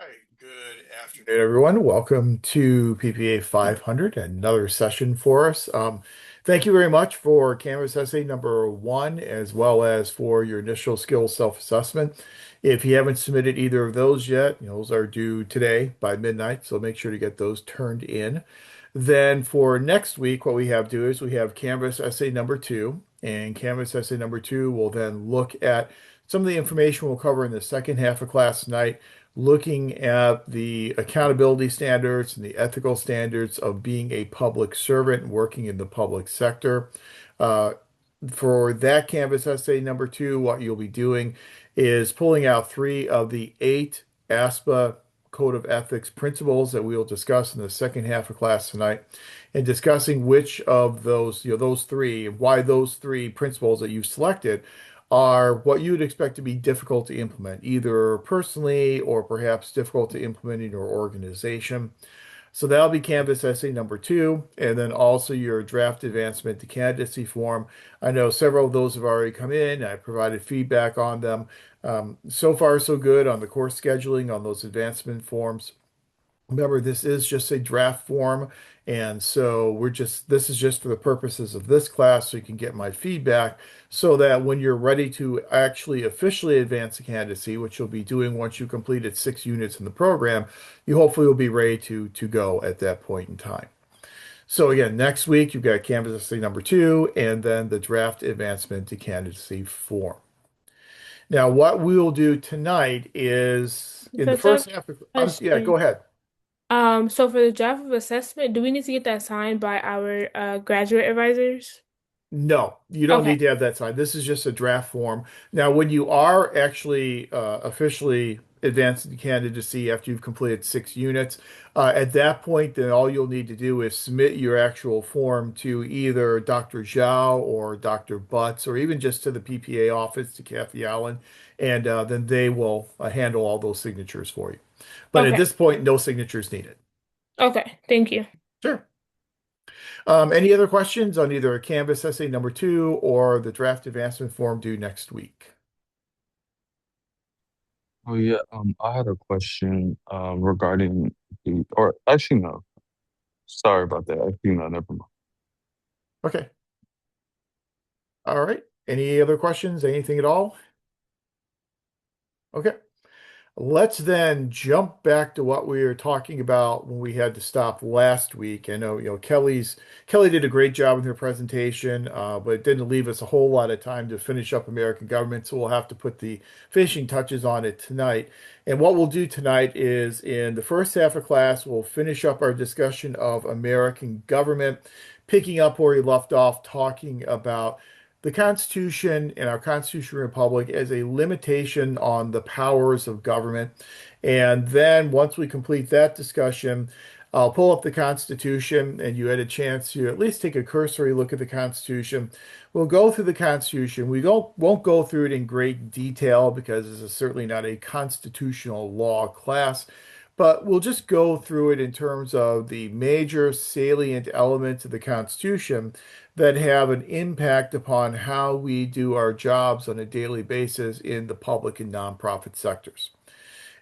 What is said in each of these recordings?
Hi, good afternoon, everyone. Welcome to PPA 500, another session for us. Thank you very much for Canvas essay number one, as well as for your initial skills self-assessment. If you haven't submitted either of those yet, those are due today by midnight, so make sure to get those turned in. Then for next week, what we have to do is we have Canvas essay number two, and Canvas essay number two will then look at some of the information we'll cover in the second half of class tonight, looking at the accountability standards and the ethical standards of being a public servant and working in the public sector. Uh, for that Canvas essay number two, what you'll be doing is pulling out three of the eight ASPA Code of Ethics principles that we will discuss in the second half of class tonight, and discussing which of those, those three, and why those three principles that you've selected are what you would expect to be difficult to implement, either personally or perhaps difficult to implement in your organization. So that'll be Canvas essay number two, and then also your draft advancement to candidacy form. I know several of those have already come in. I provided feedback on them. So far, so good on the course scheduling on those advancement forms. Remember, this is just a draft form, and so this is just for the purposes of this class, so you can get my feedback, so that when you're ready to actually officially advance the candidacy, which you'll be doing once you completed 6 units in the program, you hopefully will be ready to go at that point in time. So again, next week you've got candidacy number two, and then the draft advancement to candidacy form. Now, what we will do tonight is in the So I have first half of, a yeah, go question. ahead. So for the draft of assessment, do we need to get that signed by our graduate advisors? No, you don't Okay. need to have that signed. This is just a draft form. Now, when you are actually officially advancing the candidacy after you've completed 6 units, at that point, then all you'll need to do is submit your actual form to either Dr. Zhao or Dr. Butts, or even just to the PPA office to Kathy Allen, and then they will handle all those signatures for you. But at Okay. this point, no signatures needed. Okay. Thank you. Sure. Any other questions on either Canvas essay number two or the draft advancement form due next week? Oh yeah, I had a question regarding or actually no, sorry about that. Actually no, never mind. Okay. All right. Any other questions? Anything at all? Okay. Let's then jump back to what we were talking about when we had to stop last week. I know, Kelly did a great job in her presentation, but it didn't leave us a whole lot of time to finish up American government, so we'll have to put the finishing touches on it tonight. And what we'll do tonight is in the first half of class, we'll finish up our discussion of American government, picking up where we left off, talking about the Constitution and our constitutional republic as a limitation on the powers of government. And then once we complete that discussion, I'll pull up the Constitution and you had a chance to at least take a cursory look at the Constitution. We'll go through the Constitution. Won't go through it in great detail because this is certainly not a constitutional law class, but we'll just go through it in terms of the major salient elements of the Constitution that have an impact upon how we do our jobs on a daily basis in the public and nonprofit sectors.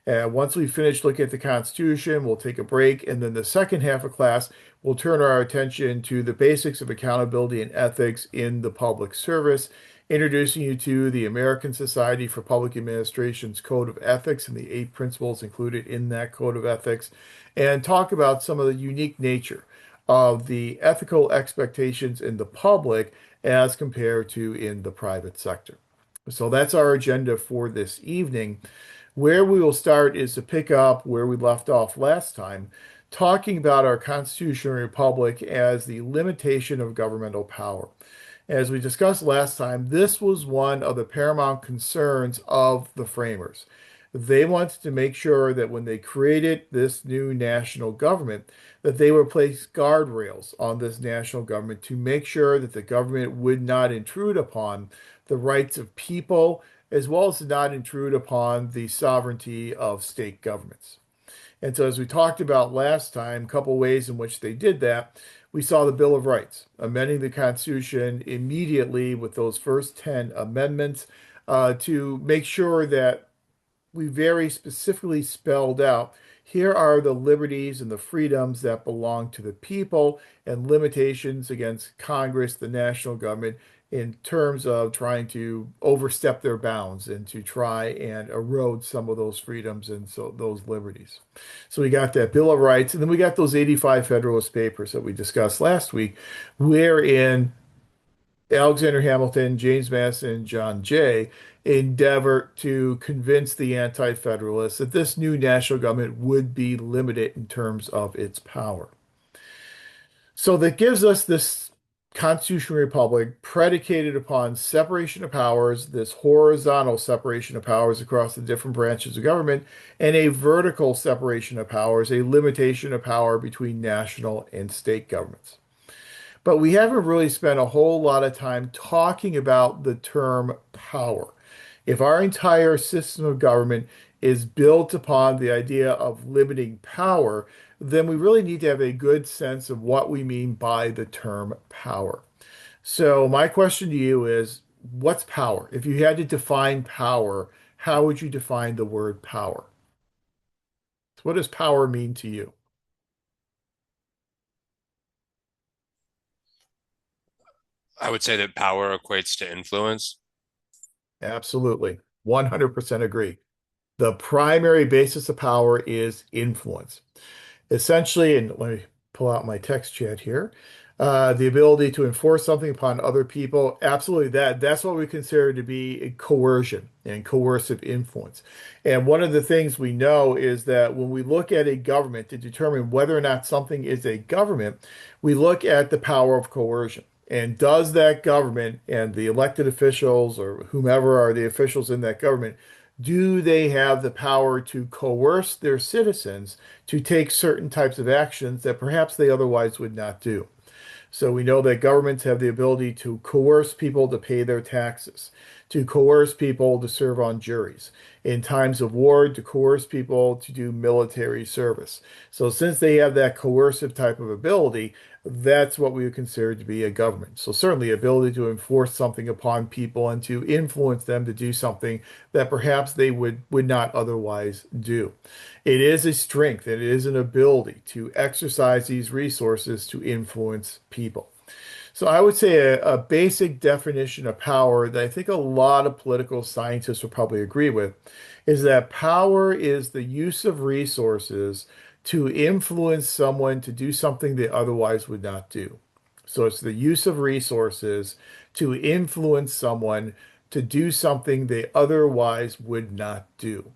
And once we finish looking at the Constitution, we'll take a break. And then the second half of class, we'll turn our attention to the basics of accountability and ethics in the public service, introducing you to the American Society for Public Administration's Code of Ethics and the 8 principles included in that Code of Ethics, and talk about some of the unique nature of the ethical expectations in the public as compared to in the private sector. So that's our agenda for this evening. Where we will start is to pick up where we left off last time, talking about our constitutional republic as the limitation of governmental power. As we discussed last time, this was one of the paramount concerns of the framers. They wanted to make sure that when they created this new national government, that they would place guardrails on this national government to make sure that the government would not intrude upon the rights of people, as well as to not intrude upon the sovereignty of state governments. And so, as we talked about last time, a couple ways in which they did that, we saw the Bill of Rights, amending the Constitution immediately with those first 10 amendments to make sure that we very specifically spelled out here are the liberties and the freedoms that belong to the people and limitations against Congress, the national government, in terms of trying to overstep their bounds and to try and erode some of those freedoms and so those liberties. So we got that Bill of Rights, and then we got those 85 Federalist Papers that we discussed last week, wherein Alexander Hamilton, James Madison, and John Jay endeavor to convince the Anti-Federalists that this new national government would be limited in terms of its power. So that gives us this constitutional republic predicated upon separation of powers, this horizontal separation of powers across the different branches of government, and a vertical separation of powers, a limitation of power between national and state governments. But we haven't really spent a whole lot of time talking about the term power. If our entire system of government is built upon the idea of limiting power, then we really need to have a good sense of what we mean by the term power. So, my question to you is, what's power? If you had to define power, how would you define the word power? So what does power mean to you? I would say that power equates to influence. Absolutely. 100% agree. The primary basis of power is influence. Essentially, and let me pull out my text chat here, the ability to enforce something upon other people, absolutely that's what we consider to be coercion and coercive influence. And one of the things we know is that when we look at a government to determine whether or not something is a government, we look at the power of coercion. And does that government and the elected officials or whomever are the officials in that government, do they have the power to coerce their citizens to take certain types of actions that perhaps they otherwise would not do? So we know that governments have the ability to coerce people to pay their taxes, to coerce people to serve on juries, in times of war, to coerce people to do military service. So since they have that coercive type of ability, that's what we would consider to be a government. So certainly ability to enforce something upon people and to influence them to do something that perhaps they would not otherwise do. It is a strength, it is an ability to exercise these resources to influence people. So I would say a basic definition of power that I think a lot of political scientists will probably agree with is that power is the use of resources to influence someone to do something they otherwise would not do. So it's the use of resources to influence someone to do something they otherwise would not do.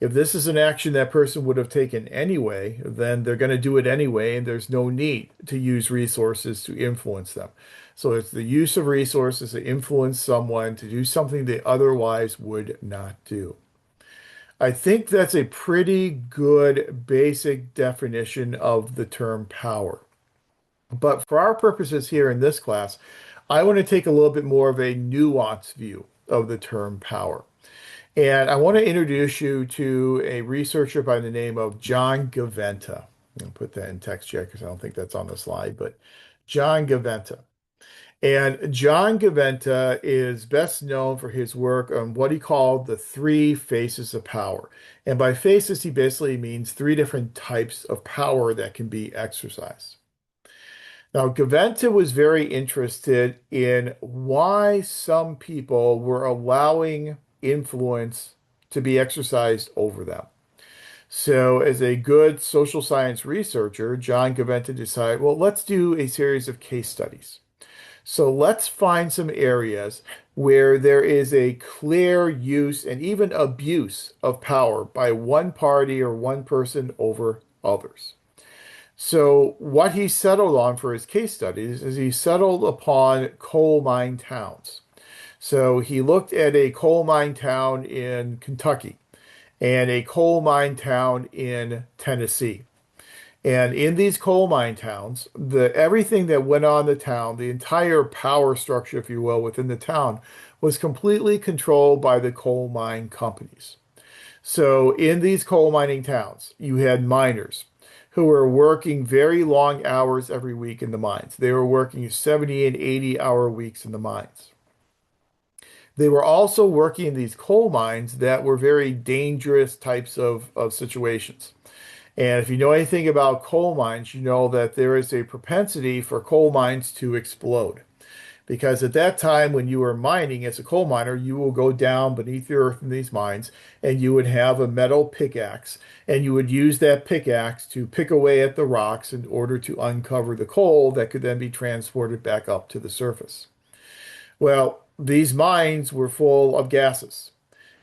If this is an action that person would have taken anyway, then they're going to do it anyway, and there's no need to use resources to influence them. So it's the use of resources to influence someone to do something they otherwise would not do. I think that's a pretty good basic definition of the term power. But for our purposes here in this class, I want to take a little bit more of a nuanced view of the term power. And I want to introduce you to a researcher by the name of John Gaventa. I'll put that in text check because I don't think that's on the slide, but John Gaventa. And John Gaventa is best known for his work on what he called the three faces of power. And by faces, he basically means three different types of power that can be exercised. Now, Gaventa was very interested in why some people were allowing influence to be exercised over them. So, as a good social science researcher, John Gaventa decided, well, let's do a series of case studies. So, let's find some areas where there is a clear use and even abuse of power by one party or one person over others. So, what he settled on for his case studies is he settled upon coal mine towns. So, he looked at a coal mine town in Kentucky and a coal mine town in Tennessee. And in these coal mine towns, the everything that went on in the town, the entire power structure, if you will, within the town, was completely controlled by the coal mine companies. So in these coal mining towns, you had miners who were working very long hours every week in the mines. They were working 70 and 80-hour weeks in the mines. They were also working in these coal mines that were very dangerous types of situations. And if you know anything about coal mines, you know that there is a propensity for coal mines to explode. Because at that time, when you were mining as a coal miner, you will go down beneath the earth in these mines and you would have a metal pickaxe. And you would use that pickaxe to pick away at the rocks in order to uncover the coal that could then be transported back up to the surface. Well, these mines were full of gases.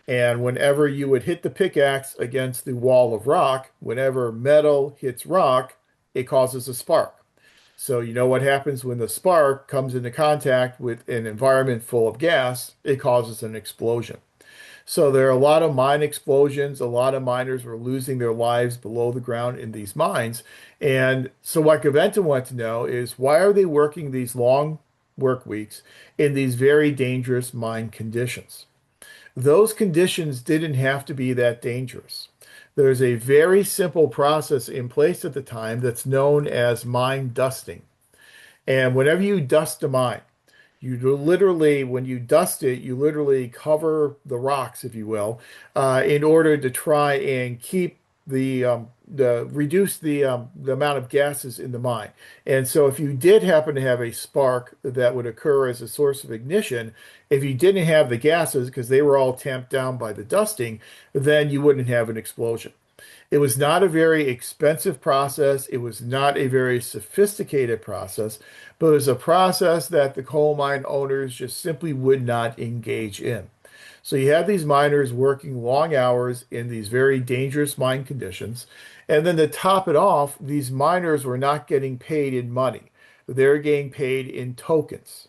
And whenever you would hit the pickaxe against the wall of rock, whenever metal hits rock, it causes a spark. So you know what happens when the spark comes into contact with an environment full of gas, it causes an explosion. So there are a lot of mine explosions. A lot of miners were losing their lives below the ground in these mines. And so what Gaventa wanted to know is why are they working these long work weeks in these very dangerous mine conditions? Those conditions didn't have to be that dangerous. There's a very simple process in place at the time that's known as mine dusting. And whenever you dust a mine, you literally, when you dust it, you literally cover the rocks, if you will, in order to try and keep the reduce the amount of gases in the mine. And so, if you did happen to have a spark that would occur as a source of ignition, if you didn't have the gases because they were all tamped down by the dusting, then you wouldn't have an explosion. It was not a very expensive process. It was not a very sophisticated process, but it was a process that the coal mine owners just simply would not engage in. So you had these miners working long hours in these very dangerous mine conditions. And then to top it off, these miners were not getting paid in money. They're getting paid in tokens.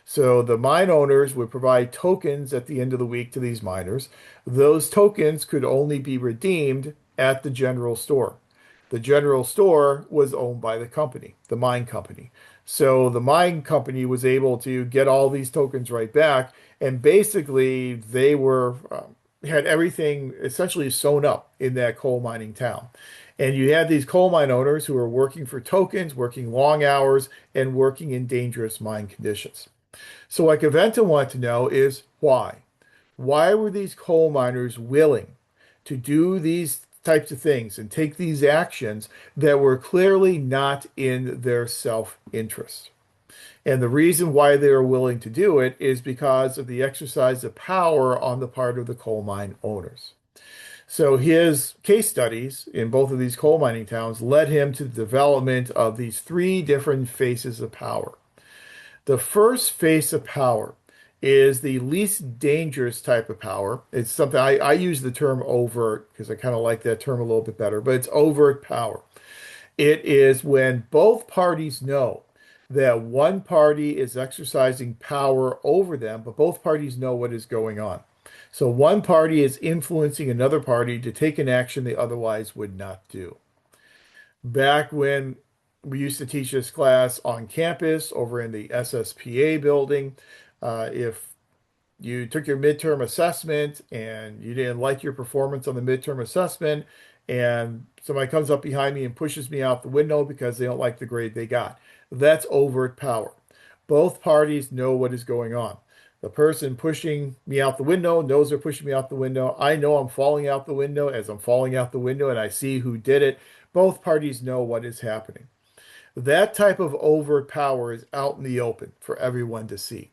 So the mine owners would provide tokens at the end of the week to these miners. Those tokens could only be redeemed at the general store. The general store was owned by the company, the mine company. So the mine company was able to get all these tokens right back, and basically they were had everything essentially sewn up in that coal mining town. And you had these coal mine owners who were working for tokens, working long hours, and working in dangerous mine conditions. So what Gaventa wanted to know is why? Why were these coal miners willing to do these types of things and take these actions that were clearly not in their self-interest? And the reason why they were willing to do it is because of the exercise of power on the part of the coal mine owners. So his case studies in both of these coal mining towns led him to the development of these three different faces of power. The first face of power is the least dangerous type of power. It's something I use the term overt because I kind of like that term a little bit better, but it's overt power. It is when both parties know that one party is exercising power over them, but both parties know what is going on. So one party is influencing another party to take an action they otherwise would not do. Back when we used to teach this class on campus over in the SSPA building, if you took your midterm assessment and you didn't like your performance on the midterm assessment, and somebody comes up behind me and pushes me out the window because they don't like the grade they got. That's overt power. Both parties know what is going on. The person pushing me out the window knows they're pushing me out the window. I know I'm falling out the window as I'm falling out the window, and I see who did it. Both parties know what is happening. That type of overt power is out in the open for everyone to see.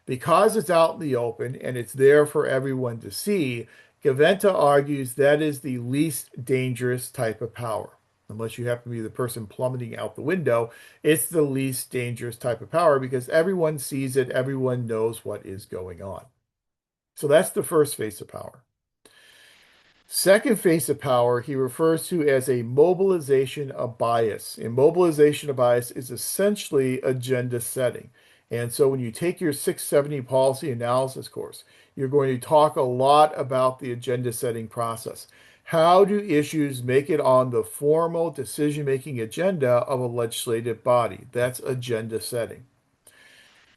Because it's out in the open and it's there for everyone to see, Gaventa argues that is the least dangerous type of power. Unless you happen to be the person plummeting out the window, it's the least dangerous type of power because everyone sees it, everyone knows what is going on. So that's the first face of power. Second face of power, he refers to as a mobilization of bias. And mobilization of bias is essentially agenda setting. And so when you take your 670 policy analysis course, you're going to talk a lot about the agenda setting process. How do issues make it on the formal decision-making agenda of a legislative body? That's agenda setting.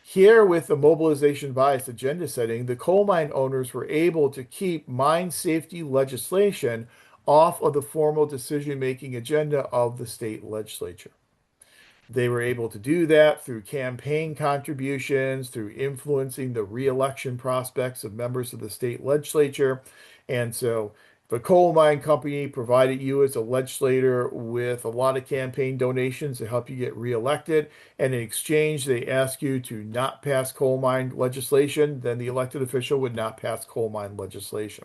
Here, with the mobilization bias agenda setting, the coal mine owners were able to keep mine safety legislation off of the formal decision-making agenda of the state legislature. They were able to do that through campaign contributions, through influencing the reelection prospects of members of the state legislature. And so the coal mine company provided you as a legislator with a lot of campaign donations to help you get reelected. And in exchange, they ask you to not pass coal mine legislation, then the elected official would not pass coal mine legislation.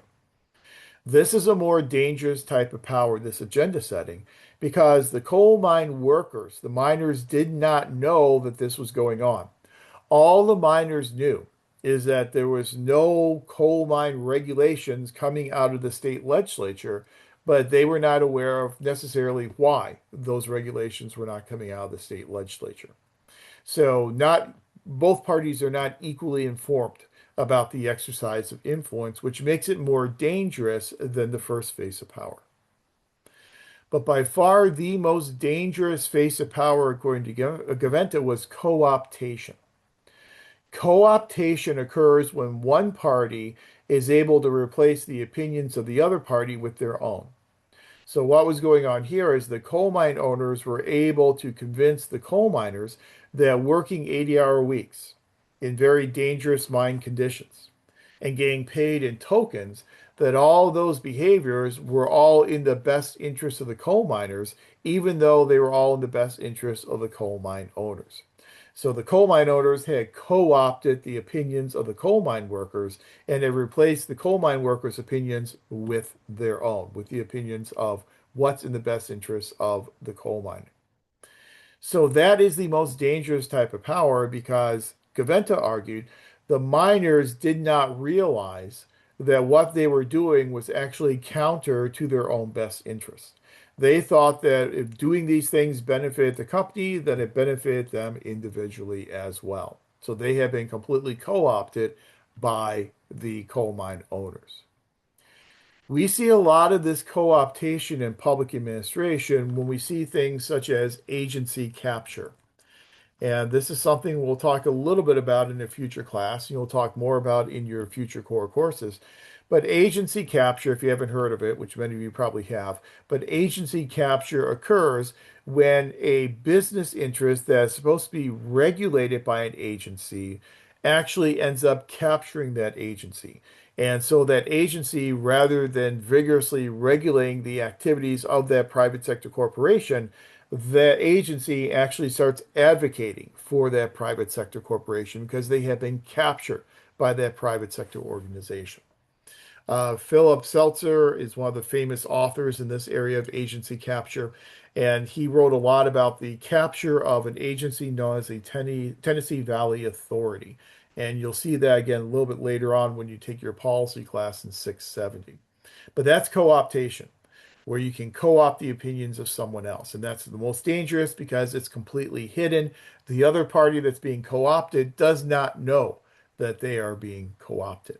This is a more dangerous type of power, this agenda setting, because the coal mine workers, the miners, did not know that this was going on. All the miners knew is that there was no coal mine regulations coming out of the state legislature, but they were not aware of necessarily why those regulations were not coming out of the state legislature. So not both parties are not equally informed about the exercise of influence, which makes it more dangerous than the first face of power. But by far the most dangerous face of power, according to Gaventa, was co-optation. Co-optation occurs when one party is able to replace the opinions of the other party with their own. So what was going on here is the coal mine owners were able to convince the coal miners that working 80-hour weeks in very dangerous mine conditions and getting paid in tokens, that all those behaviors were all in the best interest of the coal miners, even though they were all in the best interest of the coal mine owners. So the coal mine owners had co-opted the opinions of the coal mine workers and had replaced the coal mine workers' opinions with their own, with the opinions of what's in the best interest of the coal mine. So that is the most dangerous type of power because Gaventa argued the miners did not realize that what they were doing was actually counter to their own best interests. They thought that if doing these things benefited the company, then it benefited them individually as well. So they have been completely co-opted by the coal mine owners. We see a lot of this co-optation in public administration when we see things such as agency capture. And this is something we'll talk a little bit about in a future class. You'll talk more about in your future core courses. But agency capture, if you haven't heard of it, which many of you probably have, but agency capture occurs when a business interest that's supposed to be regulated by an agency actually ends up capturing that agency. And so that agency, rather than vigorously regulating the activities of that private sector corporation, that agency actually starts advocating for that private sector corporation because they have been captured by that private sector organization. Philip Seltzer is one of the famous authors in this area of agency capture, and he wrote a lot about the capture of an agency known as the Tennessee Valley Authority. And you'll see that again a little bit later on when you take your policy class in 670. But that's co-optation, where you can co-opt the opinions of someone else. And that's the most dangerous because it's completely hidden. The other party that's being co-opted does not know that they are being co-opted.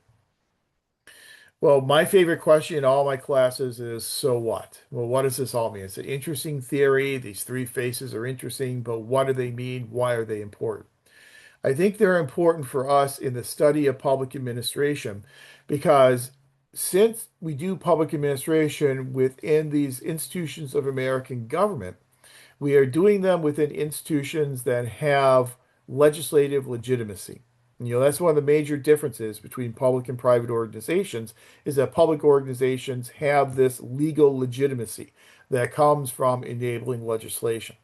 Well, my favorite question in all my classes is, so what? Well, what does this all mean? It's an interesting theory. These three faces are interesting, but what do they mean? Why are they important? I think they're important for us in the study of public administration because since we do public administration within these institutions of American government, we are doing them within institutions that have legislative legitimacy. That's one of the major differences between public and private organizations is that public organizations have this legal legitimacy that comes from enabling legislation.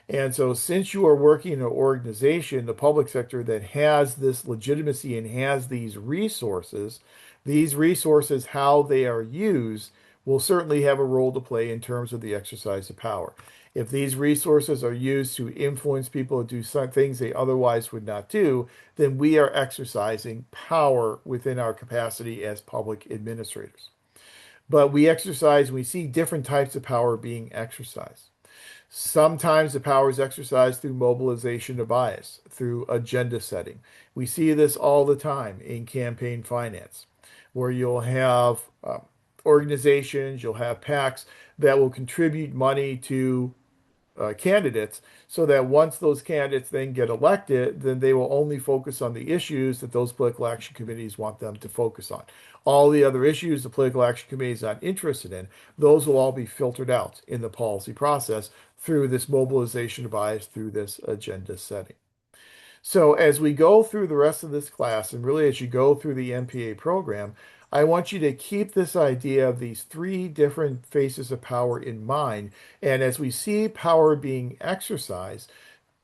And so, since you are working in an organization, the public sector, that has this legitimacy and has these resources, how they are used, will certainly have a role to play in terms of the exercise of power. If these resources are used to influence people to do some things they otherwise would not do, then we are exercising power within our capacity as public administrators. But we see different types of power being exercised. Sometimes the power is exercised through mobilization of bias, through agenda setting. We see this all the time in campaign finance, where you'll have organizations, you'll have PACs that will contribute money to candidates, so that once those candidates then get elected, then they will only focus on the issues that those political action committees want them to focus on. All the other issues the political action committee is not interested in, those will all be filtered out in the policy process through this mobilization of bias, through this agenda setting. So as we go through the rest of this class, and really as you go through the MPA program, I want you to keep this idea of these three different faces of power in mind. And as we see power being exercised,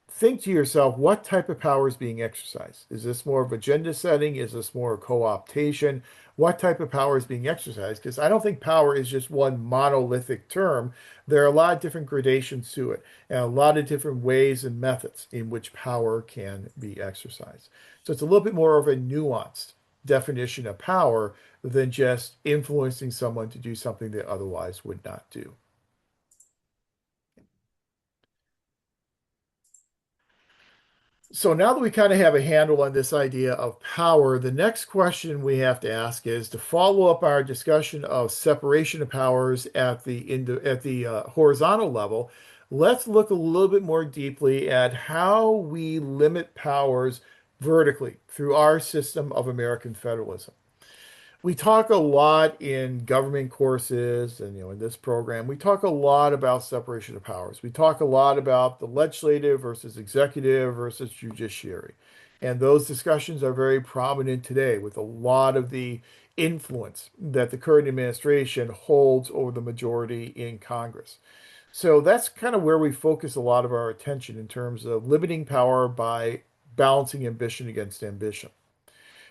think to yourself, what type of power is being exercised? Is this more of agenda setting? Is this more co-optation? What type of power is being exercised? Because I don't think power is just one monolithic term. There are a lot of different gradations to it, and a lot of different ways and methods in which power can be exercised. So it's a little bit more of a nuanced definition of power than just influencing someone to do something they otherwise would not do. So now that we kind of have a handle on this idea of power, the next question we have to ask is to follow up our discussion of separation of powers at the horizontal level. Let's look a little bit more deeply at how we limit powers vertically through our system of American federalism. We talk a lot in government courses and in this program, we talk a lot about separation of powers. We talk a lot about the legislative versus executive versus judiciary. And those discussions are very prominent today with a lot of the influence that the current administration holds over the majority in Congress. So that's kind of where we focus a lot of our attention in terms of limiting power by balancing ambition against ambition.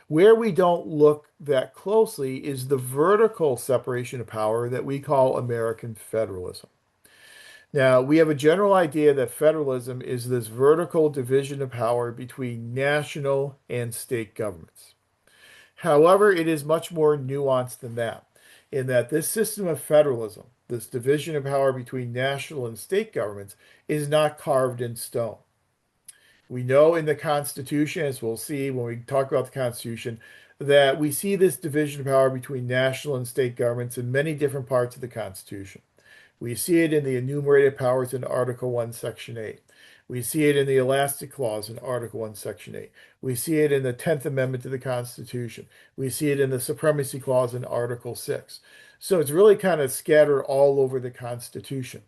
Where we don't look that closely is the vertical separation of power that we call American federalism. Now, we have a general idea that federalism is this vertical division of power between national and state governments. However, it is much more nuanced than that, in that this system of federalism, this division of power between national and state governments, is not carved in stone. We know in the Constitution, as we'll see when we talk about the Constitution, that we see this division of power between national and state governments in many different parts of the Constitution. We see it in the enumerated powers in Article 1, Section 8. We see it in the Elastic Clause in Article 1, Section 8. We see it in the 10th Amendment to the Constitution. We see it in the Supremacy Clause in Article 6. So it's really kind of scattered all over the Constitution.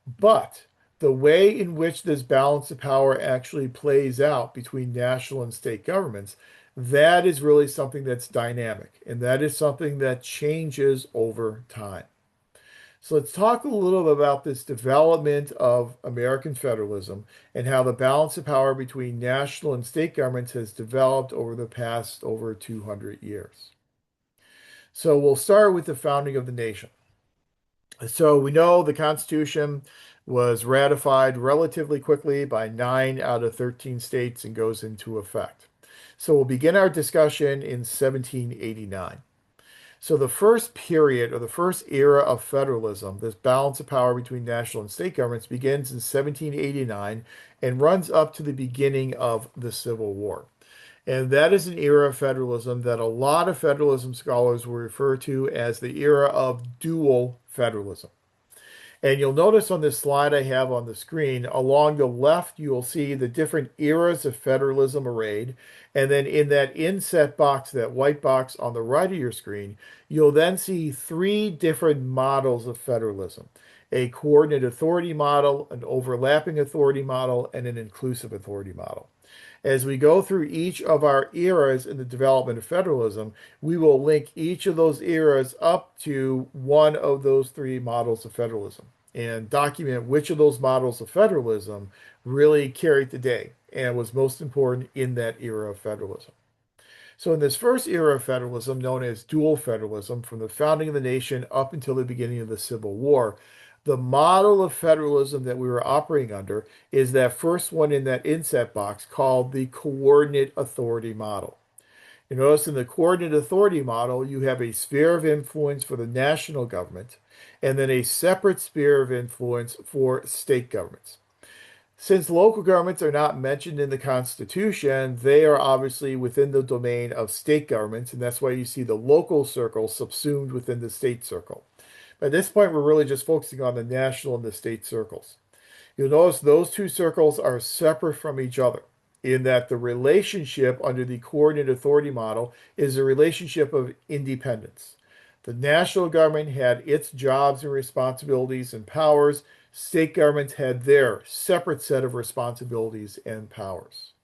But the way in which this balance of power actually plays out between national and state governments, that is really something that's dynamic, and that is something that changes over time. So let's talk a little bit about this development of American federalism and how the balance of power between national and state governments has developed over the past over 200 years. So we'll start with the founding of the nation. So we know the Constitution was ratified relatively quickly by 9 out of 13 states and goes into effect. So we'll begin our discussion in 1789. So the first period or the first era of federalism, this balance of power between national and state governments, begins in 1789 and runs up to the beginning of the Civil War. And that is an era of federalism that a lot of federalism scholars will refer to as the era of dual federalism. And you'll notice on this slide I have on the screen, along the left, you'll see the different eras of federalism arrayed. And then in that inset box, that white box on the right of your screen, you'll then see three different models of federalism: a coordinate authority model, an overlapping authority model, and an inclusive authority model. As we go through each of our eras in the development of federalism, we will link each of those eras up to one of those three models of federalism and document which of those models of federalism really carried the day and was most important in that era of federalism. So in this first era of federalism, known as dual federalism, from the founding of the nation up until the beginning of the Civil War, the model of federalism that we were operating under is that first one in that inset box called the coordinate authority model. You notice in the coordinate authority model, you have a sphere of influence for the national government and then a separate sphere of influence for state governments. Since local governments are not mentioned in the Constitution, they are obviously within the domain of state governments, and that's why you see the local circle subsumed within the state circle. At this point, we're really just focusing on the national and the state circles. You'll notice those two circles are separate from each other in that the relationship under the coordinate authority model is a relationship of independence. The national government had its jobs and responsibilities and powers. State governments had their separate set of responsibilities and powers.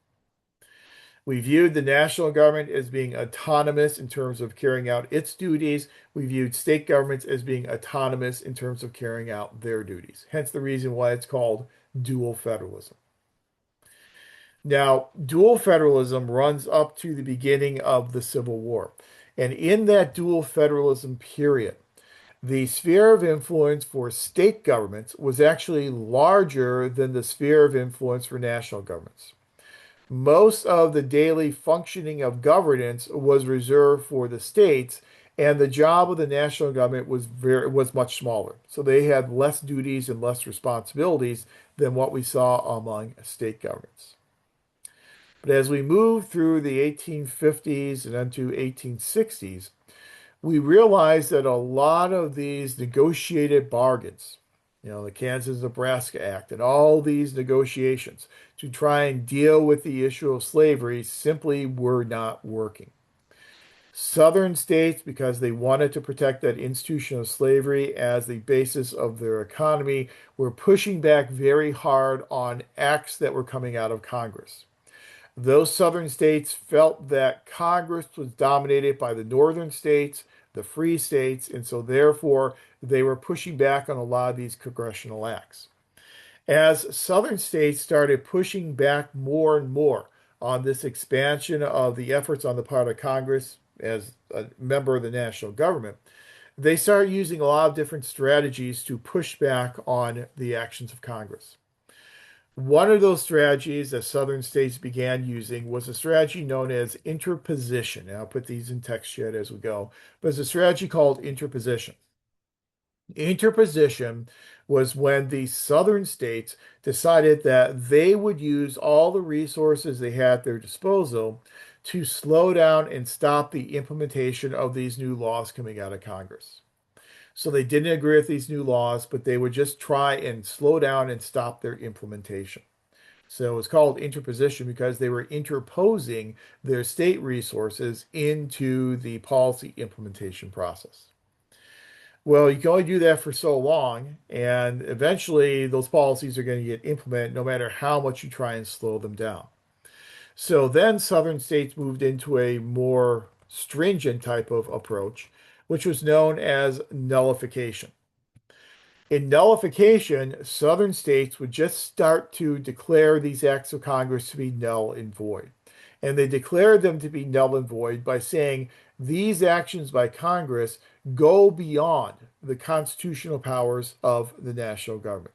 We viewed the national government as being autonomous in terms of carrying out its duties. We viewed state governments as being autonomous in terms of carrying out their duties. Hence the reason why it's called dual federalism. Now, dual federalism runs up to the beginning of the Civil War. And in that dual federalism period, the sphere of influence for state governments was actually larger than the sphere of influence for national governments. Most of the daily functioning of governance was reserved for the states, and the job of the national government was much smaller. So they had less duties and less responsibilities than what we saw among state governments. But as we move through the 1850s and into 1860s, we realized that a lot of these negotiated bargains, the Kansas-Nebraska Act and all these negotiations to try and deal with the issue of slavery simply were not working. Southern states, because they wanted to protect that institution of slavery as the basis of their economy, were pushing back very hard on acts that were coming out of Congress. Those southern states felt that Congress was dominated by the northern states, the free states, and so therefore they were pushing back on a lot of these congressional acts. As southern states started pushing back more and more on this expansion of the efforts on the part of Congress as a member of the national government, they started using a lot of different strategies to push back on the actions of Congress. One of those strategies that southern states began using was a strategy known as interposition. And I'll put these in text chat as we go, but it's a strategy called interposition. Interposition was when the southern states decided that they would use all the resources they had at their disposal to slow down and stop the implementation of these new laws coming out of Congress. So they didn't agree with these new laws, but they would just try and slow down and stop their implementation. So it's called interposition because they were interposing their state resources into the policy implementation process. Well, you can only do that for so long, and eventually those policies are going to get implemented no matter how much you try and slow them down. So then southern states moved into a more stringent type of approach, which was known as nullification. In nullification, southern states would just start to declare these acts of Congress to be null and void. And they declared them to be null and void by saying these actions by Congress go beyond the constitutional powers of the national government.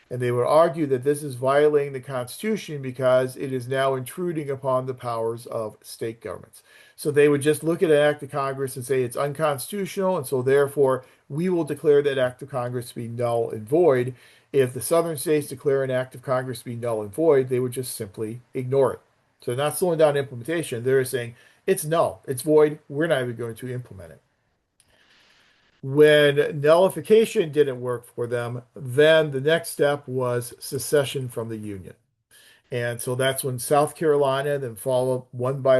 And they would argue that this is violating the Constitution because it is now intruding upon the powers of state governments. So they would just look at an act of Congress and say it's unconstitutional, and so therefore we will declare that act of Congress to be null and void. If the southern states declare an act of Congress to be null and void, they would just simply ignore it. So they're not slowing down implementation. They're saying it's null, it's void, we're not even going to implement it. When nullification didn't work for them, then the next step was secession from the Union. And so that's when South Carolina, then followed one by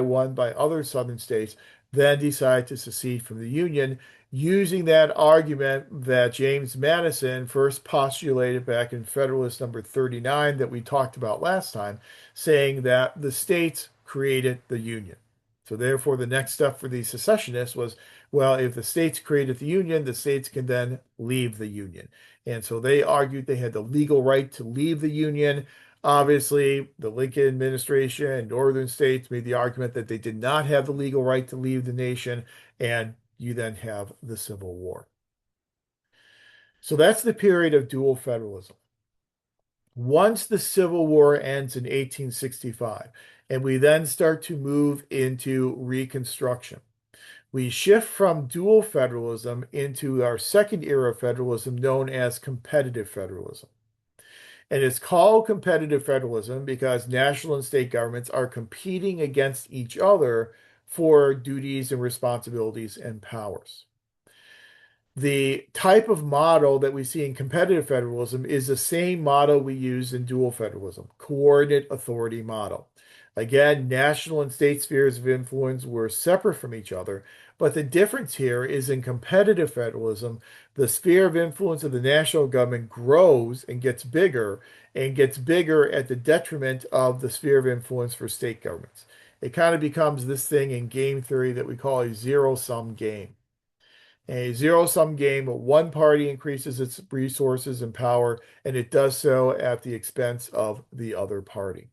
other southern states, then decide to secede from the Union, using that argument that James Madison first postulated back in Federalist number 39 that we talked about last time, saying that the states created the Union. So therefore, the next step for the secessionists was, well, if the states created the Union, the states can then leave the Union. And so they argued they had the legal right to leave the Union. Obviously, the Lincoln administration and northern states made the argument that they did not have the legal right to leave the nation, and you then have the Civil War. So that's the period of dual federalism. Once the Civil War ends in 1865, and we then start to move into Reconstruction, we shift from dual federalism into our second era of federalism known as competitive federalism. And it's called competitive federalism because national and state governments are competing against each other for duties and responsibilities and powers. The type of model that we see in competitive federalism is the same model we use in dual federalism, coordinate authority model. Again, national and state spheres of influence were separate from each other, but the difference here is in competitive federalism, the sphere of influence of the national government grows and gets bigger at the detriment of the sphere of influence for state governments. It kind of becomes this thing in game theory that we call a zero-sum game. A zero-sum game, one party increases its resources and power, and it does so at the expense of the other party.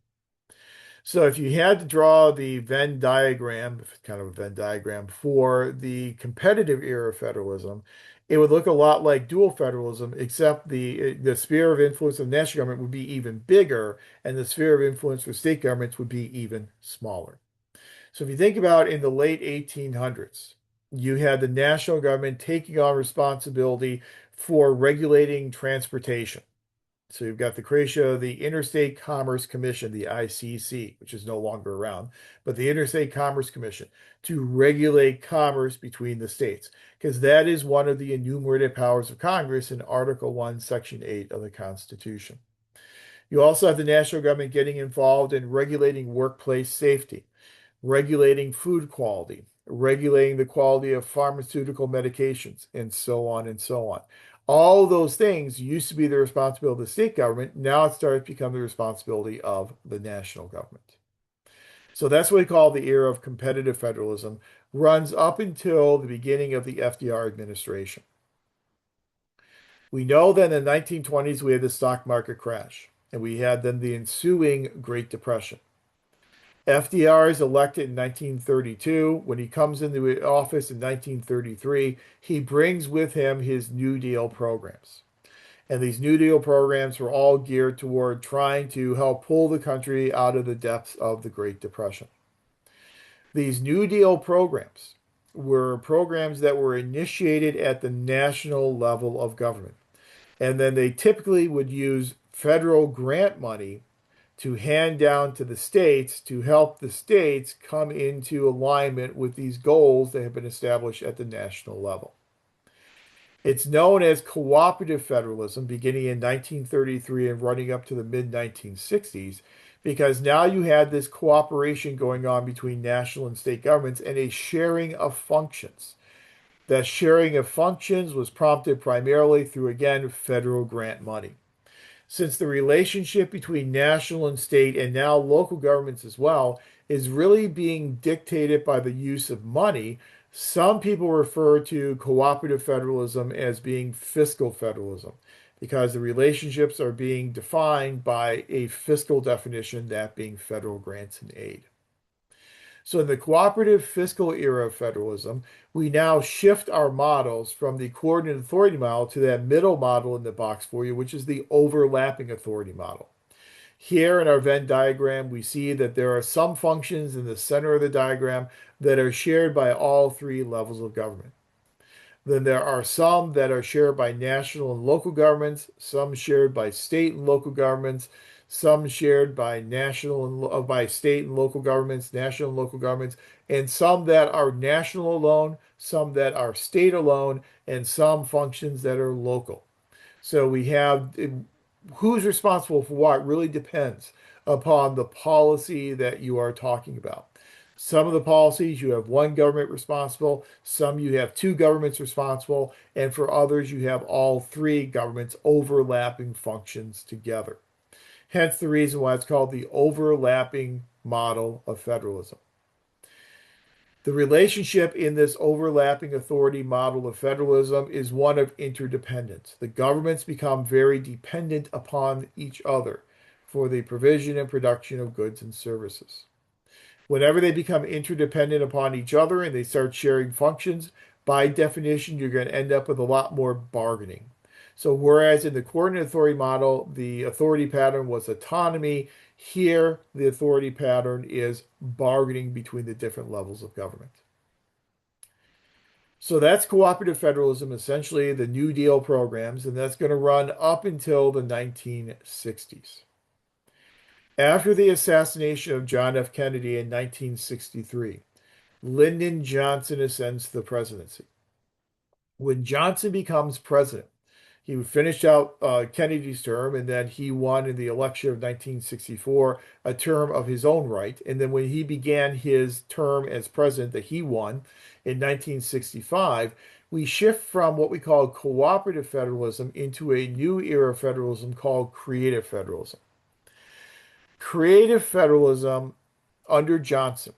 So if you had to draw the Venn diagram, kind of a Venn diagram for the competitive era of federalism, it would look a lot like dual federalism, except the sphere of influence of the national government would be even bigger, and the sphere of influence for state governments would be even smaller. So if you think about in the late 1800s, you had the national government taking on responsibility for regulating transportation. So you've got the creation of the Interstate Commerce Commission, the ICC, which is no longer around, but the Interstate Commerce Commission to regulate commerce between the states, because that is one of the enumerated powers of Congress in Article 1, Section 8 of the Constitution. You also have the national government getting involved in regulating workplace safety, regulating food quality, regulating the quality of pharmaceutical medications, and so on and so on. All those things used to be the responsibility of the state government. Now it starts to become the responsibility of the national government. So that's what we call the era of competitive federalism, runs up until the beginning of the FDR administration. We know that in the 1920s we had the stock market crash, and we had then the ensuing Great Depression. FDR is elected in 1932. When he comes into office in 1933, he brings with him his New Deal programs. And these New Deal programs were all geared toward trying to help pull the country out of the depths of the Great Depression. These New Deal programs were programs that were initiated at the national level of government. And then they typically would use federal grant money to hand down to the states to help the states come into alignment with these goals that have been established at the national level. It's known as cooperative federalism beginning in 1933 and running up to the mid 1960s because now you had this cooperation going on between national and state governments and a sharing of functions. That sharing of functions was prompted primarily through, again, federal grant money. Since the relationship between national and state and now local governments as well is really being dictated by the use of money, some people refer to cooperative federalism as being fiscal federalism because the relationships are being defined by a fiscal definition, that being federal grants and aid. So in the cooperative fiscal era of federalism, we now shift our models from the coordinate authority model to that middle model in the box for you, which is the overlapping authority model. Here in our Venn diagram, we see that there are some functions in the center of the diagram that are shared by all three levels of government. Then there are some that are shared by national and local governments, some shared by state and local governments, some shared by by state and local governments, national and local governments, and some that are national alone, some that are state alone, and some functions that are local. So we have who's responsible for what really depends upon the policy that you are talking about. Some of the policies you have one government responsible, some you have two governments responsible, and for others you have all three governments overlapping functions together. Hence the reason why it's called the overlapping model of federalism. The relationship in this overlapping authority model of federalism is one of interdependence. The governments become very dependent upon each other for the provision and production of goods and services. Whenever they become interdependent upon each other and they start sharing functions, by definition, you're going to end up with a lot more bargaining. So, whereas in the coordinate authority model, the authority pattern was autonomy, here the authority pattern is bargaining between the different levels of government. So, that's cooperative federalism, essentially the New Deal programs, and that's going to run up until the 1960s. After the assassination of John F. Kennedy in 1963, Lyndon Johnson ascends to the presidency. When Johnson becomes president, he finished out Kennedy's term, and then he won in the election of 1964 a term of his own right. And then when he began his term as president that he won in 1965, we shift from what we call cooperative federalism into a new era of federalism called creative federalism. Creative federalism under Johnson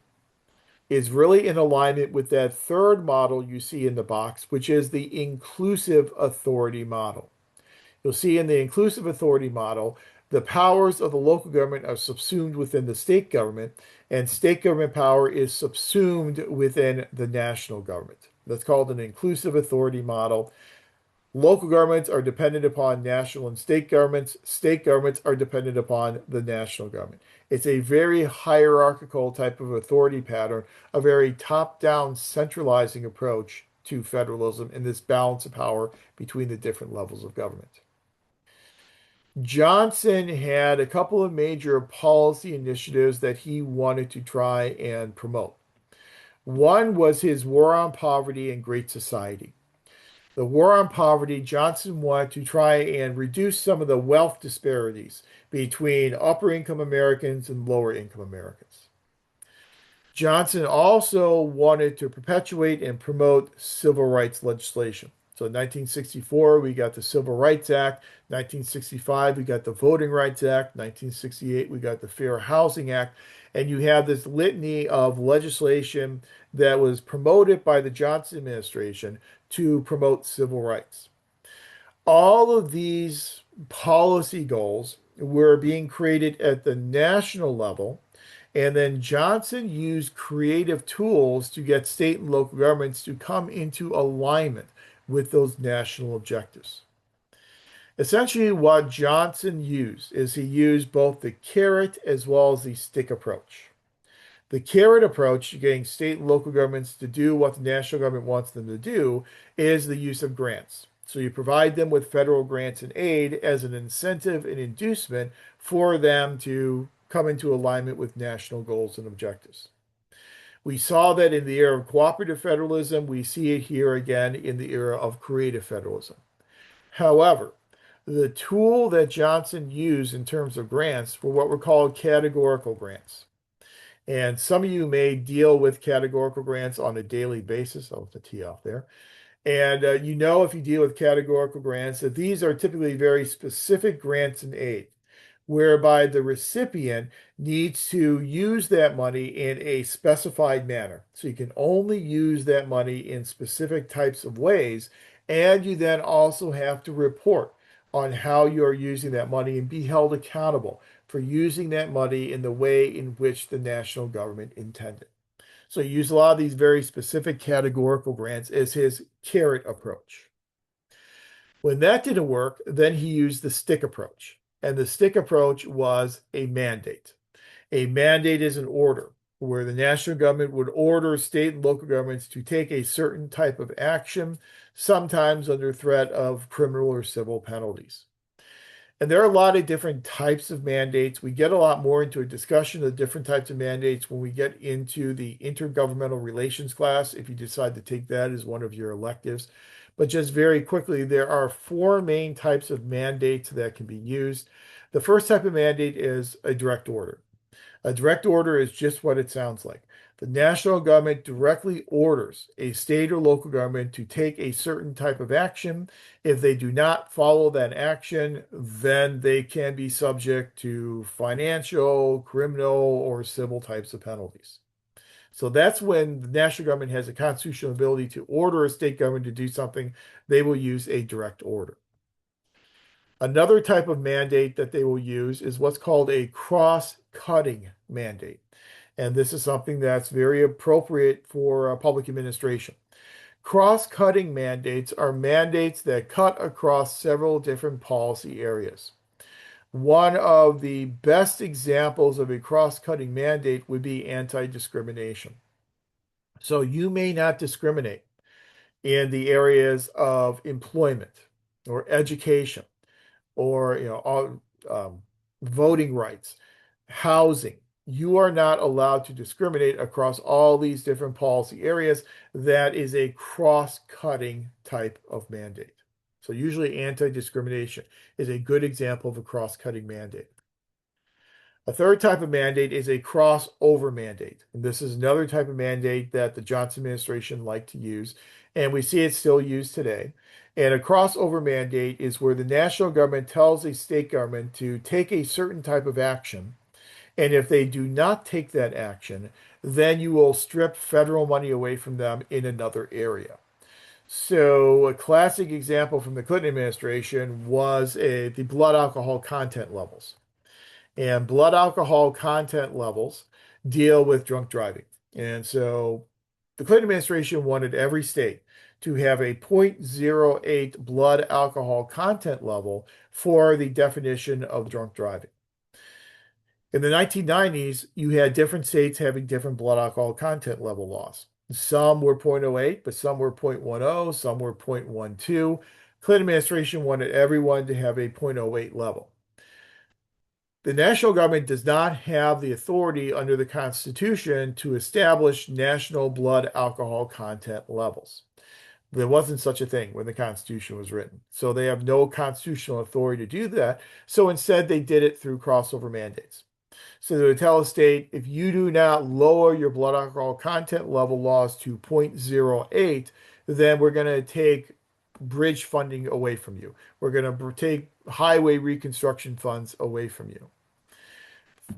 is really in alignment with that third model you see in the box, which is the inclusive authority model. You'll see in the inclusive authority model, the powers of the local government are subsumed within the state government, and state government power is subsumed within the national government. That's called an inclusive authority model. Local governments are dependent upon national and state governments. State governments are dependent upon the national government. It's a very hierarchical type of authority pattern, a very top-down centralizing approach to federalism and this balance of power between the different levels of government. Johnson had a couple of major policy initiatives that he wanted to try and promote. One was his War on Poverty and Great Society. The War on Poverty, Johnson wanted to try and reduce some of the wealth disparities between upper income Americans and lower income Americans. Johnson also wanted to perpetuate and promote civil rights legislation. So in 1964, we got the Civil Rights Act. 1965, we got the Voting Rights Act. 1968, we got the Fair Housing Act. And you have this litany of legislation that was promoted by the Johnson administration to promote civil rights. All of these policy goals were being created at the national level, and then Johnson used creative tools to get state and local governments to come into alignment with those national objectives. Essentially, what Johnson used is he used both the carrot as well as the stick approach. The carrot approach, getting state and local governments to do what the national government wants them to do, is the use of grants. So you provide them with federal grants and aid as an incentive and inducement for them to come into alignment with national goals and objectives. We saw that in the era of cooperative federalism. We see it here again in the era of creative federalism. However, the tool that Johnson used in terms of grants were what were called categorical grants. And some of you may deal with categorical grants on a daily basis. I'll put the T off there. And if you deal with categorical grants, that these are typically very specific grants and aid, whereby the recipient needs to use that money in a specified manner. So you can only use that money in specific types of ways. And you then also have to report on how you're using that money and be held accountable for using that money in the way in which the national government intended. So he used a lot of these very specific categorical grants as his carrot approach. When that didn't work, then he used the stick approach. And the stick approach was a mandate. A mandate is an order where the national government would order state and local governments to take a certain type of action, sometimes under threat of criminal or civil penalties. And there are a lot of different types of mandates. We get a lot more into a discussion of different types of mandates when we get into the intergovernmental relations class, if you decide to take that as one of your electives. But just very quickly, there are four main types of mandates that can be used. The first type of mandate is a direct order. A direct order is just what it sounds like. The national government directly orders a state or local government to take a certain type of action. If they do not follow that action, then they can be subject to financial, criminal, or civil types of penalties. So that's when the national government has a constitutional ability to order a state government to do something. They will use a direct order. Another type of mandate that they will use is what's called a cross-cutting mandate. And this is something that's very appropriate for public administration. Cross-cutting mandates are mandates that cut across several different policy areas. One of the best examples of a cross-cutting mandate would be anti-discrimination. So you may not discriminate in the areas of employment or education or voting rights, housing, You are not allowed to discriminate across all these different policy areas. That is a cross-cutting type of mandate. So usually anti-discrimination is a good example of a cross-cutting mandate. A third type of mandate is a crossover mandate. And this is another type of mandate that the Johnson administration liked to use, and we see it still used today. And a crossover mandate is where the national government tells a state government to take a certain type of action. And if they do not take that action, then you will strip federal money away from them in another area. So, a classic example from the Clinton administration was the blood alcohol content levels. And blood alcohol content levels deal with drunk driving. And so the Clinton administration wanted every state to have a zero point zero 0.08 blood alcohol content level for the definition of drunk driving. In the 1990s, you had different states having different blood alcohol content level laws. Some were zero point zero 0.08, but some were 0.10, some were 0.12. Clinton administration wanted everyone to have a zero point zero 0.08 level. The national government does not have the authority under the Constitution to establish national blood alcohol content levels. There wasn't such a thing when the Constitution was written. So they have no constitutional authority to do that. So instead, they did it through crossover mandates. So they would tell a state, if you do not lower your blood alcohol content level laws to zero point zero 0.08, then we're going to take bridge funding away from you. We're going to take highway reconstruction funds away from you.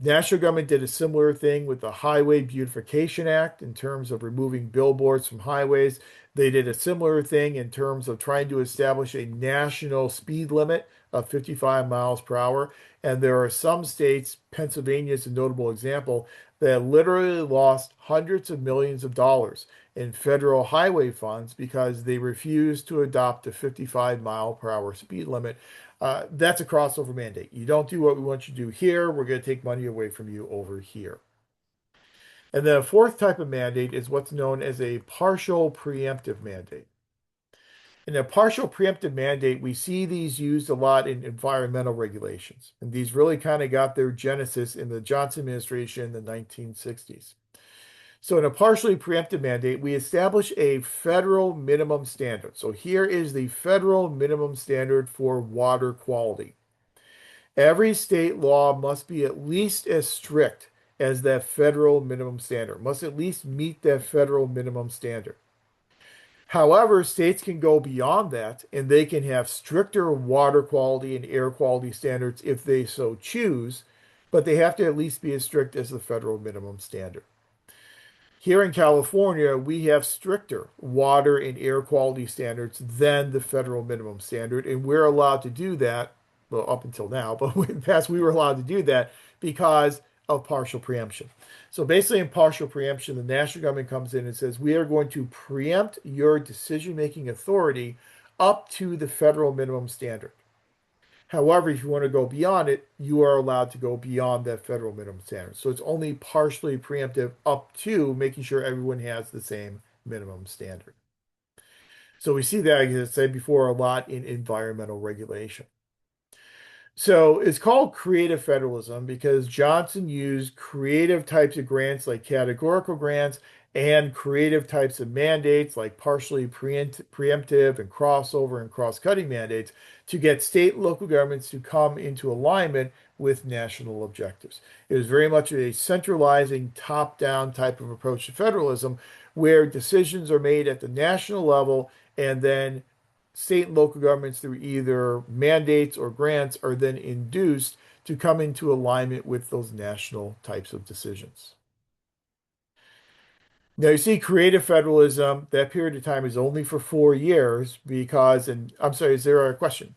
National government did a similar thing with the Highway Beautification Act in terms of removing billboards from highways. They did a similar thing in terms of trying to establish a national speed limit of 55 miles per hour. And there are some states, Pennsylvania is a notable example, that literally lost hundreds of millions of dollars in federal highway funds because they refused to adopt a 55 mile per hour speed limit. That's a crossover mandate. You don't do what we want you to do here, we're going to take money away from you over here. And the fourth type of mandate is what's known as a partial preemptive mandate. In a partial preemptive mandate, we see these used a lot in environmental regulations. And these really kind of got their genesis in the Johnson administration in the 1960s. So in a partially preemptive mandate, we establish a federal minimum standard. So here is the federal minimum standard for water quality. Every state law must be at least as strict as that federal minimum standard, must at least meet that federal minimum standard. However, states can go beyond that and they can have stricter water quality and air quality standards if they so choose, but they have to at least be as strict as the federal minimum standard. Here in California, we have stricter water and air quality standards than the federal minimum standard, and we're allowed to do that, well, up until now, but in the past we were allowed to do that because of partial preemption. So basically, in partial preemption, the national government comes in and says, we are going to preempt your decision-making authority up to the federal minimum standard. However, if you want to go beyond it, you are allowed to go beyond that federal minimum standard. So it's only partially preemptive up to making sure everyone has the same minimum standard. So we see that, as I said before, a lot in environmental regulation. So it's called creative federalism because Johnson used creative types of grants like categorical grants and creative types of mandates like partially preemptive and crossover and cross-cutting mandates to get state and local governments to come into alignment with national objectives. It was very much a centralizing, top-down type of approach to federalism where decisions are made at the national level and then state and local governments through either mandates or grants are then induced to come into alignment with those national types of decisions. Now, you see, creative federalism, that period of time is only for 4 years because, and I'm sorry, is there a question?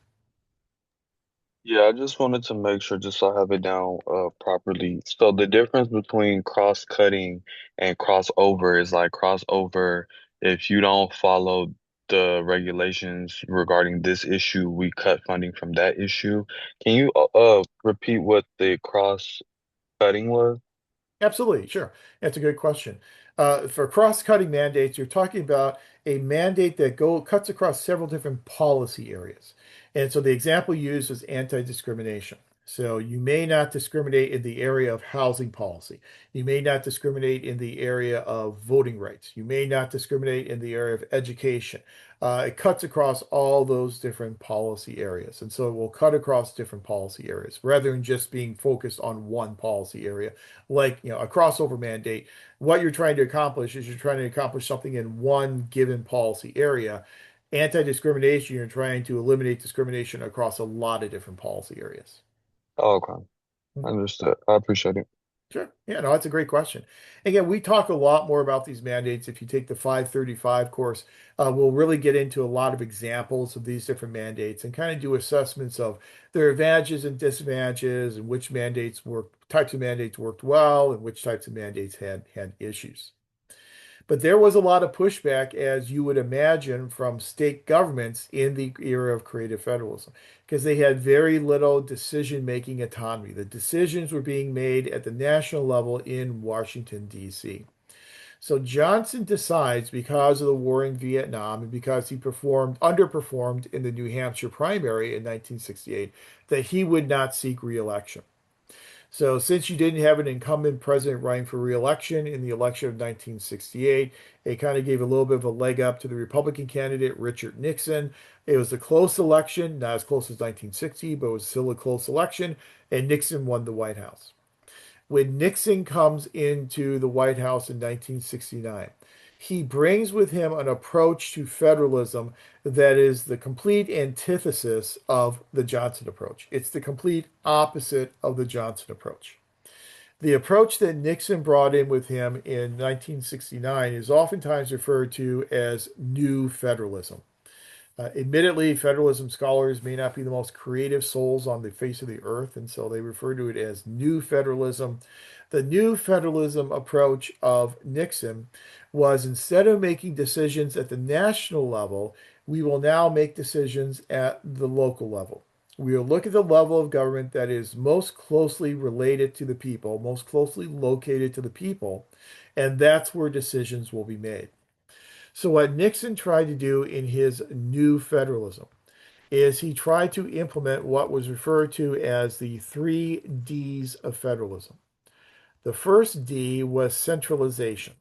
Yeah, I just wanted to make sure, just so I have it down properly. So the difference between cross-cutting and crossover is like crossover, if you don't follow the regulations regarding this issue, we cut funding from that issue. Can you repeat what the cross-cutting was? Absolutely, sure. That's a good question. For cross-cutting mandates, you're talking about a mandate that cuts across several different policy areas. And so the example used was anti-discrimination. So you may not discriminate in the area of housing policy. You may not discriminate in the area of voting rights. You may not discriminate in the area of education. It cuts across all those different policy areas. And so it will cut across different policy areas rather than just being focused on one policy area. Like, a crossover mandate, what you're trying to accomplish is you're trying to accomplish something in one given policy area. Anti-discrimination, you're trying to eliminate discrimination across a lot of different policy areas. Oh, okay. Understood. I appreciate it. Sure. Yeah, no, that's a great question. Again, we talk a lot more about these mandates. If you take the 535 course, we'll really get into a lot of examples of these different mandates and kind of do assessments of their advantages and disadvantages and which types of mandates worked well and which types of mandates had issues. But there was a lot of pushback, as you would imagine, from state governments in the era of creative federalism because they had very little decision-making autonomy. The decisions were being made at the national level in Washington, D.C. So Johnson decides, because of the war in Vietnam and because he underperformed in the New Hampshire primary in 1968, that he would not seek re-election. So, since you didn't have an incumbent president running for re-election in the election of 1968, it kind of gave a little bit of a leg up to the Republican candidate, Richard Nixon. It was a close election, not as close as 1960, but it was still a close election, and Nixon won the White House. When Nixon comes into the White House in 1969, he brings with him an approach to federalism that is the complete antithesis of the Johnson approach. It's the complete opposite of the Johnson approach. The approach that Nixon brought in with him in 1969 is oftentimes referred to as New Federalism. Admittedly, federalism scholars may not be the most creative souls on the face of the earth, and so they refer to it as New Federalism. The New Federalism approach of Nixon was, instead of making decisions at the national level, we will now make decisions at the local level. We will look at the level of government that is most closely related to the people, most closely located to the people, and that's where decisions will be made. So, what Nixon tried to do in his new federalism is he tried to implement what was referred to as the 3 Ds of federalism. The first D was centralization.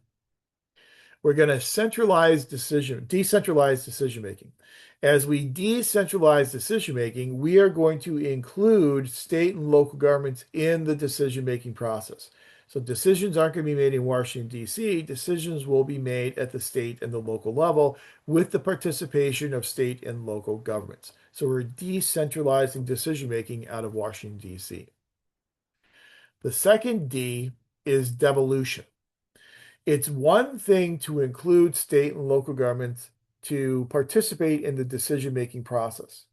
We're going to decentralize decision making. As we decentralize decision making, we are going to include state and local governments in the decision making process. So decisions aren't going to be made in Washington, D.C. Decisions will be made at the state and the local level with the participation of state and local governments. So we're decentralizing decision making out of Washington, D.C. The second D is devolution. It's one thing to include state and local governments to participate in the decision-making process.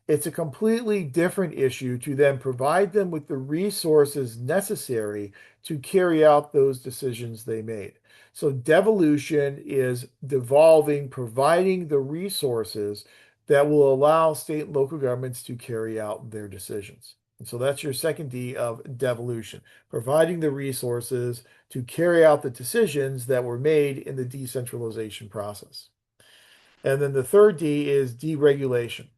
It's a completely different issue to then provide them with the resources necessary to carry out those decisions they made. So devolution is devolving, providing the resources that will allow state and local governments to carry out their decisions. And so that's your second D of devolution, providing the resources to carry out the decisions that were made in the decentralization process. And then the third D is deregulation,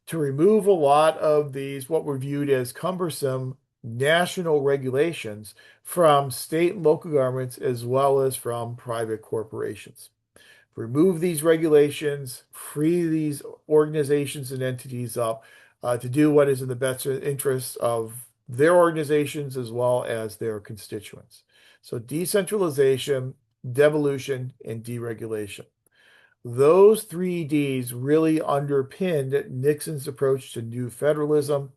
to remove a lot of these, what were viewed as cumbersome national regulations from state and local governments as well as from private corporations. Remove these regulations, free these organizations and entities up to do what is in the best interest of their organizations as well as their constituents. So decentralization, devolution, and deregulation. Those 3 Ds really underpinned Nixon's approach to new federalism.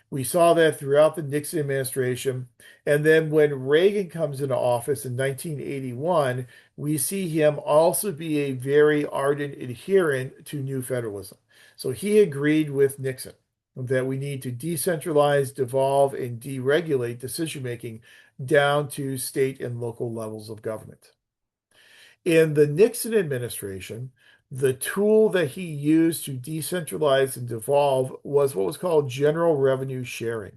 We saw that throughout the Nixon administration. And then when Reagan comes into office in 1981, we see him also be a very ardent adherent to new federalism. So he agreed with Nixon that we need to decentralize, devolve, and deregulate decision making down to state and local levels of government. In the Nixon administration, the tool that he used to decentralize and devolve was what was called general revenue sharing.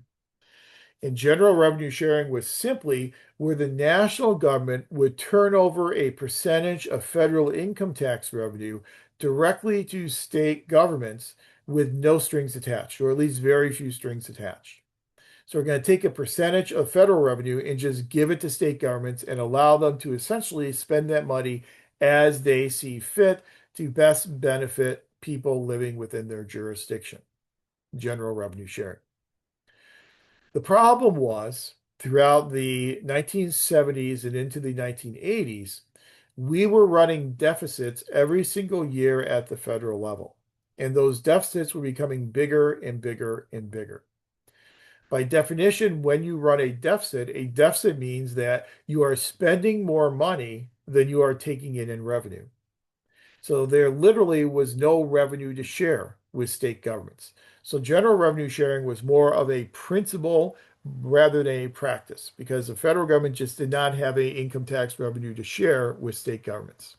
And general revenue sharing was simply where the national government would turn over a percentage of federal income tax revenue directly to state governments with no strings attached, or at least very few strings attached. So we're going to take a percentage of federal revenue and just give it to state governments and allow them to essentially spend that money as they see fit to best benefit people living within their jurisdiction. General revenue sharing. The problem was throughout the 1970s and into the 1980s, we were running deficits every single year at the federal level. And those deficits were becoming bigger and bigger and bigger. By definition, when you run a deficit means that you are spending more money than you are taking in revenue. So there literally was no revenue to share with state governments. So general revenue sharing was more of a principle rather than a practice because the federal government just did not have a income tax revenue to share with state governments.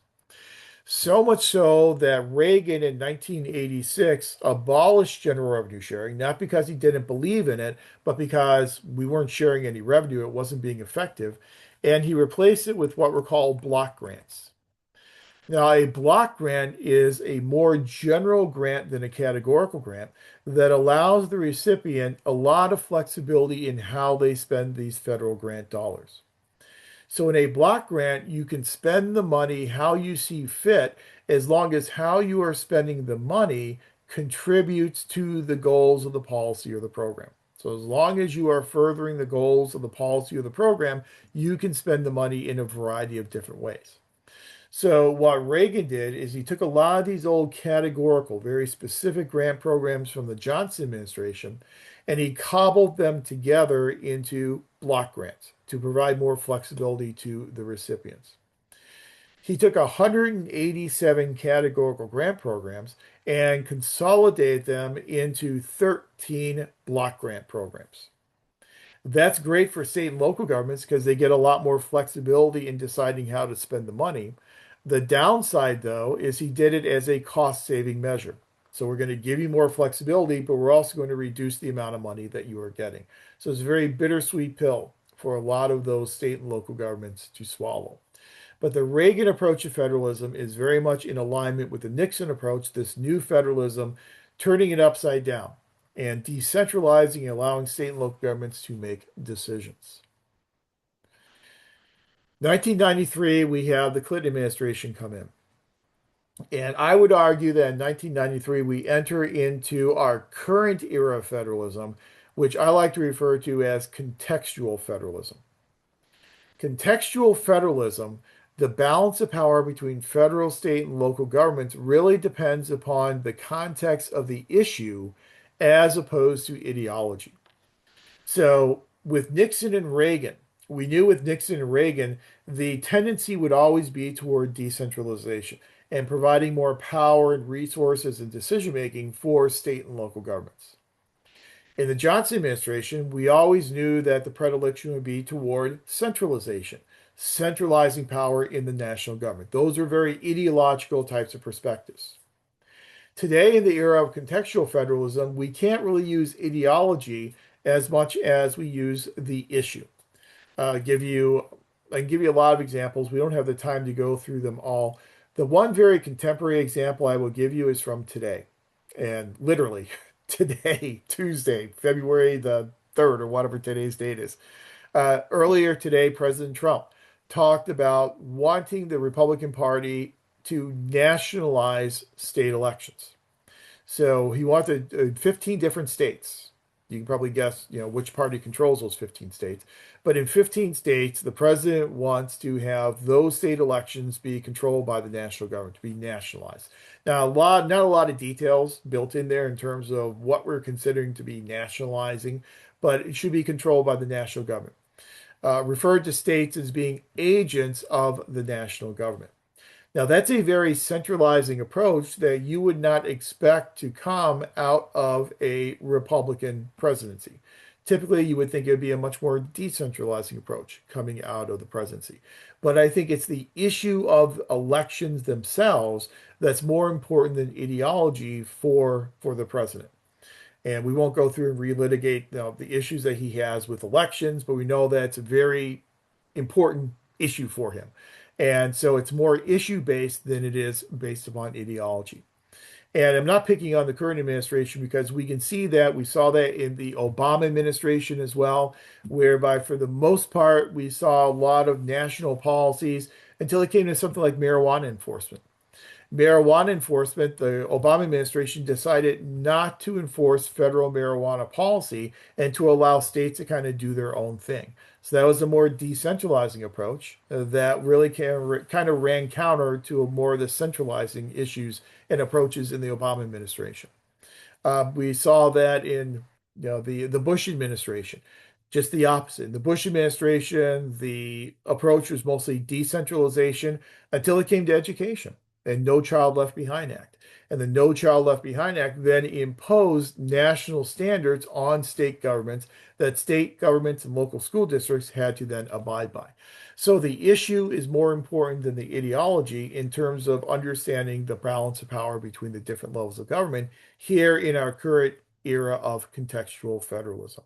So much so that Reagan in 1986 abolished general revenue sharing, not because he didn't believe in it, but because we weren't sharing any revenue, it wasn't being effective. And he replaced it with what were called block grants. Now, a block grant is a more general grant than a categorical grant that allows the recipient a lot of flexibility in how they spend these federal grant dollars. So, in a block grant, you can spend the money how you see fit as long as how you are spending the money contributes to the goals of the policy or the program. So, as long as you are furthering the goals of the policy or the program, you can spend the money in a variety of different ways. So what Reagan did is he took a lot of these old categorical, very specific grant programs from the Johnson administration, and he cobbled them together into block grants to provide more flexibility to the recipients. He took 187 categorical grant programs and consolidated them into 13 block grant programs. That's great for state and local governments because they get a lot more flexibility in deciding how to spend the money. The downside, though, is he did it as a cost saving measure. So we're going to give you more flexibility, but we're also going to reduce the amount of money that you are getting. So it's a very bittersweet pill for a lot of those state and local governments to swallow. But the Reagan approach to federalism is very much in alignment with the Nixon approach, this new federalism, turning it upside down and decentralizing and allowing state and local governments to make decisions. 1993, we have the Clinton administration come in. And I would argue that in 1993, we enter into our current era of federalism, which I like to refer to as contextual federalism. Contextual federalism, the balance of power between federal, state, and local governments really depends upon the context of the issue as opposed to ideology. So with Nixon and Reagan, we knew with Nixon and Reagan, the tendency would always be toward decentralization and providing more power and resources and decision making for state and local governments. In the Johnson administration, we always knew that the predilection would be toward centralization, centralizing power in the national government. Those are very ideological types of perspectives. Today, in the era of contextual federalism, we can't really use ideology as much as we use the issue. Give you, I can give you a lot of examples. We don't have the time to go through them all. The one very contemporary example I will give you is from today, and literally today, Tuesday, February the 3rd, or whatever today's date is. Earlier today, President Trump talked about wanting the Republican Party to nationalize state elections. So he wanted 15 different states. You can probably guess, which party controls those 15 states. But in 15 states, the president wants to have those state elections be controlled by the national government, to be nationalized. Now, not a lot of details built in there in terms of what we're considering to be nationalizing, but it should be controlled by the national government. Referred to states as being agents of the national government. Now, that's a very centralizing approach that you would not expect to come out of a Republican presidency. Typically, you would think it would be a much more decentralizing approach coming out of the presidency. But I think it's the issue of elections themselves that's more important than ideology for the president. And we won't go through and relitigate the issues that he has with elections, but we know that it's a very important issue for him. And so it's more issue based than it is based upon ideology. And I'm not picking on the current administration because we can see that we saw that in the Obama administration as well, whereby for the most part, we saw a lot of national policies until it came to something like marijuana enforcement. Marijuana enforcement, the Obama administration decided not to enforce federal marijuana policy and to allow states to kind of do their own thing. So that was a more decentralizing approach that really kind of ran counter to a more of the centralizing issues and approaches in the Obama administration. We saw that in the Bush administration, just the opposite. In the Bush administration, the approach was mostly decentralization until it came to education and No Child Left Behind Act. And the No Child Left Behind Act then imposed national standards on state governments that state governments and local school districts had to then abide by. So the issue is more important than the ideology in terms of understanding the balance of power between the different levels of government here in our current era of contextual federalism.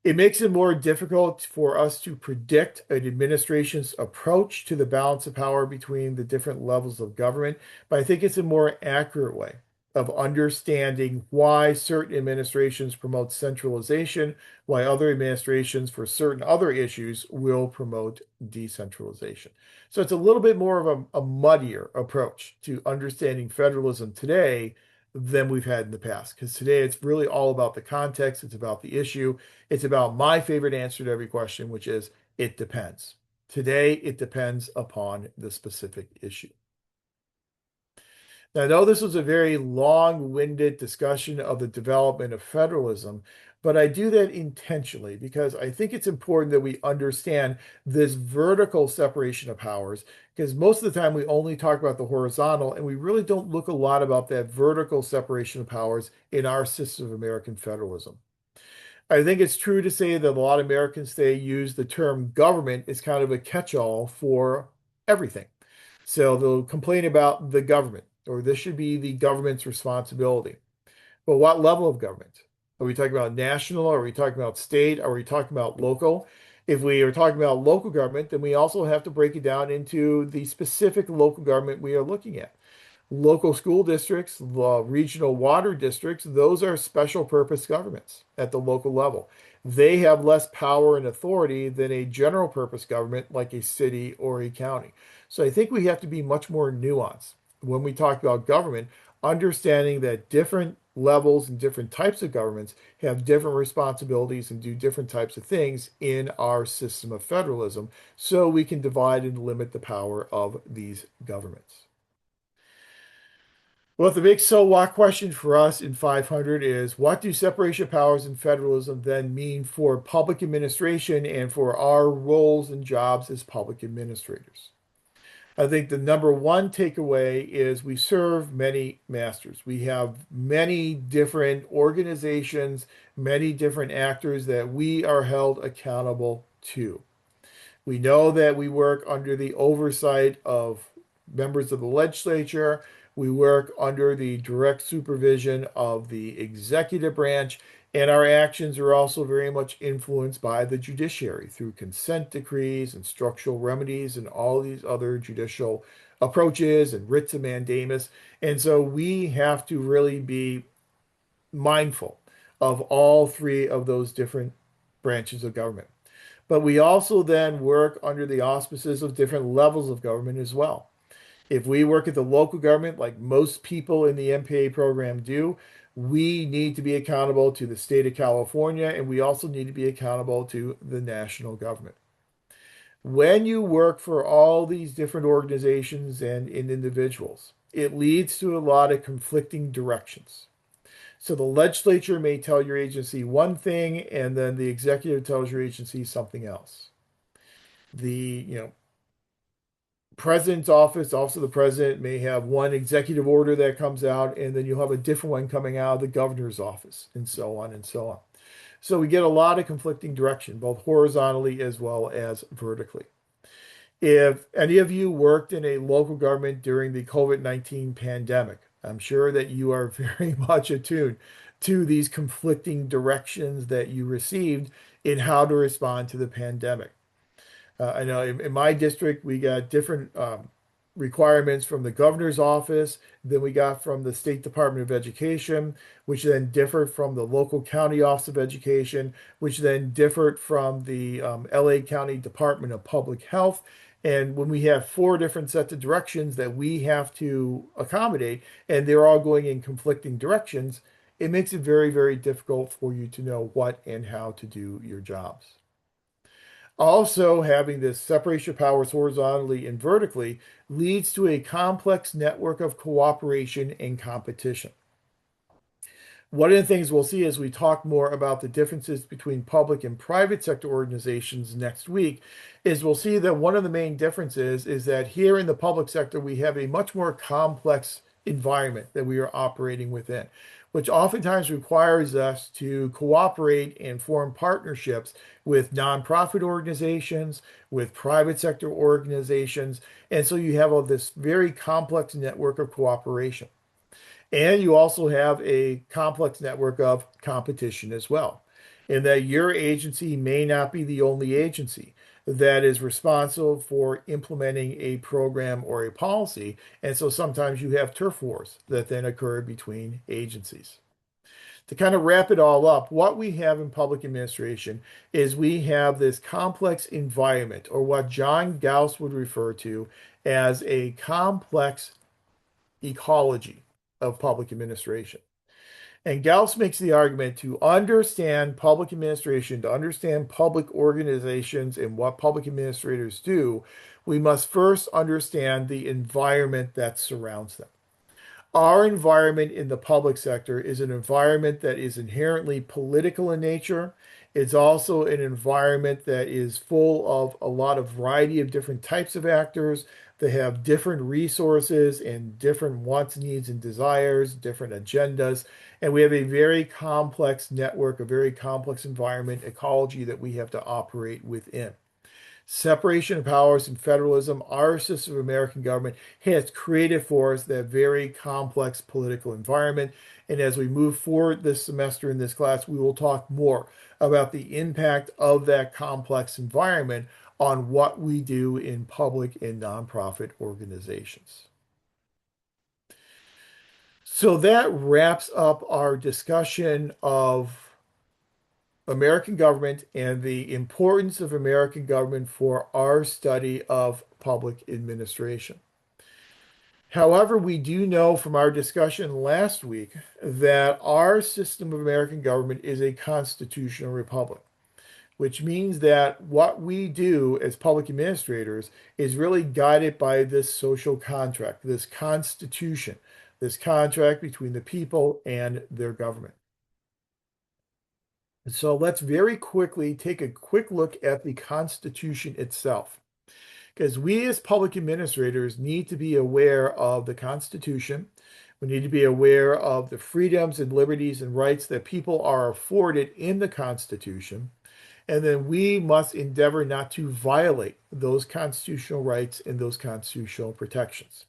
It makes it more difficult for us to predict an administration's approach to the balance of power between the different levels of government, but I think it's a more accurate way of understanding why certain administrations promote centralization, why other administrations for certain other issues will promote decentralization. So it's a little bit more of a muddier approach to understanding federalism today than we've had in the past, because today it's really all about the context, it's about the issue. It's about my favorite answer to every question, which is it depends. Today, it depends upon the specific issue. Now, I know this was a very long-winded discussion of the development of federalism, but I do that intentionally because I think it's important that we understand this vertical separation of powers, because most of the time we only talk about the horizontal and we really don't look a lot about that vertical separation of powers in our system of American federalism. I think it's true to say that a lot of Americans today use the term government as kind of a catch-all for everything. So they'll complain about the government, or this should be the government's responsibility. But what level of government? Are we talking about national? Are we talking about state? Are we talking about local? If we are talking about local government, then we also have to break it down into the specific local government we are looking at. Local school districts, regional water districts, those are special purpose governments at the local level. They have less power and authority than a general purpose government like a city or a county. So I think we have to be much more nuanced when we talk about government, understanding that different levels and different types of governments have different responsibilities and do different types of things in our system of federalism so we can divide and limit the power of these governments. Well, the big so what question for us in 500 is what do separation of powers and federalism then mean for public administration and for our roles and jobs as public administrators? I think the number one takeaway is we serve many masters. We have many different organizations, many different actors that we are held accountable to. We know that we work under the oversight of members of the legislature. We work under the direct supervision of the executive branch, and our actions are also very much influenced by the judiciary through consent decrees and structural remedies and all these other judicial approaches and writs of mandamus. And so we have to really be mindful of all three of those different branches of government. But we also then work under the auspices of different levels of government as well. If we work at the local government, like most people in the MPA program do, we need to be accountable to the state of California, and we also need to be accountable to the national government. When you work for all these different organizations and individuals, it leads to a lot of conflicting directions. So the legislature may tell your agency one thing, and then the executive tells your agency something else. The president's office, Office of the President, may have one executive order that comes out, and then you'll have a different one coming out of the governor's office, and so on and so on. So we get a lot of conflicting direction, both horizontally as well as vertically. If any of you worked in a local government during the COVID-19 pandemic, I'm sure that you are very much attuned to these conflicting directions that you received in how to respond to the pandemic. I know in my district, we got different requirements from the governor's office, then we got from the State Department of Education, which then differed from the local county office of education, which then differed from the LA County Department of Public Health. And when we have four different sets of directions that we have to accommodate, and they're all going in conflicting directions, it makes it very, very difficult for you to know what and how to do your jobs. Also, having this separation of powers horizontally and vertically leads to a complex network of cooperation and competition. One of the things we'll see as we talk more about the differences between public and private sector organizations next week is we'll see that one of the main differences is that here in the public sector, we have a much more complex environment that we are operating within, which oftentimes requires us to cooperate and form partnerships with nonprofit organizations, with private sector organizations. And so you have all this very complex network of cooperation. And you also have a complex network of competition as well, in that your agency may not be the only agency that is responsible for implementing a program or a policy. And so sometimes you have turf wars that then occur between agencies. To kind of wrap it all up, what we have in public administration is we have this complex environment, or what John Gauss would refer to as a complex ecology of public administration. And Gauss makes the argument to understand public administration, to understand public organizations and what public administrators do, we must first understand the environment that surrounds them. Our environment in the public sector is an environment that is inherently political in nature. It's also an environment that is full of a lot of variety of different types of actors that have different resources and different wants, needs, and desires, different agendas. And we have a very complex network, a very complex environment, ecology that we have to operate within. Separation of powers and federalism, our system of American government has created for us that very complex political environment. And as we move forward this semester in this class, we will talk more about the impact of that complex environment on what we do in public and nonprofit organizations. So that wraps up our discussion of American government and the importance of American government for our study of public administration. However, we do know from our discussion last week that our system of American government is a constitutional republic, which means that what we do as public administrators is really guided by this social contract, this constitution, this contract between the people and their government. So let's very quickly take a quick look at the Constitution itself, because we as public administrators need to be aware of the Constitution. We need to be aware of the freedoms and liberties and rights that people are afforded in the Constitution. And then we must endeavor not to violate those constitutional rights and those constitutional protections.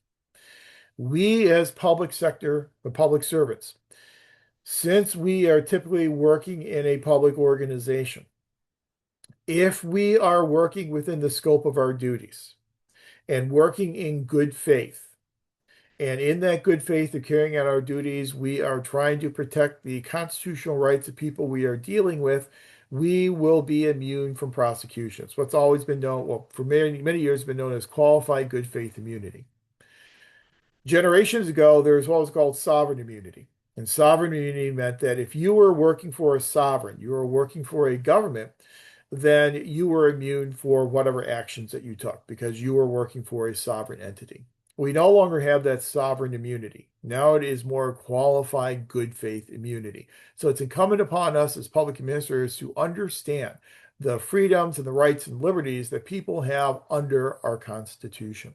We as public sector, the public servants, since we are typically working in a public organization, if we are working within the scope of our duties and working in good faith, and in that good faith of carrying out our duties, we are trying to protect the constitutional rights of people we are dealing with, we will be immune from prosecutions. What's always been known, well, for many, many years, been known as qualified good faith immunity. Generations ago, there was what was called sovereign immunity. And sovereign immunity meant that if you were working for a sovereign, you were working for a government, then you were immune for whatever actions that you took because you were working for a sovereign entity. We no longer have that sovereign immunity. Now it is more qualified good faith immunity. So it's incumbent upon us as public administrators to understand the freedoms and the rights and liberties that people have under our Constitution.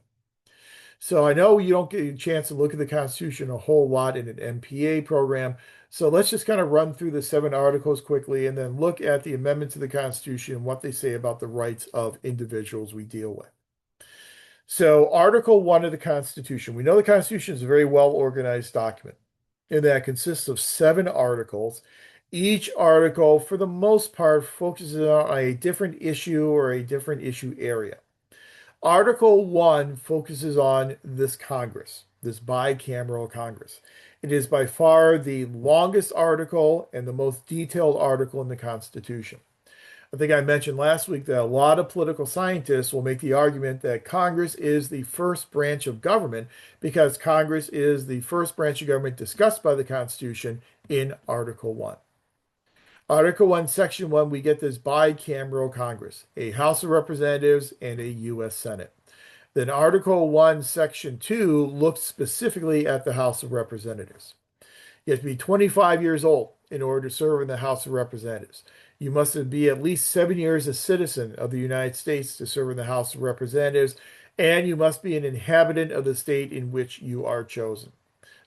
So I know you don't get a chance to look at the Constitution a whole lot in an MPA program. So let's just kind of run through the 7 articles quickly and then look at the amendments to the Constitution and what they say about the rights of individuals we deal with. So Article 1 of the Constitution. We know the Constitution is a very well organized document and that consists of 7 articles. Each article, for the most part, focuses on a different issue or a different issue area. Article 1 focuses on this Congress, this bicameral Congress. It is by far the longest article and the most detailed article in the Constitution. I think I mentioned last week that a lot of political scientists will make the argument that Congress is the first branch of government because Congress is the first branch of government discussed by the Constitution in Article 1. Article 1, Section 1, we get this bicameral Congress, a House of Representatives and a U.S. Senate. Then Article 1, Section 2 looks specifically at the House of Representatives. You have to be 25 years old in order to serve in the House of Representatives. You must be at least 7 years a citizen of the United States to serve in the House of Representatives, and you must be an inhabitant of the state in which you are chosen.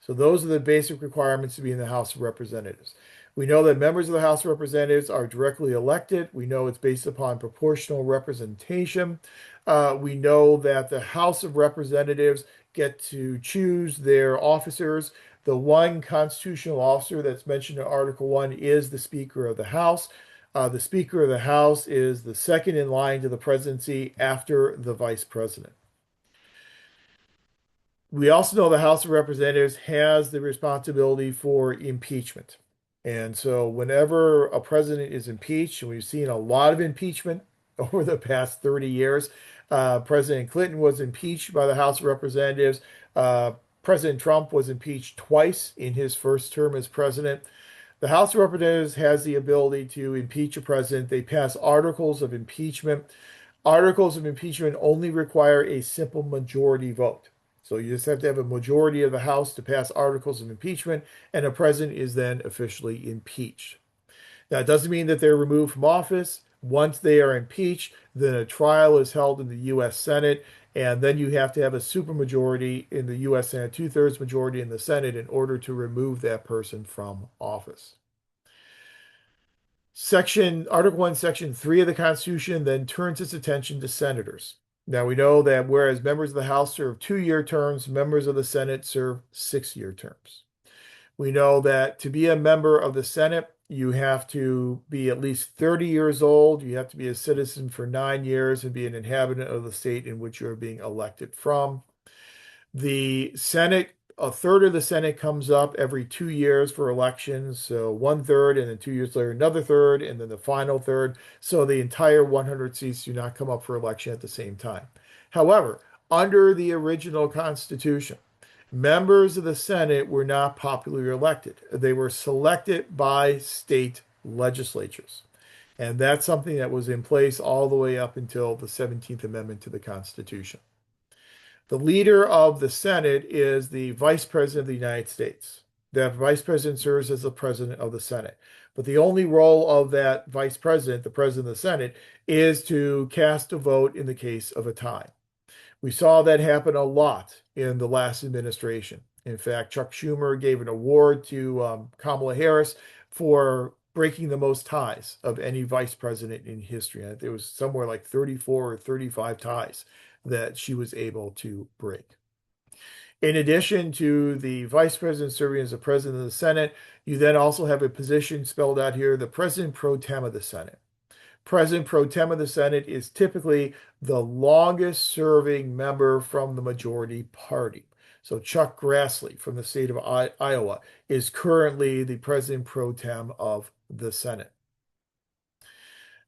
So those are the basic requirements to be in the House of Representatives. We know that members of the House of Representatives are directly elected. We know it's based upon proportional representation. We know that the House of Representatives get to choose their officers. The one constitutional officer that's mentioned in Article 1 is the Speaker of the House. The Speaker of the House is the second in line to the presidency after the Vice President. We also know the House of Representatives has the responsibility for impeachment. And so, whenever a president is impeached, and we've seen a lot of impeachment over the past 30 years, President Clinton was impeached by the House of Representatives. President Trump was impeached twice in his first term as president. The House of Representatives has the ability to impeach a president. They pass articles of impeachment. Articles of impeachment only require a simple majority vote. So you just have to have a majority of the House to pass articles of impeachment, and a president is then officially impeached. Now, it doesn't mean that they're removed from office. Once they are impeached, then a trial is held in the U.S. Senate, and then you have to have a supermajority in the U.S. Senate, two-thirds majority in the Senate in order to remove that person from office. Article 1, Section 3 of the Constitution then turns its attention to senators. Now we know that whereas members of the House serve 2-year terms, members of the Senate serve 6-year terms. We know that to be a member of the Senate, you have to be at least 30 years old, you have to be a citizen for 9 years, and be an inhabitant of the state in which you are being elected from. The Senate, a third of the Senate comes up every 2 years for elections. So 1/3, and then 2 years later, another third, and then the final third. So the entire 100 seats do not come up for election at the same time. However, under the original Constitution, members of the Senate were not popularly elected. They were selected by state legislatures. And that's something that was in place all the way up until the 17th Amendment to the Constitution. The leader of the Senate is the Vice President of the United States. The Vice President serves as the President of the Senate. But the only role of that Vice President, the President of the Senate, is to cast a vote in the case of a tie. We saw that happen a lot in the last administration. In fact, Chuck Schumer gave an award to Kamala Harris for breaking the most ties of any vice president in history. And there was somewhere like 34 or 35 ties that she was able to break. In addition to the vice president serving as the president of the Senate, you then also have a position spelled out here, the president pro tem of the Senate. President pro tem of the Senate is typically the longest serving member from the majority party. So Chuck Grassley from the state of Iowa is currently the president pro tem of the Senate.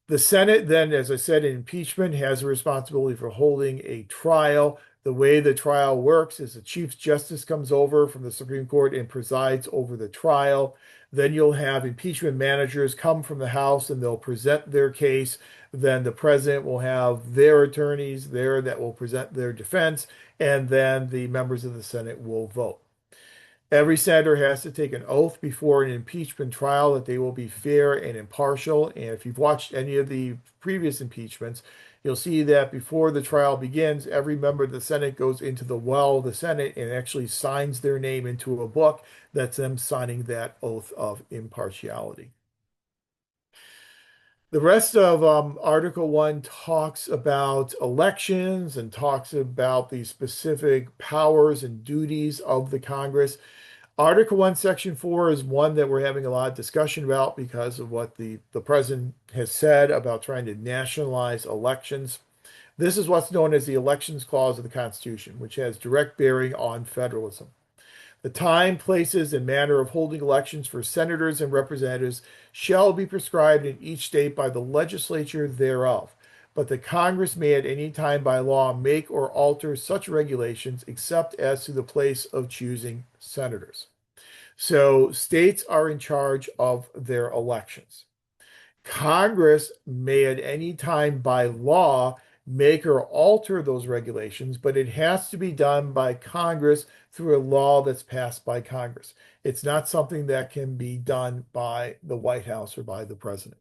The Senate then, as I said, in impeachment has a responsibility for holding a trial. The way the trial works is the Chief Justice comes over from the Supreme Court and presides over the trial. Then you'll have impeachment managers come from the House and they'll present their case. Then the president will have their attorneys there that will present their defense, and then the members of the Senate will vote. Every senator has to take an oath before an impeachment trial that they will be fair and impartial. And if you've watched any of the previous impeachments, you'll see that before the trial begins, every member of the Senate goes into the well of the Senate and actually signs their name into a book. That's them signing that oath of impartiality. The rest of Article 1 talks about elections and talks about the specific powers and duties of the Congress. Article 1, Section 4 is one that we're having a lot of discussion about because of what the president has said about trying to nationalize elections. This is what's known as the Elections Clause of the Constitution, which has direct bearing on federalism. The time, places, and manner of holding elections for senators and representatives shall be prescribed in each state by the legislature thereof. But the Congress may at any time by law make or alter such regulations except as to the place of choosing senators. So states are in charge of their elections. Congress may at any time by law make or alter those regulations, but it has to be done by Congress through a law that's passed by Congress. It's not something that can be done by the White House or by the president.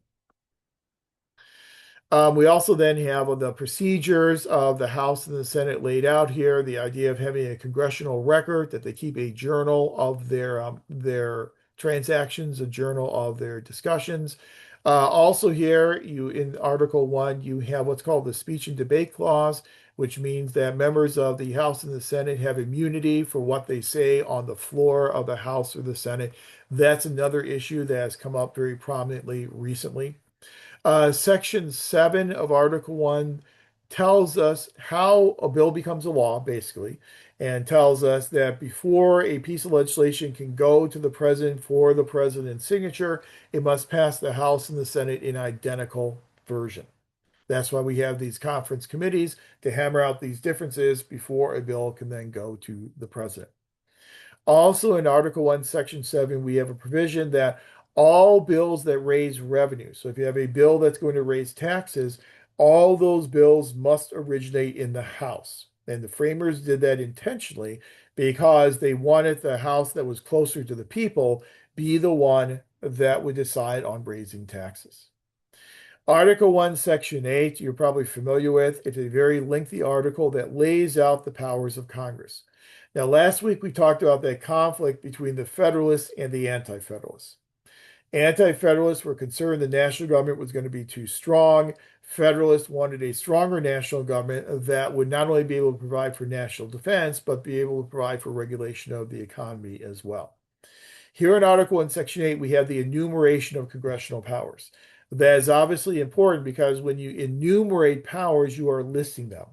We also then have the procedures of the House and the Senate laid out here. The idea of having a congressional record, that they keep a journal of their transactions, a journal of their discussions. Also here, you in Article 1, you have what's called the speech and debate clause, which means that members of the House and the Senate have immunity for what they say on the floor of the House or the Senate. That's another issue that has come up very prominently recently. Section 7 of Article 1 tells us how a bill becomes a law, basically, and tells us that before a piece of legislation can go to the president for the president's signature, it must pass the House and the Senate in identical version. That's why we have these conference committees to hammer out these differences before a bill can then go to the president. Also, in Article 1, Section 7, we have a provision that all bills that raise revenue, so if you have a bill that's going to raise taxes, all those bills must originate in the House. And the framers did that intentionally because they wanted the House that was closer to the people be the one that would decide on raising taxes. Article 1, Section 8, you're probably familiar with. It's a very lengthy article that lays out the powers of Congress. Now, last week we talked about that conflict between the Federalists and the Anti-Federalists. Anti-Federalists were concerned the national government was going to be too strong. Federalists wanted a stronger national government that would not only be able to provide for national defense, but be able to provide for regulation of the economy as well. Here in Article 1, Section 8, we have the enumeration of congressional powers. That is obviously important because when you enumerate powers, you are listing them.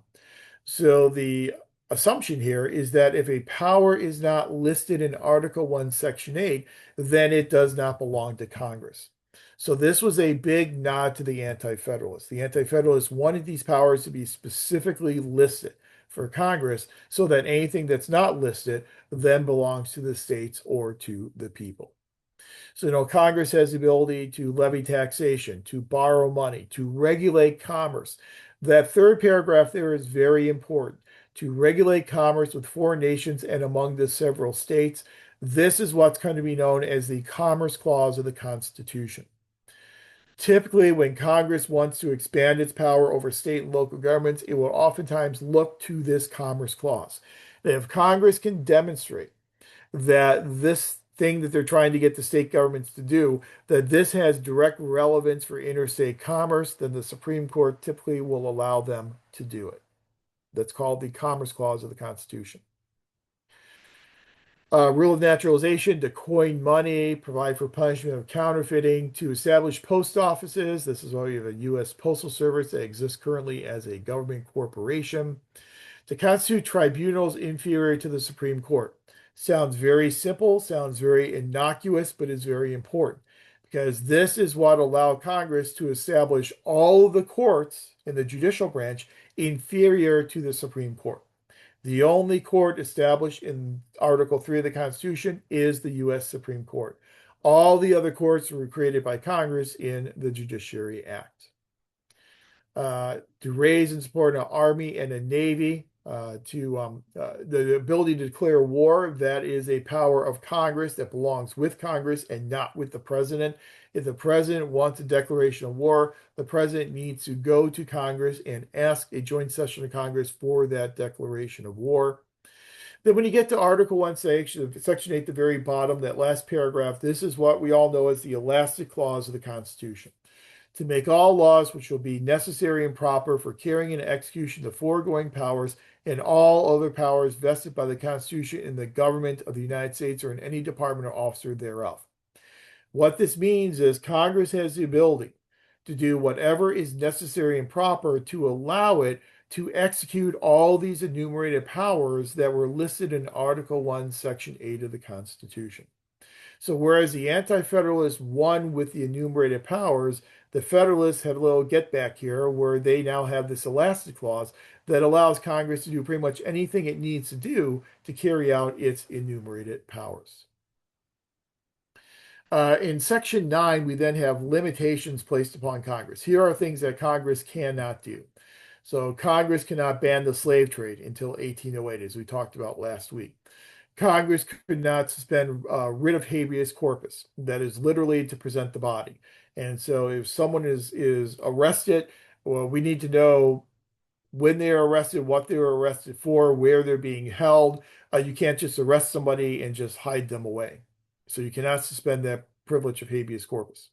So the assumption here is that if a power is not listed in Article 1, Section 8, then it does not belong to Congress. So this was a big nod to the Anti-Federalists. The Anti-Federalists wanted these powers to be specifically listed for Congress so that anything that's not listed then belongs to the states or to the people. So, Congress has the ability to levy taxation, to borrow money, to regulate commerce. That third paragraph there is very important. To regulate commerce with foreign nations and among the several states. This is what's going to be known as the Commerce Clause of the Constitution. Typically, when Congress wants to expand its power over state and local governments, it will oftentimes look to this Commerce Clause. And if Congress can demonstrate that this thing that they're trying to get the state governments to do, that this has direct relevance for interstate commerce, then the Supreme Court typically will allow them to do it. That's called the Commerce Clause of the Constitution. Rule of naturalization to coin money, provide for punishment of counterfeiting, to establish post offices. This is why we have a U.S. Postal Service that exists currently as a government corporation. To constitute tribunals inferior to the Supreme Court. Sounds very simple, sounds very innocuous, but is very important because this is what allowed Congress to establish all of the courts in the judicial branch inferior to the Supreme Court. The only court established in Article 3 of the Constitution is the U.S. Supreme Court. All the other courts were created by Congress in the Judiciary Act. To raise and support an army and a navy, the ability to declare war, that is a power of Congress that belongs with Congress and not with the president. If the president wants a declaration of war, the president needs to go to Congress and ask a joint session of Congress for that declaration of war. Then when you get to Article 1, Section 8, the very bottom, that last paragraph, this is what we all know as the elastic clause of the Constitution. To make all laws which will be necessary and proper for carrying into execution the foregoing powers and all other powers vested by the Constitution in the government of the United States or in any department or officer thereof. What this means is Congress has the ability to do whatever is necessary and proper to allow it to execute all these enumerated powers that were listed in Article 1, Section 8 of the Constitution. So whereas the Anti-Federalists won with the enumerated powers, the Federalists have a little get back here where they now have this elastic clause that allows Congress to do pretty much anything it needs to do to carry out its enumerated powers. In Section 9, we then have limitations placed upon Congress. Here are things that Congress cannot do. So Congress cannot ban the slave trade until 1808, as we talked about last week. Congress could not suspend writ of habeas corpus, that is literally to present the body. And so if someone is arrested, well, we need to know when they are arrested, what they were arrested for, where they're being held. You can't just arrest somebody and just hide them away. So you cannot suspend that privilege of habeas corpus.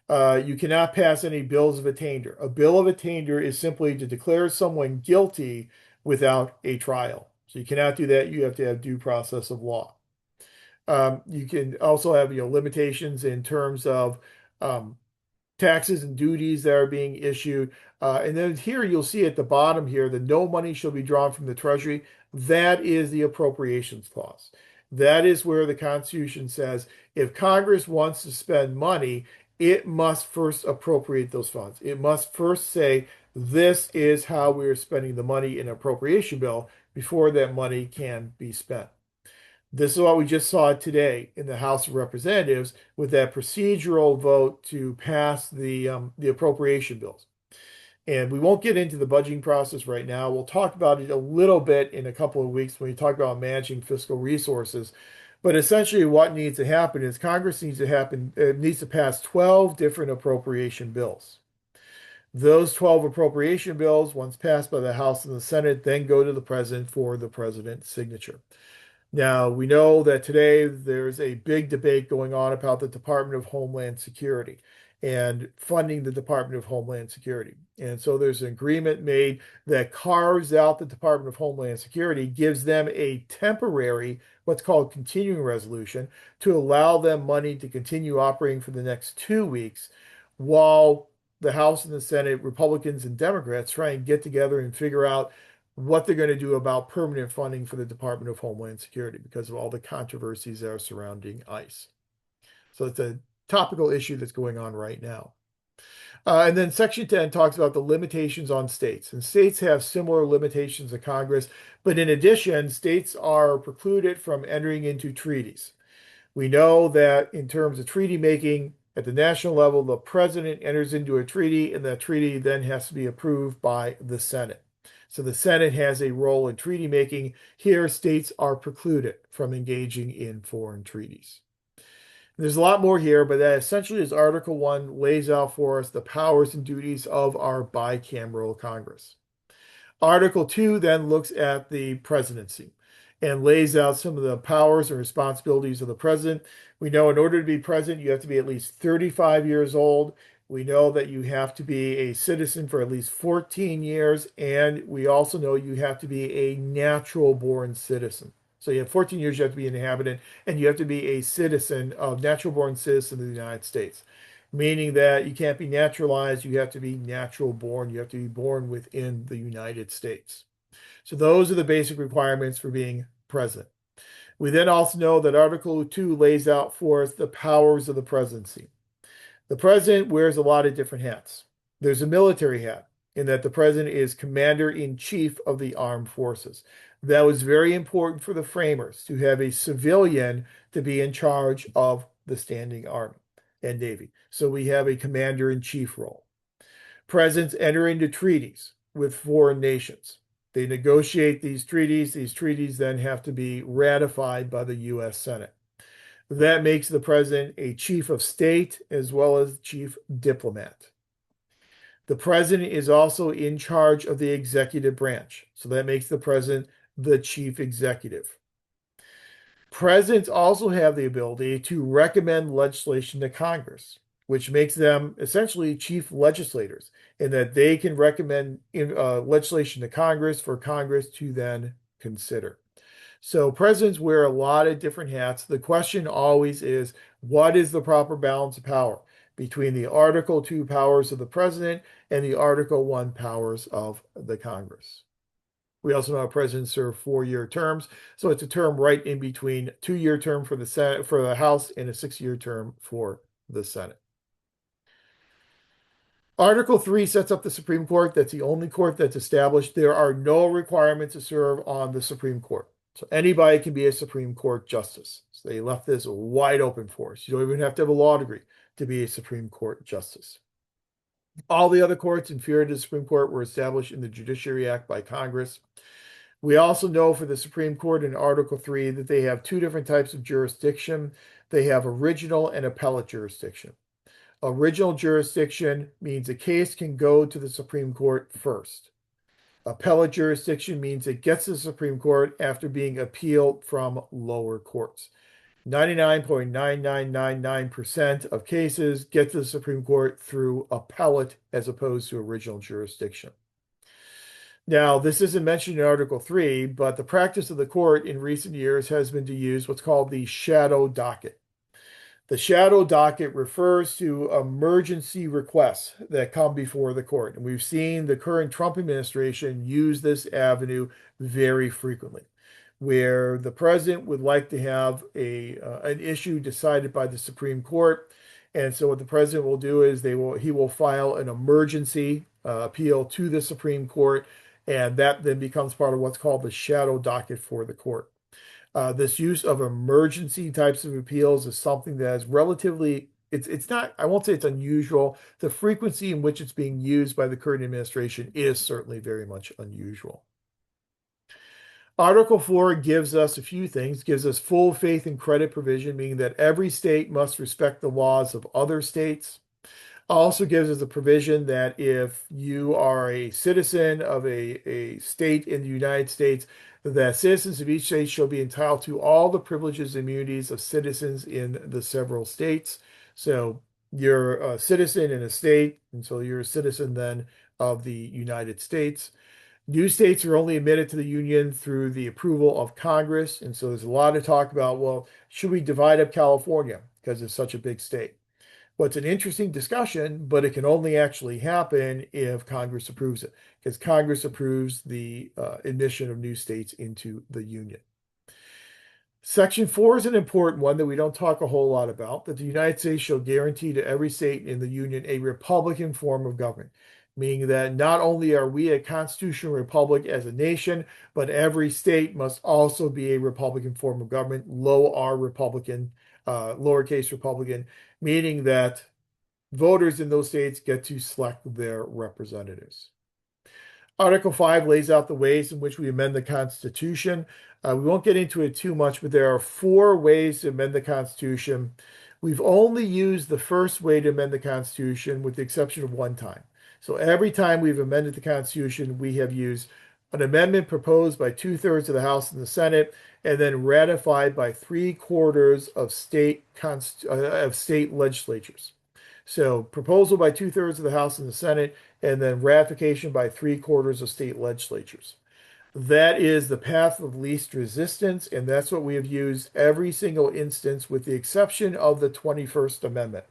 You cannot pass any bills of attainder. A bill of attainder is simply to declare someone guilty without a trial. So you cannot do that. You have to have due process of law. You can also have limitations in terms of taxes and duties that are being issued. And then here you'll see at the bottom here that no money shall be drawn from the Treasury. That is the appropriations clause. That is where the Constitution says if Congress wants to spend money, it must first appropriate those funds. It must first say, this is how we're spending the money in an appropriation bill before that money can be spent. This is what we just saw today in the House of Representatives with that procedural vote to pass the appropriation bills. And we won't get into the budgeting process right now. We'll talk about it a little bit in a couple of weeks when we talk about managing fiscal resources. But essentially, what needs to happen is Congress needs to pass 12 different appropriation bills. Those 12 appropriation bills, once passed by the House and the Senate, then go to the president for the president's signature. Now, we know that today there's a big debate going on about the Department of Homeland Security and funding the Department of Homeland Security. And so there's an agreement made that carves out the Department of Homeland Security, gives them a temporary, what's called continuing resolution, to allow them money to continue operating for the next 2 weeks while the House and the Senate, Republicans and Democrats, try and get together and figure out what they're going to do about permanent funding for the Department of Homeland Security because of all the controversies that are surrounding ICE. So it's a topical issue that's going on right now. And then Section 10 talks about the limitations on states. And states have similar limitations to Congress, but in addition, states are precluded from entering into treaties. We know that in terms of treaty making at the national level, the president enters into a treaty, and that treaty then has to be approved by the Senate. So the Senate has a role in treaty making. Here, states are precluded from engaging in foreign treaties. There's a lot more here, but that essentially is Article 1 lays out for us the powers and duties of our bicameral Congress. Article 2 then looks at the presidency and lays out some of the powers and responsibilities of the president. We know in order to be president, you have to be at least 35 years old. We know that you have to be a citizen for at least 14 years, and we also know you have to be a natural born citizen. So you have 14 years, you have to be an inhabitant, and you have to be a citizen, a natural born citizen of the United States, meaning that you can't be naturalized, you have to be natural born, you have to be born within the United States. So those are the basic requirements for being president. We then also know that Article 2 lays out for us the powers of the presidency. The president wears a lot of different hats. There's a military hat, in that the president is commander-in-chief of the armed forces. That was very important for the framers to have a civilian to be in charge of the standing army and navy. So we have a commander-in-chief role. Presidents enter into treaties with foreign nations. They negotiate these treaties. These treaties then have to be ratified by the U.S. Senate. That makes the president a chief of state as well as chief diplomat. The president is also in charge of the executive branch. So that makes the president the chief executive. Presidents also have the ability to recommend legislation to Congress, which makes them essentially chief legislators, in that they can recommend legislation to Congress for Congress to then consider. So presidents wear a lot of different hats. The question always is, what is the proper balance of power? between the Article 2 powers of the president and the Article 1 powers of the Congress. We also know presidents serve 4-year terms, so it's a term right in between 2-year term for the Senate, for the House, and a 6-year term for the Senate. Article 3 sets up the Supreme Court. That's the only court that's established. There are no requirements to serve on the Supreme Court. So anybody can be a Supreme Court justice. So they left this wide open for us. You don't even have to have a law degree to be a Supreme Court justice. All the other courts inferior to the Supreme Court were established in the Judiciary Act by Congress. We also know for the Supreme Court in Article 3 that they have two different types of jurisdiction. They have original and appellate jurisdiction. Original jurisdiction means a case can go to the Supreme Court first. Appellate jurisdiction means it gets to the Supreme Court after being appealed from lower courts. 99.9999% of cases get to the Supreme Court through appellate as opposed to original jurisdiction. Now, this isn't mentioned in Article 3, but the practice of the court in recent years has been to use what's called the shadow docket. The shadow docket refers to emergency requests that come before the court. And we've seen the current Trump administration use this avenue very frequently, where the president would like to have an issue decided by the Supreme Court. And so what the president will do is he will file an emergency appeal to the Supreme Court, and that then becomes part of what's called the shadow docket for the court. This use of emergency types of appeals is something that is relatively, it's not, I won't say it's unusual. The frequency in which it's being used by the current administration is certainly very much unusual. Article 4 gives us a few things, gives us full faith and credit provision, meaning that every state must respect the laws of other states. Also gives us a provision that if you are a citizen of a state in the United States, that citizens of each state shall be entitled to all the privileges and immunities of citizens in the several states. So you're a citizen in a state, and so you're a citizen then of the United States. New states are only admitted to the Union through the approval of Congress. And so there's a lot of talk about, well, should we divide up California because it's such a big state? Well, it's an interesting discussion, but it can only actually happen if Congress approves it, because Congress approves the admission of new states into the Union. Section 4 is an important one that we don't talk a whole lot about, that the United States shall guarantee to every state in the Union a Republican form of government, meaning that not only are we a constitutional republic as a nation, but every state must also be a Republican form of government, lowercase Republican, meaning that voters in those states get to select their representatives. Article 5 lays out the ways in which we amend the Constitution. We won't get into it too much, but there are 4 ways to amend the Constitution. We've only used the first way to amend the Constitution with the exception of one time. So every time we've amended the Constitution, we have used an amendment proposed by 2/3 of the House and the Senate, and then ratified by 3/4 of state legislatures. So proposal by 2/3 of the House and the Senate, and then ratification by 3/4 of state legislatures. That is the path of least resistance, and that's what we have used every single instance with the exception of the 21st Amendment.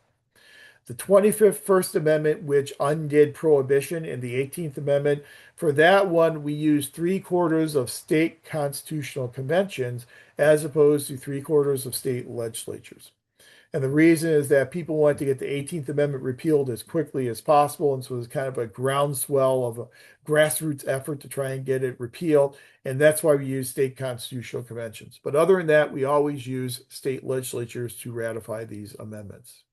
The 21st Amendment, which undid prohibition, and the 18th Amendment, for that one, we used 3/4 of state constitutional conventions as opposed to 3/4 of state legislatures. And the reason is that people wanted to get the 18th Amendment repealed as quickly as possible. And so it was kind of a groundswell of a grassroots effort to try and get it repealed. And that's why we use state constitutional conventions. But other than that, we always use state legislatures to ratify these amendments.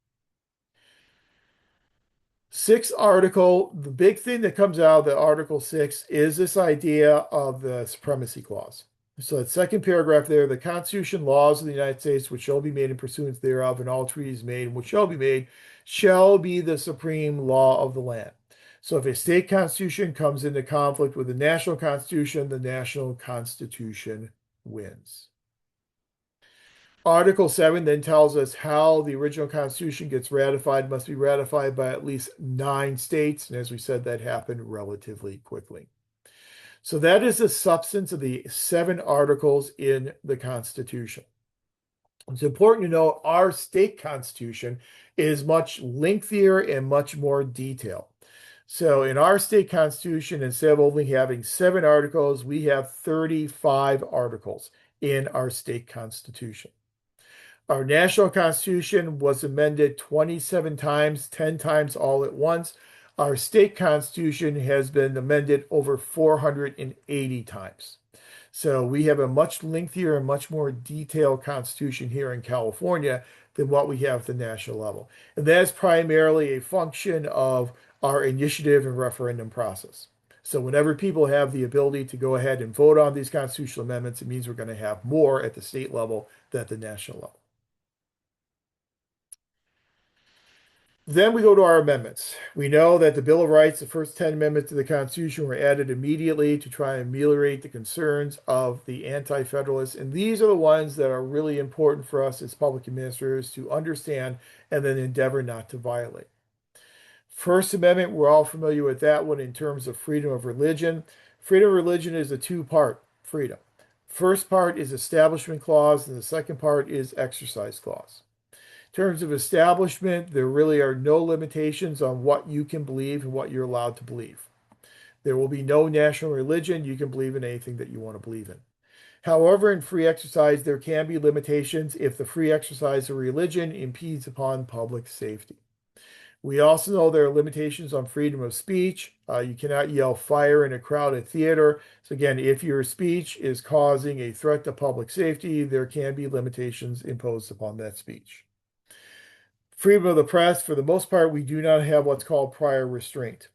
6th article, the big thing that comes out of the Article 6 is this idea of the supremacy clause. So that second paragraph there, the Constitution, laws of the United States, which shall be made in pursuance thereof, and all treaties made, and which shall be made, shall be the supreme law of the land. So if a state constitution comes into conflict with the national constitution wins. Article 7 then tells us how the original Constitution gets ratified. It must be ratified by at least 9 states. And as we said, that happened relatively quickly. So that is the substance of the 7 articles in the Constitution. It's important to know our state constitution is much lengthier and much more detailed. So in our state constitution, instead of only having 7 articles, we have 35 articles in our state constitution. Our national constitution was amended 27 times, 10 times all at once. Our state constitution has been amended over 480 times. So we have a much lengthier and much more detailed constitution here in California than what we have at the national level. And that's primarily a function of our initiative and referendum process. So whenever people have the ability to go ahead and vote on these constitutional amendments, it means we're going to have more at the state level than at the national level. Then we go to our amendments. We know that the Bill of Rights, the first 10 amendments to the Constitution, were added immediately to try and ameliorate the concerns of the anti-federalists. And these are the ones that are really important for us as public administrators to understand and then endeavor not to violate. First Amendment, we're all familiar with that one in terms of freedom of religion. Freedom of religion is a two-part freedom. First part is Establishment Clause, and the second part is Exercise Clause. In terms of establishment, there really are no limitations on what you can believe and what you're allowed to believe. There will be no national religion. You can believe in anything that you want to believe in. However, in free exercise, there can be limitations if the free exercise of religion impedes upon public safety. We also know there are limitations on freedom of speech. You cannot yell fire in a crowded theater. So again, if your speech is causing a threat to public safety, there can be limitations imposed upon that speech. Freedom of the press, for the most part, we do not have what's called prior restraint.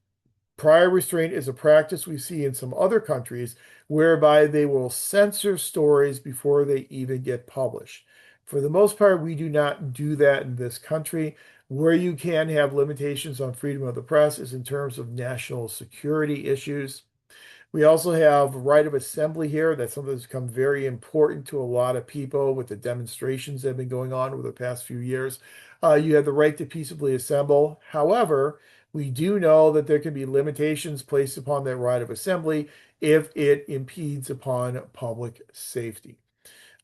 Prior restraint is a practice we see in some other countries whereby they will censor stories before they even get published. For the most part, we do not do that in this country. Where you can have limitations on freedom of the press is in terms of national security issues. We also have right of assembly here. That's something that's become very important to a lot of people with the demonstrations that have been going on over the past few years. You have the right to peaceably assemble. However, we do know that there can be limitations placed upon that right of assembly if it impedes upon public safety.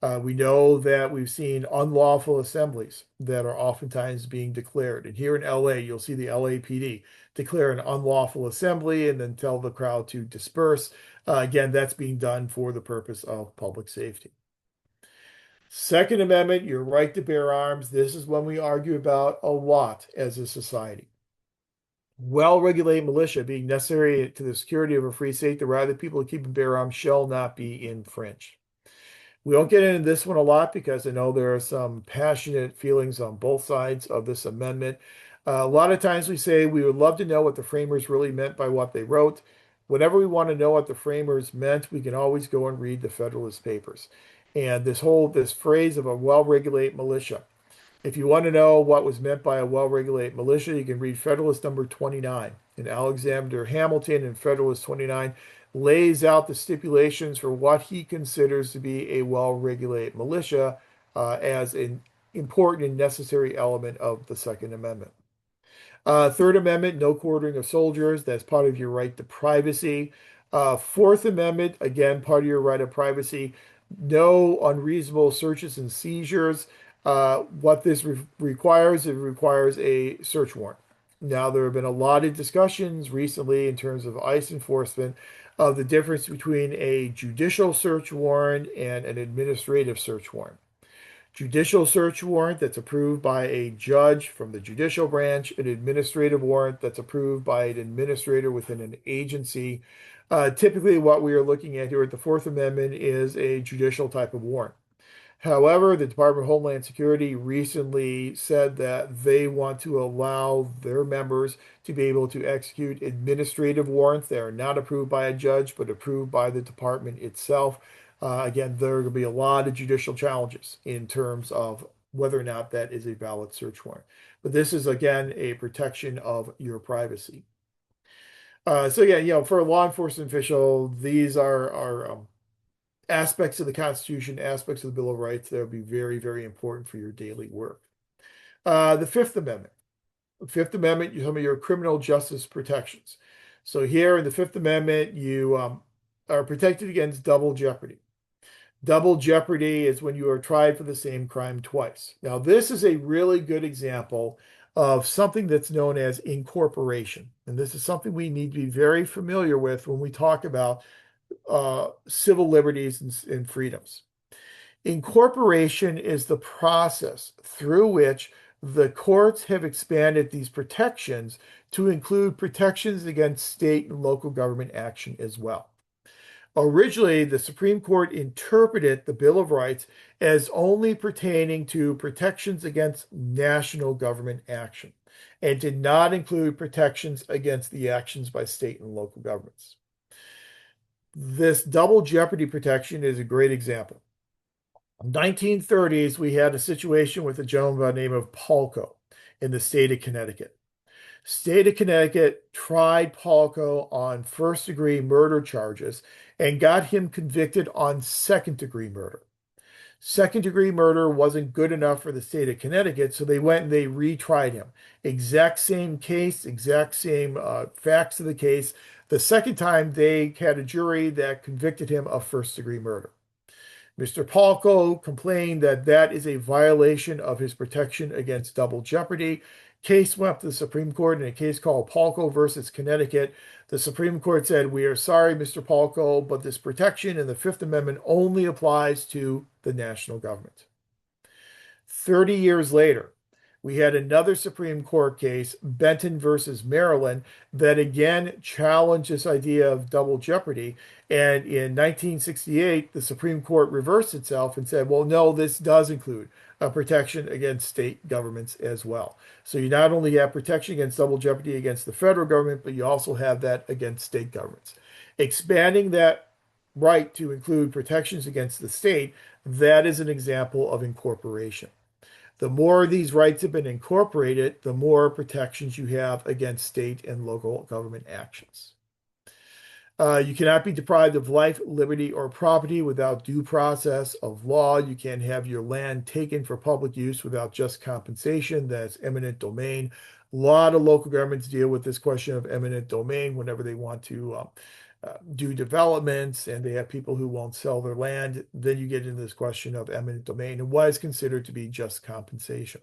We know that we've seen unlawful assemblies that are oftentimes being declared. And here in LA, you'll see the LAPD declare an unlawful assembly and then tell the crowd to disperse. Again, that's being done for the purpose of public safety. Second Amendment, your right to bear arms. This is one we argue about a lot as a society. Well-regulated militia being necessary to the security of a free state, the right of the people to keep and bear arms shall not be infringed. We don't get into this one a lot because I know there are some passionate feelings on both sides of this amendment. A lot of times we say we would love to know what the framers really meant by what they wrote. Whenever we want to know what the framers meant, we can always go and read the Federalist Papers. And this phrase of a well-regulated militia. If you want to know what was meant by a well-regulated militia, you can read Federalist number 29. And Alexander Hamilton in Federalist 29 lays out the stipulations for what he considers to be a well-regulated militia as an important and necessary element of the Second Amendment. Third Amendment, no quartering of soldiers. That's part of your right to privacy. Fourth Amendment, again, part of your right of privacy. No unreasonable searches and seizures. What this requires, it requires a search warrant. Now, there have been a lot of discussions recently in terms of ICE enforcement of the difference between a judicial search warrant and an administrative search warrant. Judicial search warrant that's approved by a judge from the judicial branch, an administrative warrant that's approved by an administrator within an agency. Typically, what we are looking at here at the Fourth Amendment is a judicial type of warrant. However, the Department of Homeland Security recently said that they want to allow their members to be able to execute administrative warrants that are not approved by a judge, but approved by the department itself. Again, there are going to be a lot of judicial challenges in terms of whether or not that is a valid search warrant. But this is, again, a protection of your privacy. So, yeah, for a law enforcement official, these are aspects of the Constitution, aspects of the Bill of Rights that will be very, very important for your daily work. The Fifth Amendment. The Fifth Amendment, some of your criminal justice protections. So here in the Fifth Amendment, you are protected against double jeopardy. Double jeopardy is when you are tried for the same crime twice. Now, this is a really good example of something that's known as incorporation. And this is something we need to be very familiar with when we talk about civil liberties and freedoms. Incorporation is the process through which the courts have expanded these protections to include protections against state and local government action as well. Originally, the Supreme Court interpreted the Bill of Rights as only pertaining to protections against national government action and did not include protections against the actions by state and local governments. This double jeopardy protection is a great example. In the 1930s, we had a situation with a gentleman by the name of Palco in the state of Connecticut. State of Connecticut tried Palco on first-degree murder charges and got him convicted on second-degree murder. Second-degree murder wasn't good enough for the state of Connecticut, so they went and they retried him. Exact same case, exact same facts of the case. The second time, they had a jury that convicted him of first-degree murder. Mr. Palco complained that that is a violation of his protection against double jeopardy. Case went up to the Supreme Court in a case called Palco versus Connecticut. The Supreme Court said, "We are sorry, Mr. Palco, but this protection in the Fifth Amendment only applies to the national government." 30 years later, we had another Supreme Court case, Benton versus Maryland, that again challenged this idea of double jeopardy. And in 1968, the Supreme Court reversed itself and said, well, no, this does include a protection against state governments as well. So you not only have protection against double jeopardy against the federal government, but you also have that against state governments. Expanding that right to include protections against the state, that is an example of incorporation. The more these rights have been incorporated, the more protections you have against state and local government actions. You cannot be deprived of life, liberty, or property without due process of law. You can't have your land taken for public use without just compensation. That's eminent domain. A lot of local governments deal with this question of eminent domain whenever they want to do developments and they have people who won't sell their land. Then you get into this question of eminent domain and what is considered to be just compensation.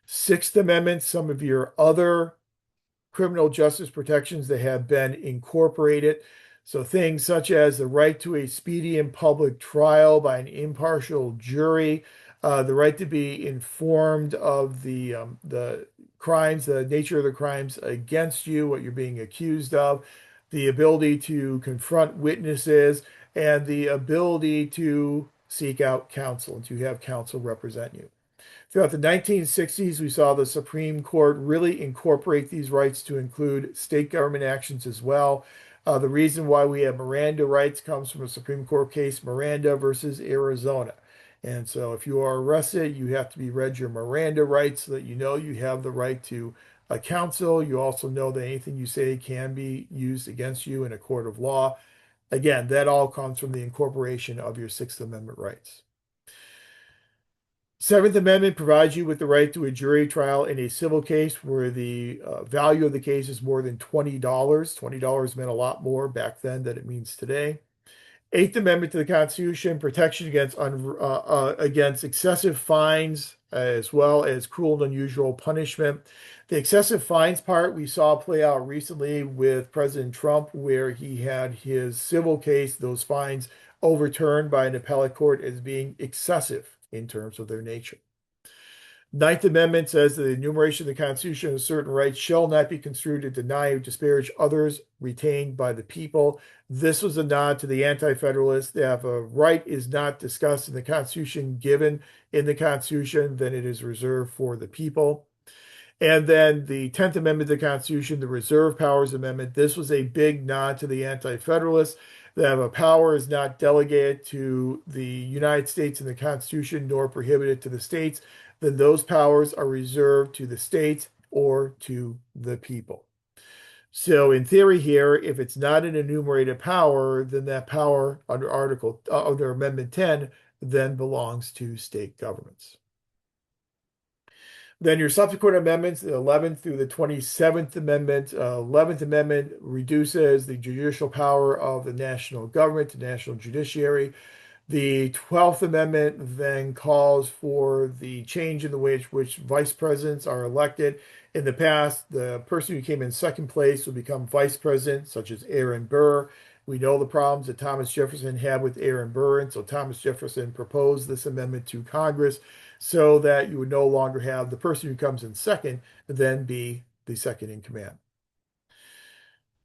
Sixth Amendment, some of your other criminal justice protections that have been incorporated. So things such as the right to a speedy and public trial by an impartial jury, the right to be informed of the crimes, the nature of the crimes against you, what you're being accused of, the ability to confront witnesses, and the ability to seek out counsel and to have counsel represent you. Throughout the 1960s, we saw the Supreme Court really incorporate these rights to include state government actions as well. The reason why we have Miranda rights comes from a Supreme Court case, Miranda versus Arizona. And so if you are arrested, you have to be read your Miranda rights so that you know you have the right to counsel. You also know that anything you say can be used against you in a court of law. Again, that all comes from the incorporation of your Sixth Amendment rights. Seventh Amendment provides you with the right to a jury trial in a civil case where the value of the case is more than $20. $20 meant a lot more back then than it means today. Eighth Amendment to the Constitution, protection against excessive fines as well as cruel and unusual punishment. The excessive fines part we saw play out recently with President Trump, where he had his civil case, those fines overturned by an appellate court as being excessive in terms of their nature. Ninth Amendment says that the enumeration of the Constitution of certain rights shall not be construed to deny or disparage others retained by the people. This was a nod to the Anti-Federalists that if a right is not discussed in the Constitution, given in the Constitution, then it is reserved for the people. And then the 10th Amendment to the Constitution, the Reserve Powers Amendment, this was a big nod to the Anti-Federalists that if a power is not delegated to the United States in the Constitution nor prohibited to the states, then those powers are reserved to the states or to the people. So in theory here, if it's not an enumerated power, then that power under Amendment 10 then belongs to state governments. Then your subsequent amendments, the 11th through the 27th Amendment. 11th Amendment reduces the judicial power of the national government, the national judiciary. The 12th Amendment then calls for the change in the way in which vice presidents are elected. In the past, the person who came in second place would become vice president, such as Aaron Burr. We know the problems that Thomas Jefferson had with Aaron Burr, and so Thomas Jefferson proposed this amendment to Congress so that you would no longer have the person who comes in second then be the second in command.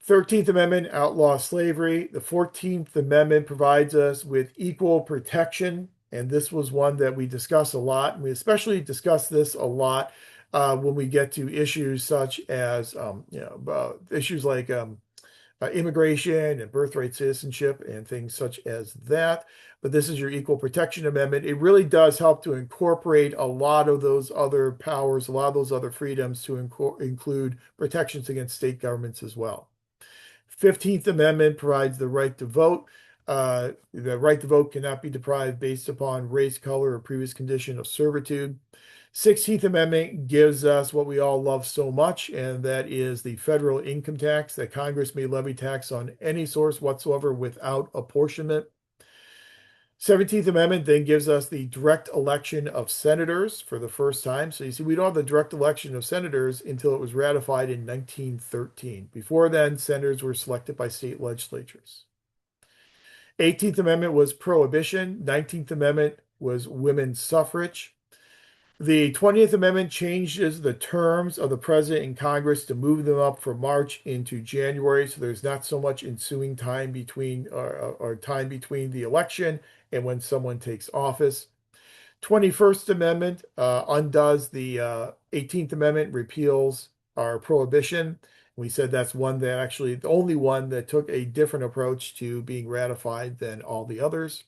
13th Amendment outlaws slavery. The 14th Amendment provides us with equal protection. And this was one that we discuss a lot. And we especially discuss this a lot when we get to issues such as issues like immigration and birthright citizenship and things such as that. But this is your Equal Protection Amendment. It really does help to incorporate a lot of those other powers, a lot of those other freedoms to include protections against state governments as well. 15th Amendment provides the right to vote. The right to vote cannot be deprived based upon race, color, or previous condition of servitude. 16th Amendment gives us what we all love so much, and that is the federal income tax, that Congress may levy tax on any source whatsoever without apportionment. 17th Amendment then gives us the direct election of senators for the first time. So you see, we don't have the direct election of senators until it was ratified in 1913. Before then, senators were selected by state legislatures. 18th Amendment was prohibition. 19th Amendment was women's suffrage. The 20th Amendment changes the terms of the president and Congress to move them up from March into January, so there's not so much ensuing time between or time between the election and when someone takes office. 21st Amendment undoes the 18th Amendment, repeals our prohibition. We said that's one that actually the only one that took a different approach to being ratified than all the others.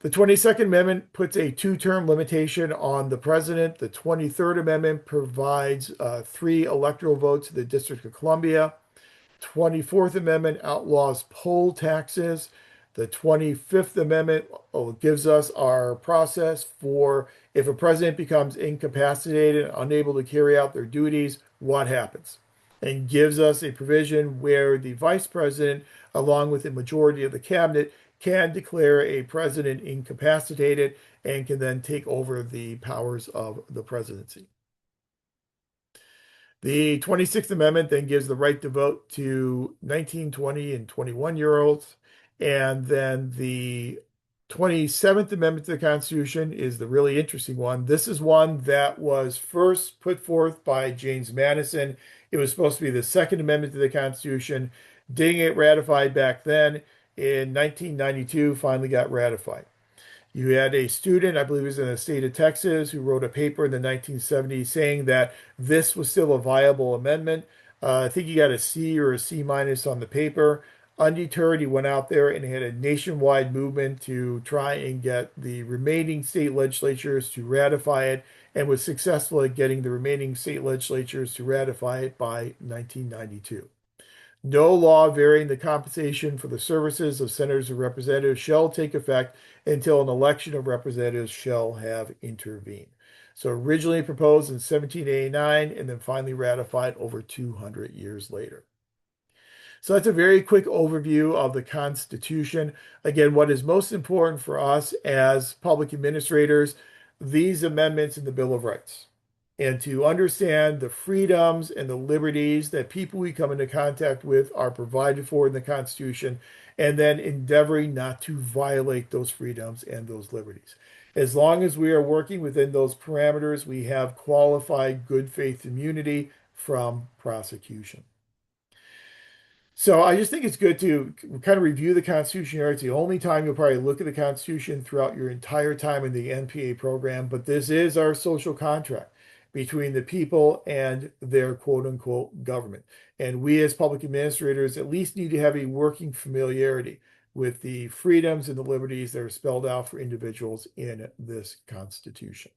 The 22nd Amendment puts a two-term limitation on the president. The 23rd Amendment provides 3 electoral votes to the District of Columbia. 24th Amendment outlaws poll taxes. The 25th Amendment gives us our process for if a president becomes incapacitated, unable to carry out their duties, what happens? And gives us a provision where the vice president, along with a majority of the cabinet, can declare a president incapacitated and can then take over the powers of the presidency. The 26th Amendment then gives the right to vote to 19, 20, and 21-year-olds. And then the 27th Amendment to the Constitution is the really interesting one. This is one that was first put forth by James Madison. It was supposed to be the Second Amendment to the Constitution. Didn't get ratified back then. In 1992, finally got ratified. You had a student, I believe it was in the state of Texas, who wrote a paper in the 1970s saying that this was still a viable amendment. I think he got a C or a C minus on the paper. Undeterred, he went out there and had a nationwide movement to try and get the remaining state legislatures to ratify it, and was successful at getting the remaining state legislatures to ratify it by 1992. No law varying the compensation for the services of senators and representatives shall take effect until an election of representatives shall have intervened. So originally proposed in 1789 and then finally ratified over 200 years later. So that's a very quick overview of the Constitution. Again, what is most important for us as public administrators, these amendments in the Bill of Rights, and to understand the freedoms and the liberties that people we come into contact with are provided for in the Constitution, and then endeavoring not to violate those freedoms and those liberties. As long as we are working within those parameters, we have qualified good faith immunity from prosecution. So I just think it's good to kind of review the Constitution here. It's the only time you'll probably look at the Constitution throughout your entire time in the NPA program, but this is our social contract between the people and their quote unquote government. And we as public administrators at least need to have a working familiarity with the freedoms and the liberties that are spelled out for individuals in this Constitution.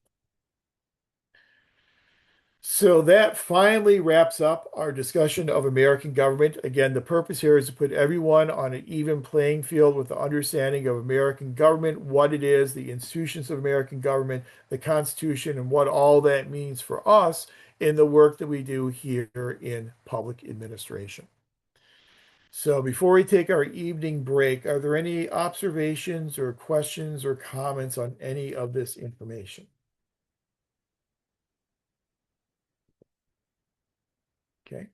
So that finally wraps up our discussion of American government. Again, the purpose here is to put everyone on an even playing field with the understanding of American government, what it is, the institutions of American government, the Constitution, and what all that means for us in the work that we do here in public administration. So before we take our evening break, are there any observations or questions or comments on any of this information? Okay.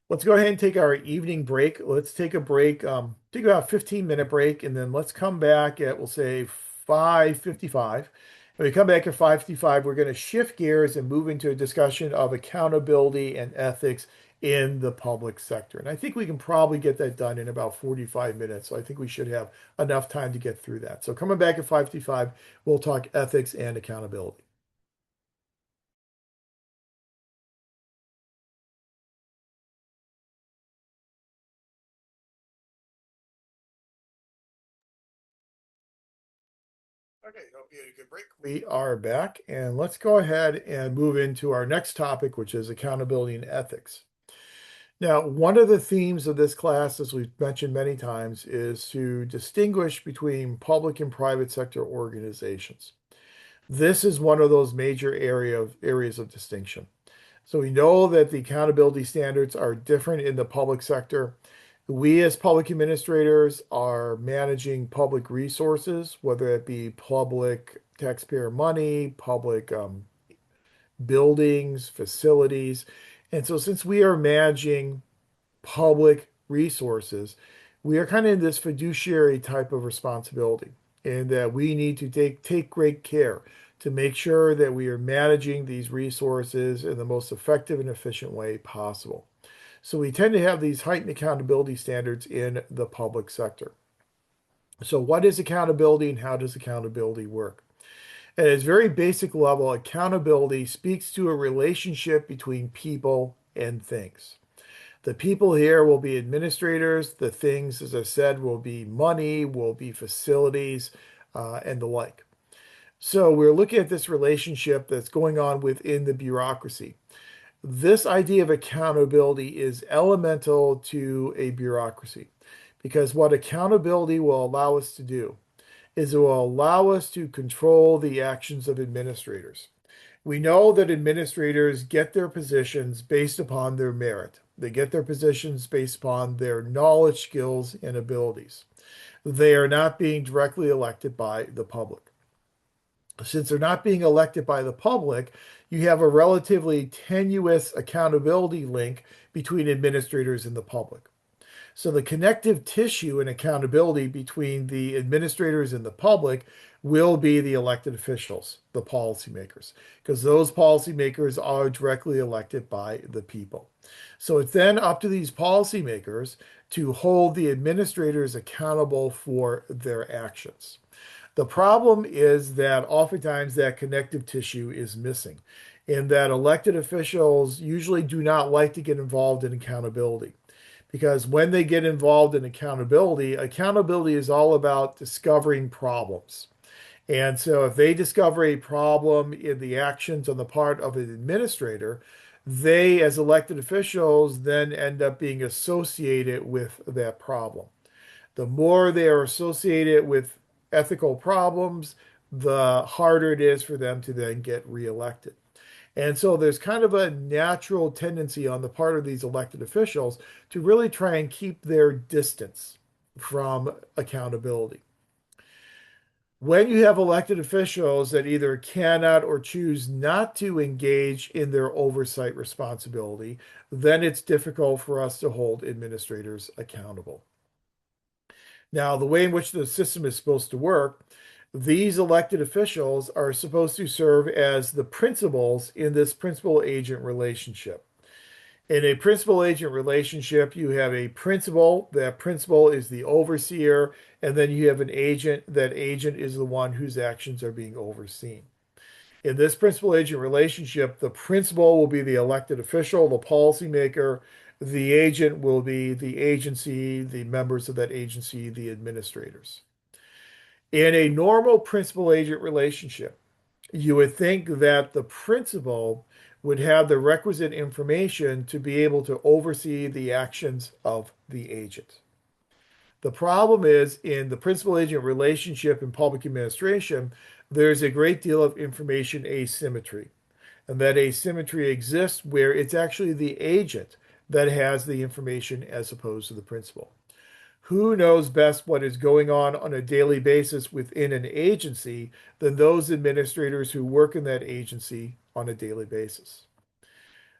Let's go ahead and take our evening break. Let's take a break, take about a 15-minute break, and then let's come back at, we'll say 5:55. When we come back at 5:55, we're going to shift gears and move into a discussion of accountability and ethics in the public sector. And I think we can probably get that done in about 45 minutes. So I think we should have enough time to get through that. So coming back at 5:55, we'll talk ethics and accountability. Okay, hope you had a good break. We are back, and let's go ahead and move into our next topic, which is accountability and ethics. Now, one of the themes of this class, as we've mentioned many times, is to distinguish between public and private sector organizations. This is one of those major areas of distinction. So we know that the accountability standards are different in the public sector. We, as public administrators, are managing public resources, whether it be public taxpayer money, public buildings, facilities. And so, since we are managing public resources, we are kind of in this fiduciary type of responsibility, and that we need to take great care to make sure that we are managing these resources in the most effective and efficient way possible. So we tend to have these heightened accountability standards in the public sector. So what is accountability and how does accountability work? At its very basic level, accountability speaks to a relationship between people and things. The people here will be administrators. The things, as I said, will be money, will be facilities, and the like. So we're looking at this relationship that's going on within the bureaucracy. This idea of accountability is elemental to a bureaucracy because what accountability will allow us to do is it will allow us to control the actions of administrators. We know that administrators get their positions based upon their merit. They get their positions based upon their knowledge, skills, and abilities. They are not being directly elected by the public. Since they're not being elected by the public, you have a relatively tenuous accountability link between administrators and the public. So the connective tissue and accountability between the administrators and the public will be the elected officials, the policymakers, because those policymakers are directly elected by the people. So it's then up to these policymakers to hold the administrators accountable for their actions. The problem is that oftentimes that connective tissue is missing, and that elected officials usually do not like to get involved in accountability. Because when they get involved in accountability, accountability is all about discovering problems. And so if they discover a problem in the actions on the part of an administrator, they, as elected officials, then end up being associated with that problem. The more they are associated with ethical problems, the harder it is for them to then get reelected. And so there's kind of a natural tendency on the part of these elected officials to really try and keep their distance from accountability. When you have elected officials that either cannot or choose not to engage in their oversight responsibility, then it's difficult for us to hold administrators accountable. Now, the way in which the system is supposed to work, these elected officials are supposed to serve as the principals in this principal agent relationship. In a principal agent relationship, you have a principal. That principal is the overseer, and then you have an agent. That agent is the one whose actions are being overseen. In this principal agent relationship, the principal will be the elected official, the policymaker. The agent will be the agency, the members of that agency, the administrators. In a normal principal agent relationship, You would think that the principal would have the requisite information to be able to oversee the actions of the agent. The problem is in the principal agent relationship in public administration, there's a great deal of information asymmetry. And that asymmetry exists where it's actually the agent that has the information as opposed to the principal. Who knows best what is going on a daily basis within an agency than those administrators who work in that agency on a daily basis?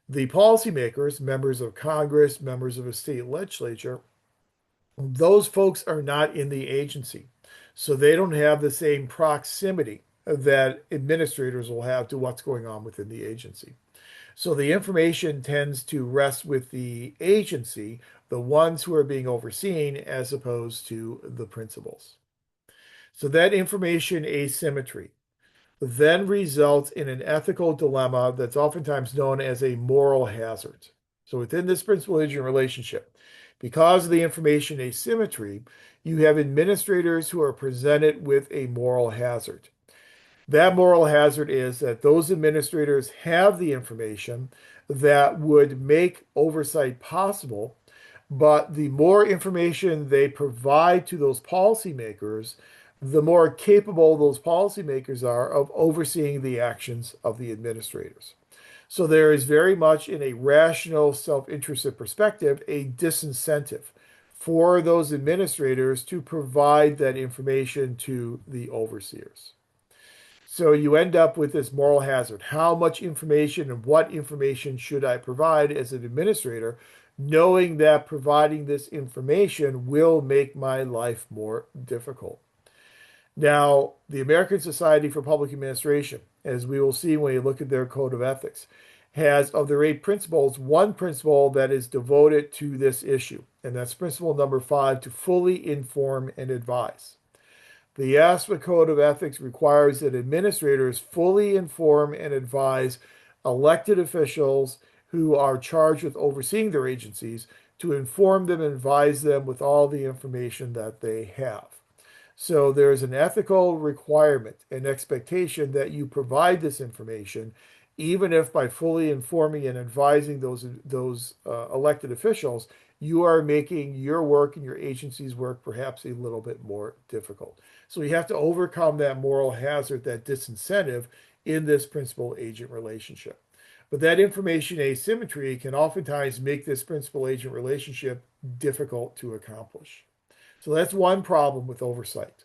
The policymakers, members of Congress, members of a state legislature, those folks are not in the agency. So they don't have the same proximity that administrators will have to what's going on within the agency. So the information tends to rest with the agency, the ones who are being overseen, as opposed to the principals. So that information asymmetry then results in an ethical dilemma that's oftentimes known as a moral hazard. So within this principal agent relationship, because of the information asymmetry, you have administrators who are presented with a moral hazard. That moral hazard is that those administrators have the information that would make oversight possible, but the more information they provide to those policymakers, the more capable those policymakers are of overseeing the actions of the administrators. So there is very much, in a rational, self-interested perspective, a disincentive for those administrators to provide that information to the overseers. So you end up with this moral hazard. How much information and what information should I provide as an administrator, knowing that providing this information will make my life more difficult? Now, the American Society for Public Administration, as we will see when we look at their code of ethics, has, of their 8 principles, one principle that is devoted to this issue, and that's principle number 5, to fully inform and advise. The ASPA Code of Ethics requires that administrators fully inform and advise elected officials who are charged with overseeing their agencies, to inform them and advise them with all the information that they have. So there's an ethical requirement, an expectation that you provide this information, even if by fully informing and advising those elected officials, you are making your work and your agency's work perhaps a little bit more difficult. So you have to overcome that moral hazard, that disincentive in this principal agent relationship. But that information asymmetry can oftentimes make this principal agent relationship difficult to accomplish. So that's one problem with oversight.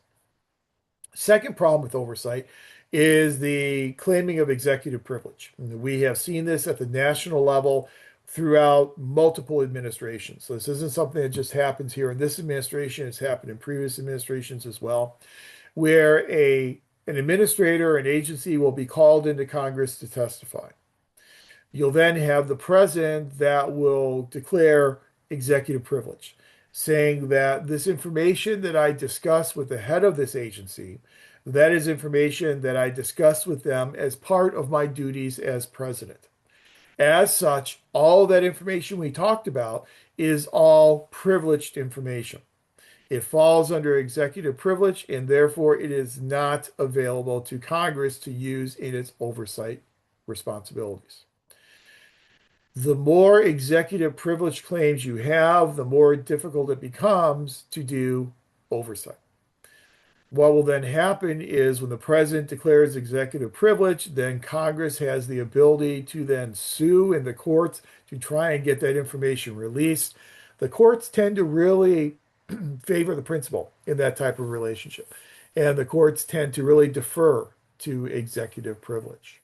Second problem with oversight is the claiming of executive privilege. We have seen this at the national level throughout multiple administrations. So this isn't something that just happens here in this administration, it's happened in previous administrations as well, where an administrator, an agency will be called into Congress to testify. You'll then have the president that will declare executive privilege, saying that this information that I discuss with the head of this agency, that is information that I discuss with them as part of my duties as president. As such, all that information we talked about is all privileged information. It falls under executive privilege, and therefore it is not available to Congress to use in its oversight responsibilities. The more executive privilege claims you have, the more difficult it becomes to do oversight. What will then happen is when the president declares executive privilege, then Congress has the ability to then sue in the courts to try and get that information released. The courts tend to really favor the principal in that type of relationship, and the courts tend to really defer to executive privilege.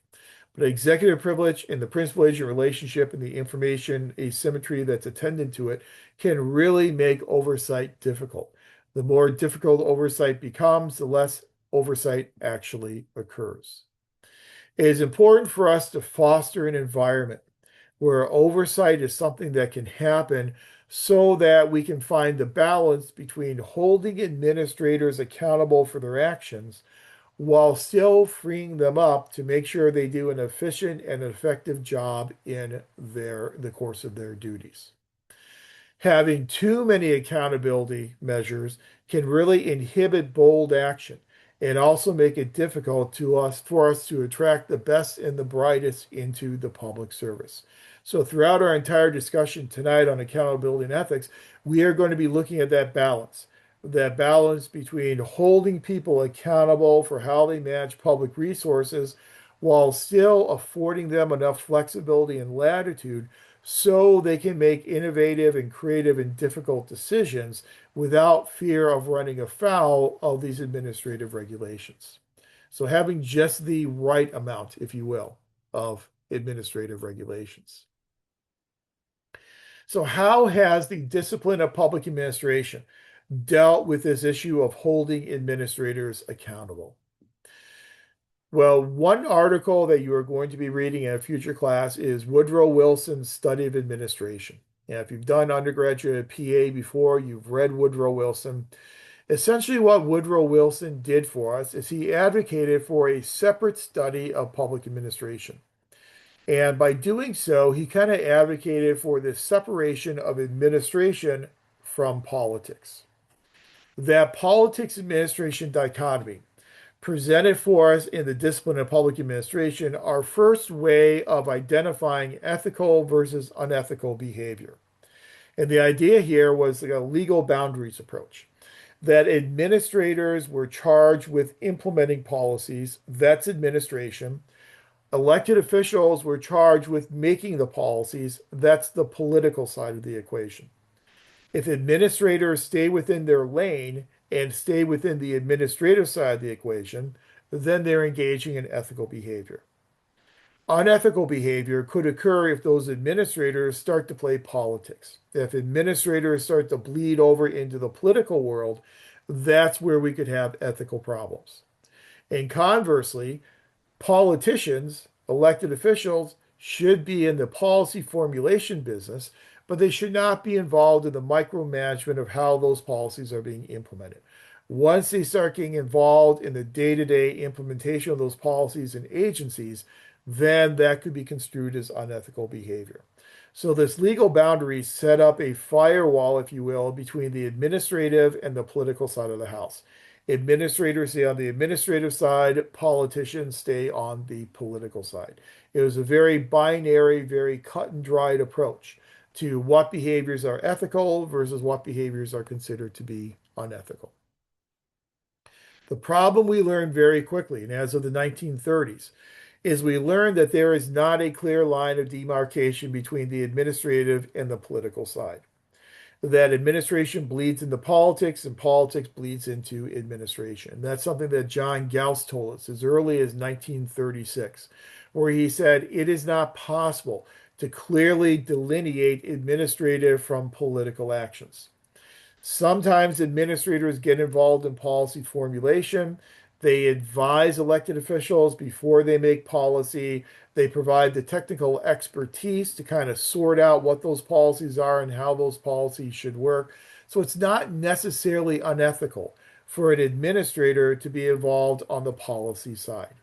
But executive privilege and the principal agent relationship and the information asymmetry that's attendant to it can really make oversight difficult. The more difficult oversight becomes, the less oversight actually occurs. It is important for us to foster an environment where oversight is something that can happen so that we can find the balance between holding administrators accountable for their actions while still freeing them up to make sure they do an efficient and effective job in the course of their duties. Having too many accountability measures can really inhibit bold action and also make it difficult for us to attract the best and the brightest into the public service. So throughout our entire discussion tonight on accountability and ethics, we are going to be looking at that balance between holding people accountable for how they manage public resources while still affording them enough flexibility and latitude so they can make innovative and creative and difficult decisions without fear of running afoul of these administrative regulations. So having just the right amount, if you will, of administrative regulations. So how has the discipline of public administration dealt with this issue of holding administrators accountable? Well, one article that you are going to be reading in a future class is Woodrow Wilson's Study of Administration. And if you've done undergraduate PA before, you've read Woodrow Wilson. Essentially, what Woodrow Wilson did for us is he advocated for a separate study of public administration. And by doing so, he kind of advocated for the separation of administration from politics. That politics administration dichotomy presented for us in the discipline of public administration our first way of identifying ethical versus unethical behavior. And the idea here was a legal boundaries approach that administrators were charged with implementing policies, that's administration. Elected officials were charged with making the policies, that's the political side of the equation. If administrators stay within their lane and stay within the administrative side of the equation, then they're engaging in ethical behavior. Unethical behavior could occur if those administrators start to play politics. If administrators start to bleed over into the political world, that's where we could have ethical problems. And conversely, politicians, elected officials, should be in the policy formulation business, but they should not be involved in the micromanagement of how those policies are being implemented. Once they start getting involved in the day-to-day implementation of those policies and agencies, then that could be construed as unethical behavior. So this legal boundary set up a firewall, if you will, between the administrative and the political side of the house. Administrators stay on the administrative side, politicians stay on the political side. It was a very binary, very cut and dried approach to what behaviors are ethical versus what behaviors are considered to be unethical. The problem we learned very quickly, and as of the 1930s, is we learned that there is not a clear line of demarcation between the administrative and the political side. That administration bleeds into politics and politics bleeds into administration. That's something that John Gauss told us as early as 1936, where he said it is not possible to clearly delineate administrative from political actions. Sometimes administrators get involved in policy formulation. They advise elected officials before they make policy. They provide the technical expertise to kind of sort out what those policies are and how those policies should work. So it's not necessarily unethical for an administrator to be involved on the policy side.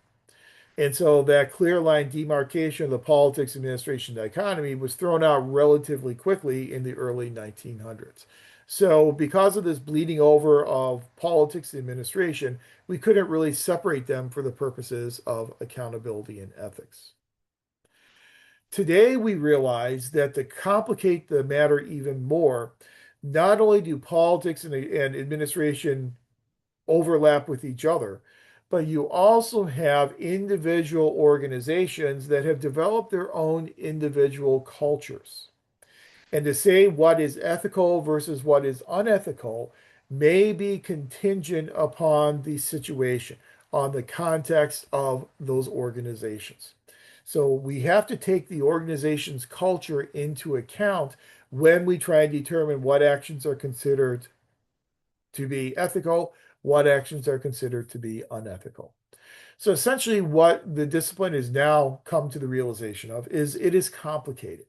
And so that clear line demarcation of the politics administration dichotomy was thrown out relatively quickly in the early 1900s. So, because of this bleeding over of politics and administration, we couldn't really separate them for the purposes of accountability and ethics. Today, we realize that to complicate the matter even more, not only do politics and administration overlap with each other, but you also have individual organizations that have developed their own individual cultures. And to say what is ethical versus what is unethical may be contingent upon the situation, on the context of those organizations. So we have to take the organization's culture into account when we try and determine what actions are considered to be ethical, what actions are considered to be unethical. So essentially, what the discipline has now come to the realization of is it is complicated.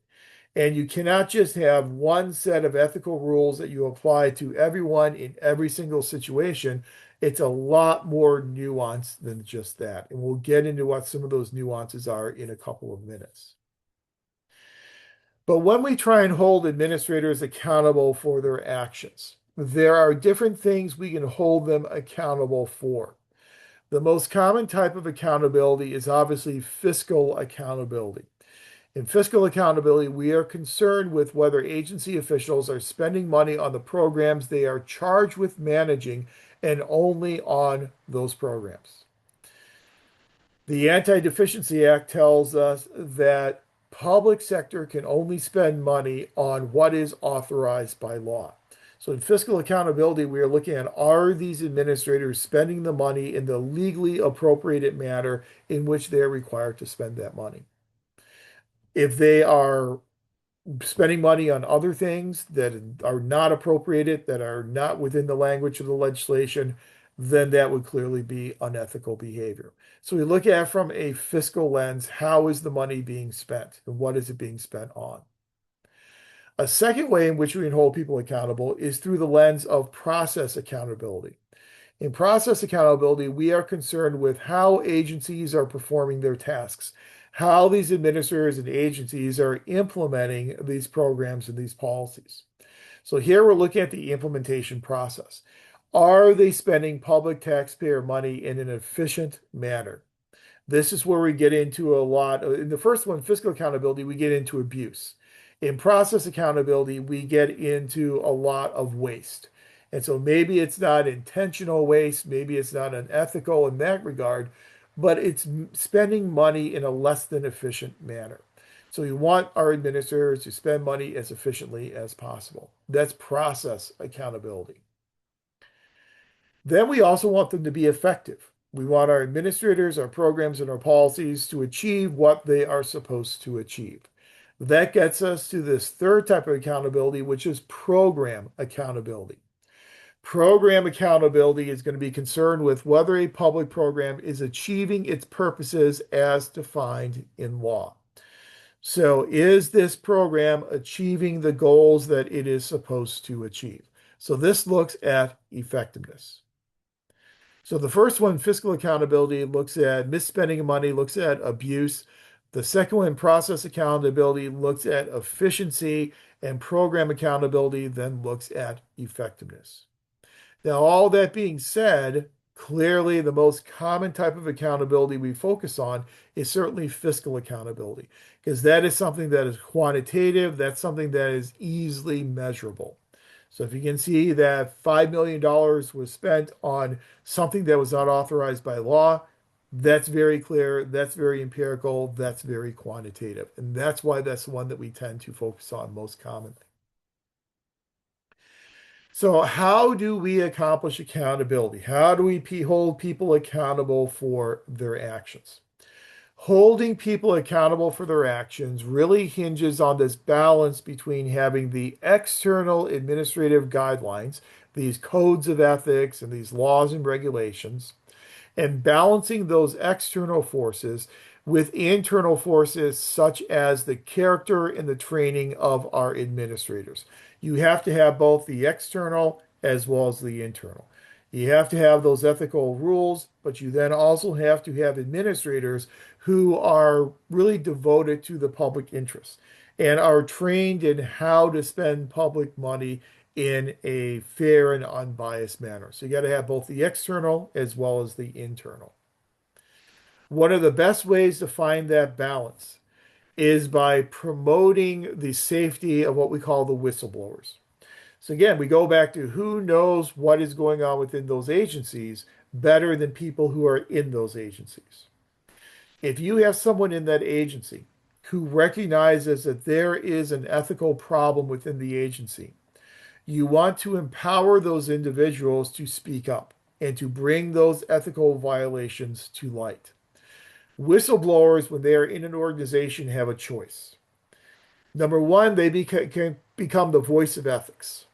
And you cannot just have one set of ethical rules that you apply to everyone in every single situation. It's a lot more nuanced than just that. And we'll get into what some of those nuances are in a couple of minutes. But when we try and hold administrators accountable for their actions, there are different things we can hold them accountable for. The most common type of accountability is obviously fiscal accountability. In fiscal accountability, we are concerned with whether agency officials are spending money on the programs they are charged with managing and only on those programs. The Anti-Deficiency Act tells us that public sector can only spend money on what is authorized by law. So in fiscal accountability, we are looking at, are these administrators spending the money in the legally appropriate manner in which they are required to spend that money? If they are spending money on other things that are not appropriated, that are not within the language of the legislation, then that would clearly be unethical behavior. So we look at it from a fiscal lens, how is the money being spent and what is it being spent on? A second way in which we can hold people accountable is through the lens of process accountability. In process accountability, we are concerned with how agencies are performing their tasks, how these administrators and agencies are implementing these programs and these policies. So here we're looking at the implementation process. Are they spending public taxpayer money in an efficient manner? This is where we get into a lot. In the first one, fiscal accountability, we get into abuse. In process accountability, we get into a lot of waste. And so maybe it's not intentional waste, maybe it's not unethical in that regard, but it's spending money in a less than efficient manner. So we want our administrators to spend money as efficiently as possible. That's process accountability. Then we also want them to be effective. We want our administrators, our programs, and our policies to achieve what they are supposed to achieve. That gets us to this third type of accountability, which is program accountability. Program accountability is going to be concerned with whether a public program is achieving its purposes as defined in law. So, is this program achieving the goals that it is supposed to achieve? So, this looks at effectiveness. So the first one, fiscal accountability, looks at misspending of money, looks at abuse. The second one, process accountability, looks at efficiency, and program accountability then looks at effectiveness. Now, all that being said, clearly the most common type of accountability we focus on is certainly fiscal accountability, because that is something that is quantitative, that's something that is easily measurable. So if you can see that $5 million was spent on something that was not authorized by law, that's very clear, that's very empirical, that's very quantitative. And that's why that's the one that we tend to focus on most commonly. So how do we accomplish accountability? How do we hold people accountable for their actions? Holding people accountable for their actions really hinges on this balance between having the external administrative guidelines, these codes of ethics and these laws and regulations, and balancing those external forces with internal forces such as the character and the training of our administrators. You have to have both the external as well as the internal. You have to have those ethical rules, but you then also have to have administrators who are really devoted to the public interest and are trained in how to spend public money in a fair and unbiased manner. So you got to have both the external as well as the internal. One of the best ways to find that balance is by promoting the safety of what we call the whistleblowers. So again, we go back to who knows what is going on within those agencies better than people who are in those agencies. If you have someone in that agency who recognizes that there is an ethical problem within the agency, you want to empower those individuals to speak up and to bring those ethical violations to light. Whistleblowers, when they are in an organization, have a choice. Number one, they can become the voice of ethics.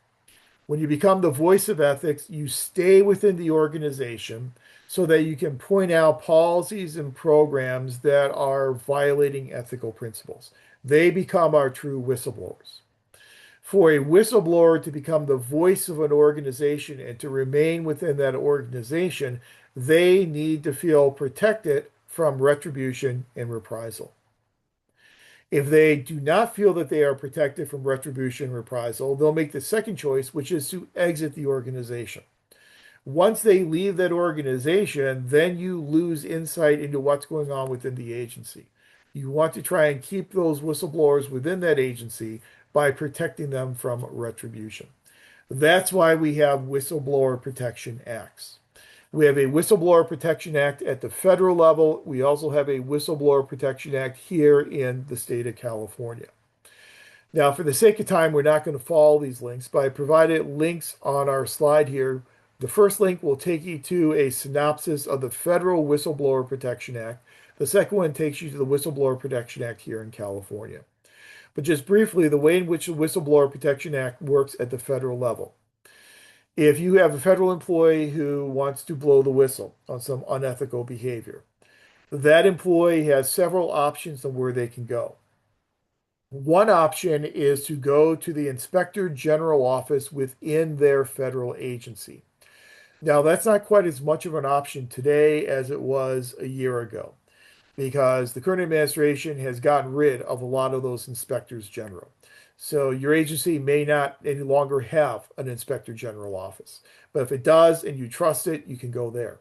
When you become the voice of ethics, you stay within the organization so that you can point out policies and programs that are violating ethical principles. They become our true whistleblowers. For a whistleblower to become the voice of an organization and to remain within that organization, they need to feel protected from retribution and reprisal. If they do not feel that they are protected from retribution and reprisal, they'll make the second choice, which is to exit the organization. Once they leave that organization, then you lose insight into what's going on within the agency. You want to try and keep those whistleblowers within that agency by protecting them from retribution. That's why we have whistleblower protection acts. We have a Whistleblower Protection Act at the federal level. We also have a Whistleblower Protection Act here in the state of California. Now, for the sake of time, we're not going to follow these links, but I provided links on our slide here. The first link will take you to a synopsis of the Federal Whistleblower Protection Act. The second one takes you to the Whistleblower Protection Act here in California. But just briefly, the way in which the Whistleblower Protection Act works at the federal level. If you have a federal employee who wants to blow the whistle on some unethical behavior, that employee has several options on where they can go. One option is to go to the Inspector General office within their federal agency. Now, that's not quite as much of an option today as it was a year ago because the current administration has gotten rid of a lot of those inspectors general. So your agency may not any longer have an inspector general office. But if it does and you trust it, you can go there.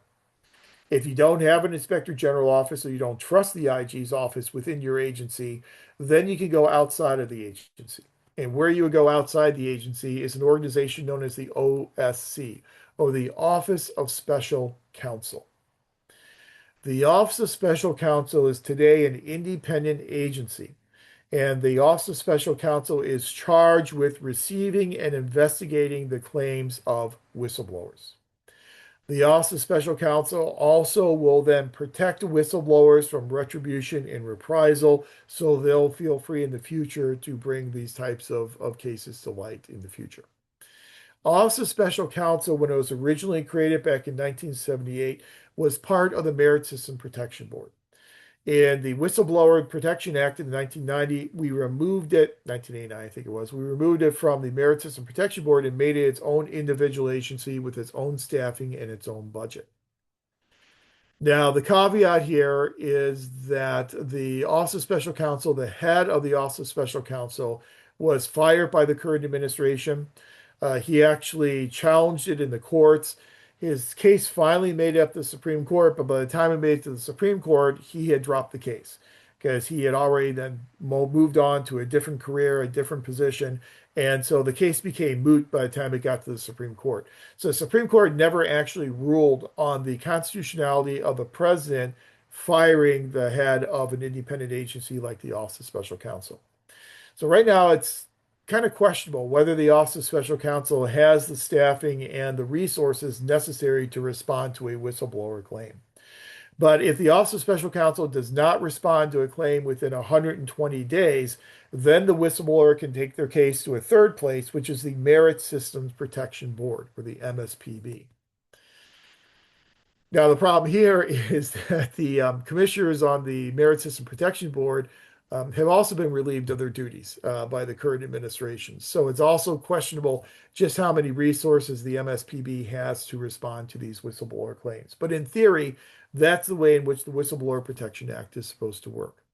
If you don't have an inspector general office or you don't trust the IG's office within your agency, then you can go outside of the agency. And where you would go outside the agency is an organization known as the OSC, or the Office of Special Counsel. The Office of Special Counsel is today an independent agency, and the Office of Special Counsel is charged with receiving and investigating the claims of whistleblowers. The Office of Special Counsel also will then protect whistleblowers from retribution and reprisal, so they'll feel free in the future to bring these types of cases to light in the future. Office of Special Counsel, when it was originally created back in 1978, was part of the Merit System Protection Board. In the Whistleblower Protection Act in 1990, we removed it, 1989, I think it was, we removed it from the Merit System Protection Board and made it its own individual agency with its own staffing and its own budget. Now, the caveat here is that the Office of Special Counsel, the head of the Office of Special Counsel, was fired by the current administration. He actually challenged it in the courts. His case finally made it up to the Supreme Court, but by the time it made it to the Supreme Court, he had dropped the case because he had already then moved on to a different career, a different position. And so the case became moot by the time it got to the Supreme Court. So the Supreme Court never actually ruled on the constitutionality of the president firing the head of an independent agency like the Office of Special Counsel. So right now it's kind of questionable whether the Office of Special Counsel has the staffing and the resources necessary to respond to a whistleblower claim. But if the Office of Special Counsel does not respond to a claim within 120 days, then the whistleblower can take their case to a third place, which is the Merit Systems Protection Board, or the MSPB. Now, the problem here is that the commissioners on the Merit System Protection Board have also been relieved of their duties by the current administration. So it's also questionable just how many resources the MSPB has to respond to these whistleblower claims. But in theory, that's the way in which the Whistleblower Protection Act is supposed to work.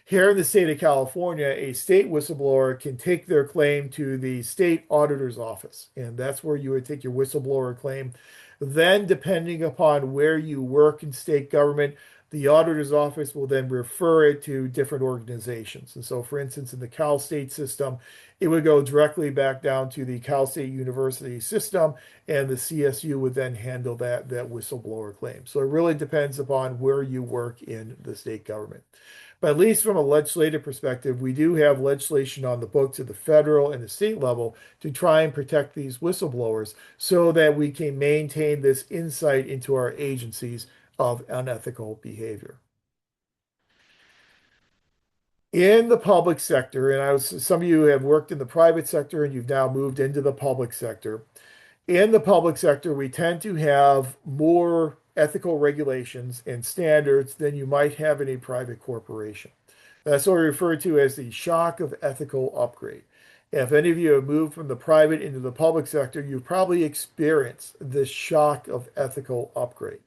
Here in the state of California, a state whistleblower can take their claim to the state auditor's office, and that's where you would take your whistleblower claim. Then, depending upon where you work in state government, the auditor's office will then refer it to different organizations. And so, for instance, in the Cal State system, it would go directly back down to the Cal State University system, and the CSU would then handle that whistleblower claim. So it really depends upon where you work in the state government. But at least from a legislative perspective, we do have legislation on the books at the federal and the state level to try and protect these whistleblowers so that we can maintain this insight into our agencies of unethical behavior. In the public sector, and some of you have worked in the private sector and you've now moved into the public sector. In the public sector, we tend to have more ethical regulations and standards than you might have in a private corporation. That's what we refer to as the shock of ethical upgrade. If any of you have moved from the private into the public sector, you've probably experienced this shock of ethical upgrade.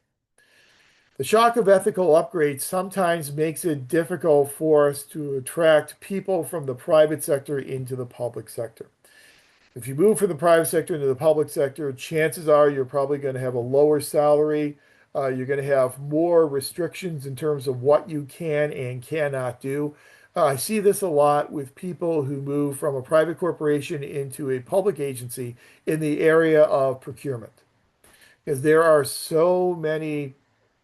The shock of ethical upgrade sometimes makes it difficult for us to attract people from the private sector into the public sector. If you move from the private sector into the public sector, chances are you're probably going to have a lower salary. You're going to have more restrictions in terms of what you can and cannot do. I see this a lot with people who move from a private corporation into a public agency in the area of procurement, because there are so many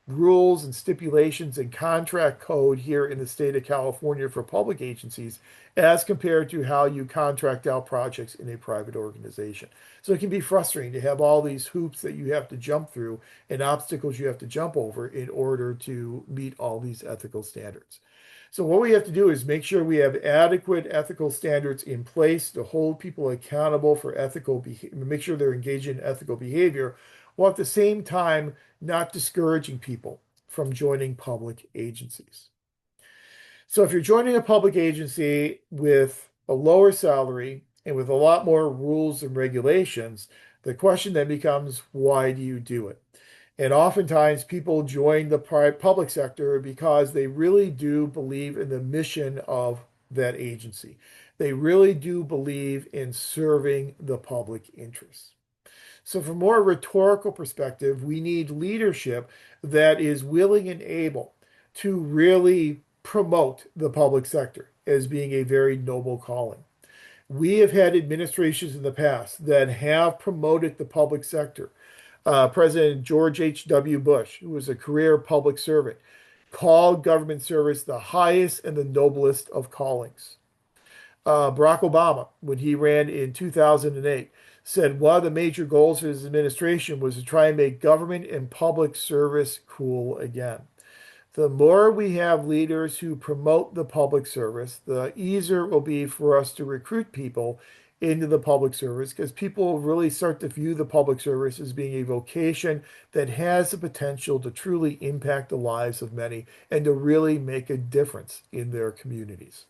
rules and stipulations and contract code here in the state of California for public agencies as compared to how you contract out projects in a private organization. So it can be frustrating to have all these hoops that you have to jump through and obstacles you have to jump over in order to meet all these ethical standards. So what we have to do is make sure we have adequate ethical standards in place to hold people accountable for ethical behavior, make sure they're engaged in ethical behavior, while at the same time not discouraging people from joining public agencies. So if you're joining a public agency with a lower salary and with a lot more rules and regulations, the question then becomes, why do you do it? And oftentimes people join the public sector because they really do believe in the mission of that agency. They really do believe in serving the public interest. So, from a more rhetorical perspective, we need leadership that is willing and able to really promote the public sector as being a very noble calling. We have had administrations in the past that have promoted the public sector. President George H.W. Bush, who was a career public servant, called government service the highest and the noblest of callings. Barack Obama, when he ran in 2008, said one of the major goals of his administration was to try and make government and public service cool again. The more we have leaders who promote the public service, the easier it will be for us to recruit people into the public service because people really start to view the public service as being a vocation that has the potential to truly impact the lives of many and to really make a difference in their communities.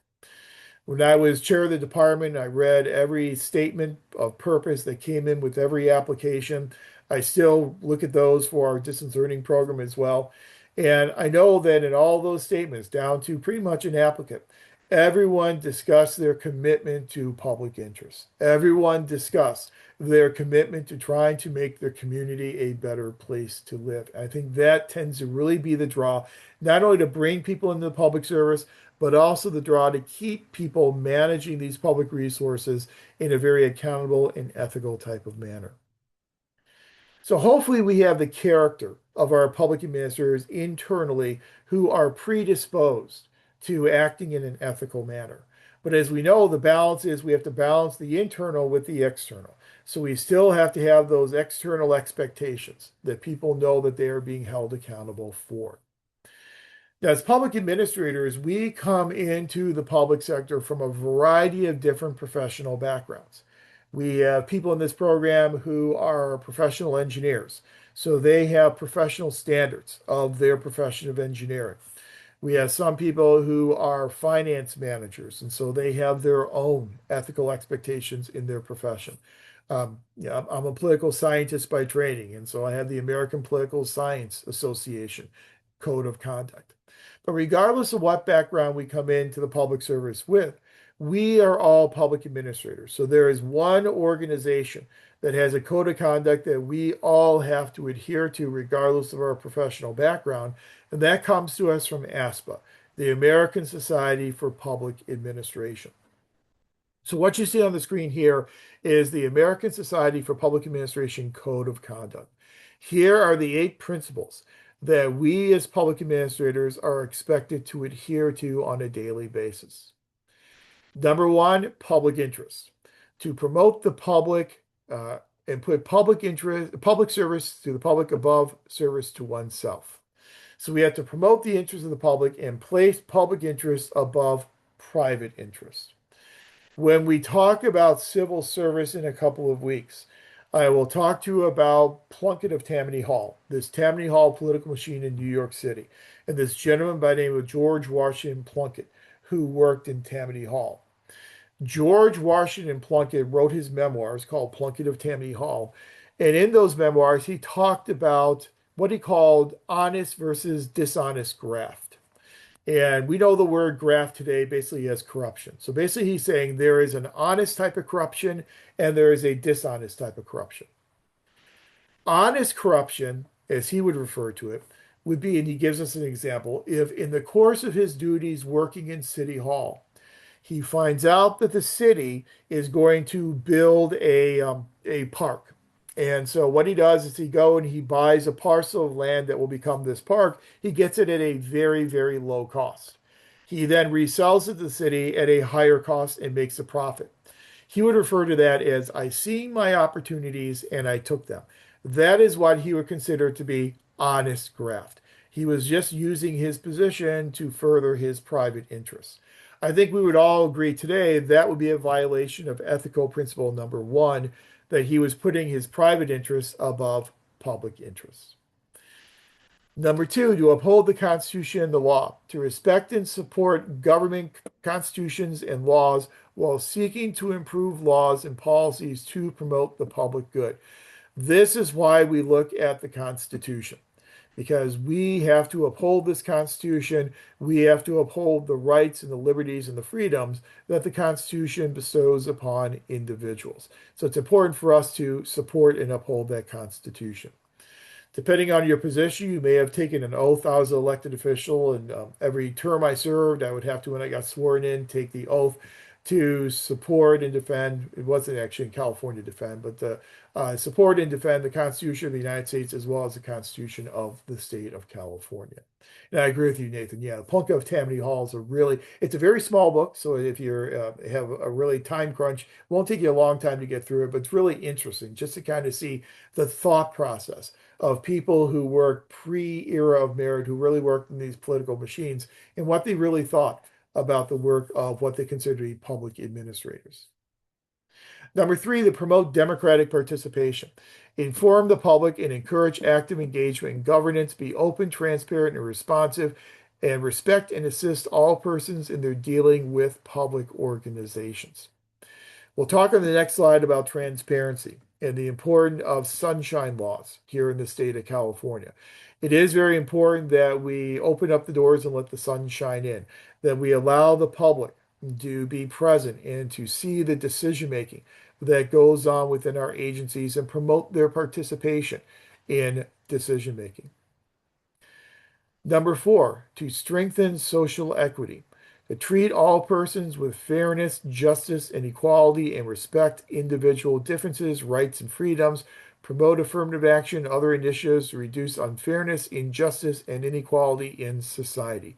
When I was chair of the department, I read every statement of purpose that came in with every application. I still look at those for our distance learning program as well. And I know that in all those statements, down to pretty much an applicant, everyone discussed their commitment to public interest. Everyone discussed their commitment to trying to make their community a better place to live. I think that tends to really be the draw, not only to bring people into the public service, but also the draw to keep people managing these public resources in a very accountable and ethical type of manner. So hopefully we have the character of our public administrators internally who are predisposed to acting in an ethical manner. But as we know, the balance is we have to balance the internal with the external. So we still have to have those external expectations that people know that they are being held accountable for. Now, as public administrators, we come into the public sector from a variety of different professional backgrounds. We have people in this program who are professional engineers, so they have professional standards of their profession of engineering. We have some people who are finance managers, and so they have their own ethical expectations in their profession. Yeah, I'm a political scientist by training, and so I have the American Political Science Association Code of Conduct. But regardless of what background we come into the public service with, we are all public administrators. So there is one organization that has a code of conduct that we all have to adhere to, regardless of our professional background. And that comes to us from ASPA, the American Society for Public Administration. So what you see on the screen here is the American Society for Public Administration Code of Conduct. Here are the 8 principles that we as public administrators are expected to adhere to on a daily basis. Number one, public interest. To promote the public and put public service to the public above service to oneself. So we have to promote the interests of the public and place public interest above private interest. When we talk about civil service in a couple of weeks, I will talk to you about Plunkett of Tammany Hall, this Tammany Hall political machine in New York City, and this gentleman by the name of George Washington Plunkett, who worked in Tammany Hall. George Washington Plunkett wrote his memoirs called Plunkett of Tammany Hall, and in those memoirs, he talked about what he called honest versus dishonest graft. And we know the word graft today basically as corruption. So basically, he's saying there is an honest type of corruption and there is a dishonest type of corruption. Honest corruption, as he would refer to it, would be, and he gives us an example, if in the course of his duties working in City Hall, he finds out that the city is going to build a park. And so what he does is he go and he buys a parcel of land that will become this park. He gets it at a very, very low cost. He then resells it to the city at a higher cost and makes a profit. He would refer to that as I seen my opportunities and I took them. That is what he would consider to be honest graft. He was just using his position to further his private interests. I think we would all agree today that would be a violation of ethical principle number one, that he was putting his private interests above public interests. Number two, to uphold the Constitution and the law, to respect and support government constitutions and laws while seeking to improve laws and policies to promote the public good. This is why we look at the Constitution, because we have to uphold this Constitution. We have to uphold the rights and the liberties and the freedoms that the Constitution bestows upon individuals. So it's important for us to support and uphold that Constitution. Depending on your position, you may have taken an oath. I was an elected official, and every term I served, I would have to, when I got sworn in, take the oath to support and defend. It wasn't actually in California defend, but support and defend the Constitution of the United States as well as the Constitution of the state of California. And I agree with you, Nathan. Yeah, the Punk of Tammany Hall is it's a very small book. So if you have a really time crunch, it won't take you a long time to get through it, but it's really interesting just to kind of see the thought process of people who worked pre-era of merit, who really worked in these political machines, and what they really thought about the work of what they consider to be public administrators. Number three, to promote democratic participation. Inform the public and encourage active engagement in governance. Be open, transparent, and responsive, and respect and assist all persons in their dealing with public organizations. We'll talk on the next slide about transparency and the importance of sunshine laws here in the state of California. It is very important that we open up the doors and let the sun shine in, that we allow the public to be present and to see the decision making that goes on within our agencies and promote their participation in decision making. Number four, to strengthen social equity, to treat all persons with fairness, justice, and equality, and respect individual differences, rights, and freedoms, promote affirmative action and other initiatives to reduce unfairness, injustice, and inequality in society.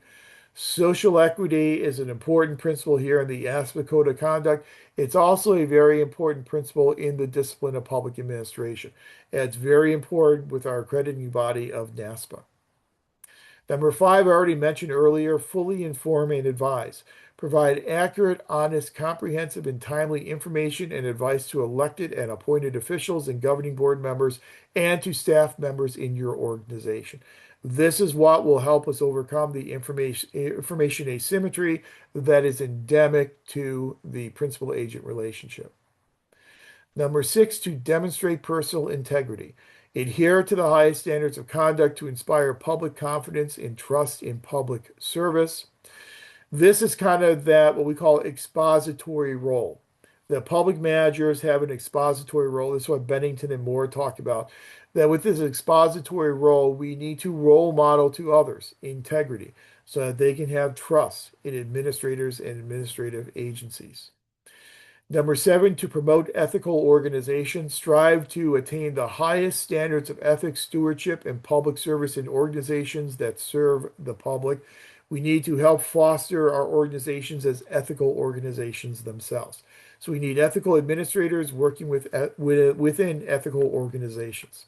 Social equity is an important principle here in the ASPA Code of Conduct. It's also a very important principle in the discipline of public administration. And it's very important with our accrediting body of NASPA. Number five, I already mentioned earlier, fully inform and advise. Provide accurate, honest, comprehensive, and timely information and advice to elected and appointed officials and governing board members and to staff members in your organization. This is what will help us overcome the information asymmetry that is endemic to the principal agent relationship. Number six, to demonstrate personal integrity. Adhere to the highest standards of conduct to inspire public confidence and trust in public service. This is kind of that what we call expository role. The public managers have an expository role. This is what Bennington and Moore talked about. That with this expository role, we need to role model to others integrity so that they can have trust in administrators and administrative agencies. Number seven, to promote ethical organizations, strive to attain the highest standards of ethics, stewardship, and public service in organizations that serve the public. We need to help foster our organizations as ethical organizations themselves. So we need ethical administrators working within ethical organizations.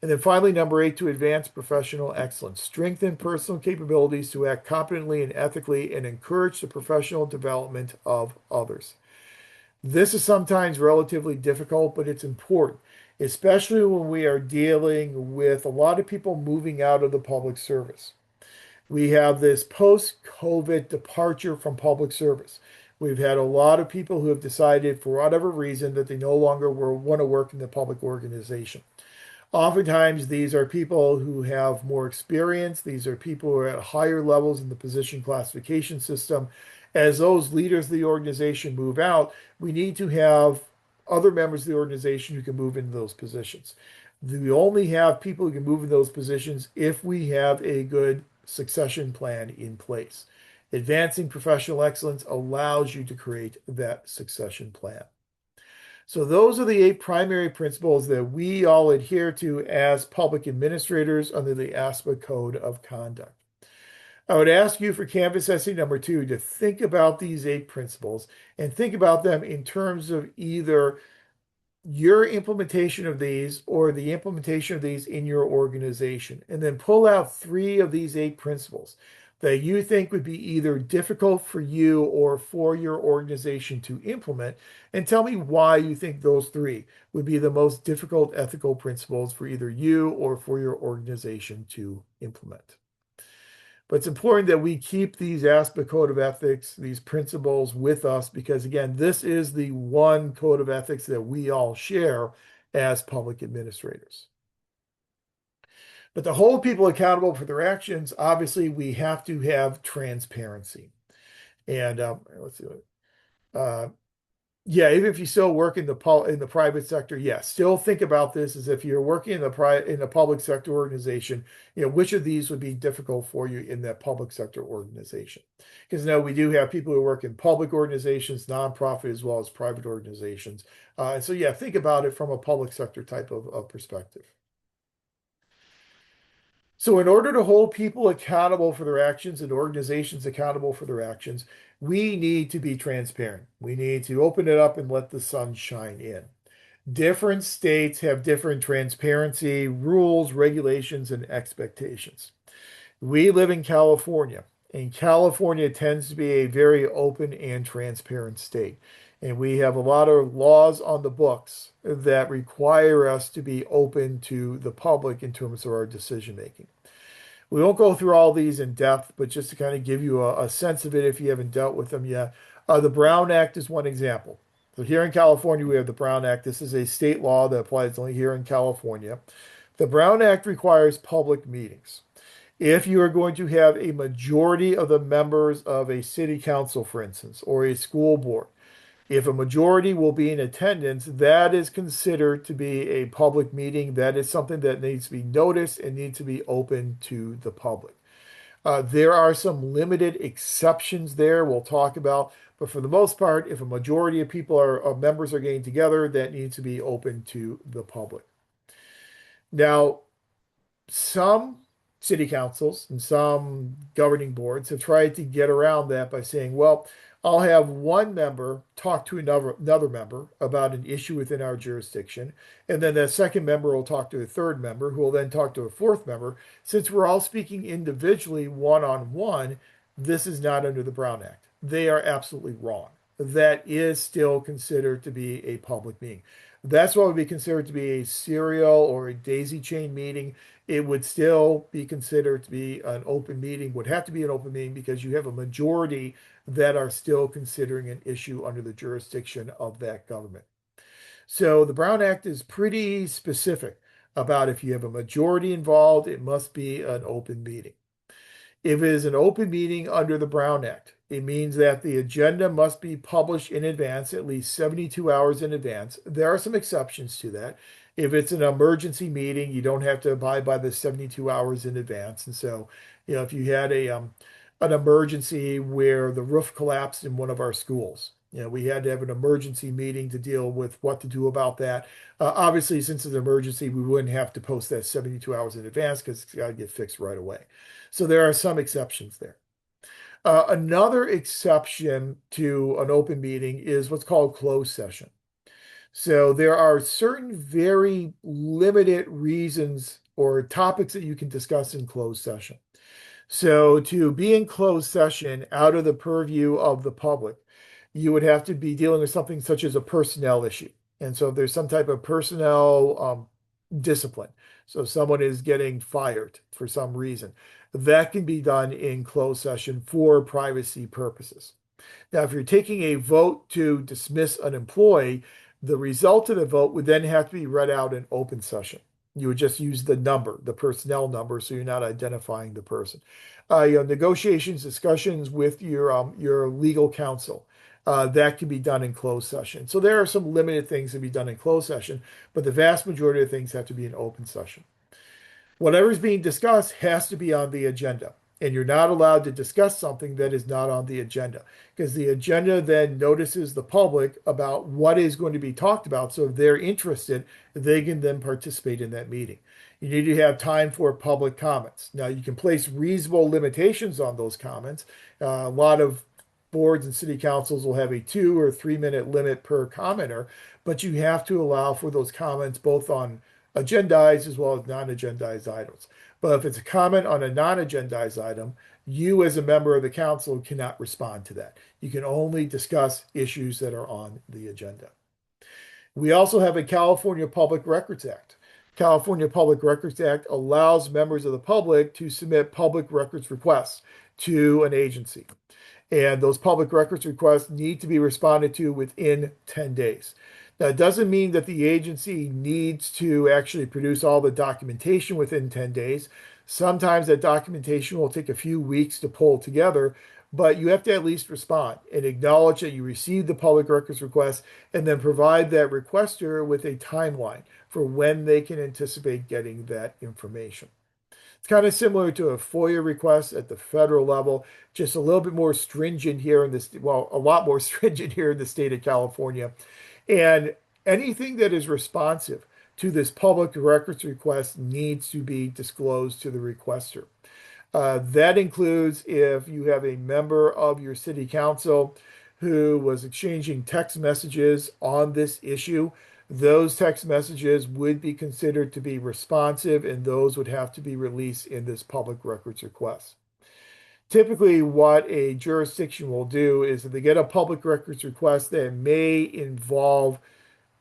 And then finally, number eight, to advance professional excellence, strengthen personal capabilities to act competently and ethically, and encourage the professional development of others. This is sometimes relatively difficult, but it's important, especially when we are dealing with a lot of people moving out of the public service. We have this post-COVID departure from public service. We've had a lot of people who have decided, for whatever reason, that they no longer want to work in the public organization. Oftentimes, these are people who have more experience. These are people who are at higher levels in the position classification system. As those leaders of the organization move out, we need to have other members of the organization who can move into those positions. We only have people who can move in those positions if we have a good succession plan in place. Advancing professional excellence allows you to create that succession plan. So those are the 8 primary principles that we all adhere to as public administrators under the ASPA Code of Conduct. I would ask you for Canvas essay number 2 to think about these 8 principles and think about them in terms of either your implementation of these or the implementation of these in your organization. And then pull out 3 of these 8 principles that you think would be either difficult for you or for your organization to implement. And tell me why you think those 3 would be the most difficult ethical principles for either you or for your organization to implement. But it's important that we keep these ASPA code of ethics, these principles with us, because again, this is the one code of ethics that we all share as public administrators. But to hold people accountable for their actions, obviously, we have to have transparency. And let's see. Uh, yeah, even if you still work in the private sector, yes, still think about this as if you're working in the public sector organization. Which of these would be difficult for you in that public sector organization? Because now we do have people who work in public organizations, nonprofit, as well as private organizations. And so, yeah, think about it from a public sector type of perspective. So, in order to hold people accountable for their actions and organizations accountable for their actions, we need to be transparent. We need to open it up and let the sun shine in. Different states have different transparency rules, regulations, and expectations. We live in California, and California tends to be a very open and transparent state. And we have a lot of laws on the books that require us to be open to the public in terms of our decision making. We won't go through all these in depth, but just to kind of give you a sense of it if you haven't dealt with them yet. The Brown Act is one example. So here in California, we have the Brown Act. This is a state law that applies only here in California. The Brown Act requires public meetings. If you are going to have a majority of the members of a city council, for instance, or a school board, if a majority will be in attendance, that is considered to be a public meeting. That is something that needs to be noticed and needs to be open to the public. There are some limited exceptions there we'll talk about, but for the most part, if a majority of people of members are getting together, that needs to be open to the public. Now, some city councils and some governing boards have tried to get around that by saying, well, I'll have one member talk to another member about an issue within our jurisdiction, and then that second member will talk to a third member, who will then talk to a fourth member. Since we're all speaking individually, one on one, this is not under the Brown Act. They are absolutely wrong. That is still considered to be a public meeting. That's what would be considered to be a serial or a daisy chain meeting. It would still be considered to be an open meeting, would have to be an open meeting because you have a majority that are still considering an issue under the jurisdiction of that government. So the Brown Act is pretty specific about if you have a majority involved, it must be an open meeting. If it is an open meeting under the Brown Act, it means that the agenda must be published in advance, at least 72 hours in advance. There are some exceptions to that. If it's an emergency meeting, you don't have to abide by the 72 hours in advance. And so, if you had an emergency where the roof collapsed in one of our schools, we had to have an emergency meeting to deal with what to do about that. Obviously, since it's an emergency, we wouldn't have to post that 72 hours in advance because it's got to get fixed right away. So there are some exceptions there. Another exception to an open meeting is what's called closed session. So there are certain very limited reasons or topics that you can discuss in closed session. So to be in closed session out of the purview of the public, you would have to be dealing with something such as a personnel issue. And so if there's some type of personnel discipline. So someone is getting fired for some reason. That can be done in closed session for privacy purposes. Now, if you're taking a vote to dismiss an employee, the result of the vote would then have to be read out in open session. You would just use the number, the personnel number, so you're not identifying the person. Negotiations, discussions with your legal counsel, that can be done in closed session. So there are some limited things that can be done in closed session, but the vast majority of things have to be in open session. Whatever's being discussed has to be on the agenda. And you're not allowed to discuss something that is not on the agenda because the agenda then notices the public about what is going to be talked about. So if they're interested, they can then participate in that meeting. You need to have time for public comments. Now, you can place reasonable limitations on those comments. A lot of boards and city councils will have a 2 or 3 minute limit per commenter, but you have to allow for those comments both on agendized as well as non-agendized items. But if it's a comment on a non-agendized item, you as a member of the council cannot respond to that. You can only discuss issues that are on the agenda. We also have a California Public Records Act. California Public Records Act allows members of the public to submit public records requests to an agency. And those public records requests need to be responded to within 10 days. Now, it doesn't mean that the agency needs to actually produce all the documentation within 10 days. Sometimes that documentation will take a few weeks to pull together, but you have to at least respond and acknowledge that you received the public records request and then provide that requester with a timeline for when they can anticipate getting that information. It's kind of similar to a FOIA request at the federal level, just a little bit more stringent here in this, well, a lot more stringent here in the state of California. And anything that is responsive to this public records request needs to be disclosed to the requester. That includes if you have a member of your city council who was exchanging text messages on this issue, those text messages would be considered to be responsive and those would have to be released in this public records request. Typically, what a jurisdiction will do is if they get a public records request that may involve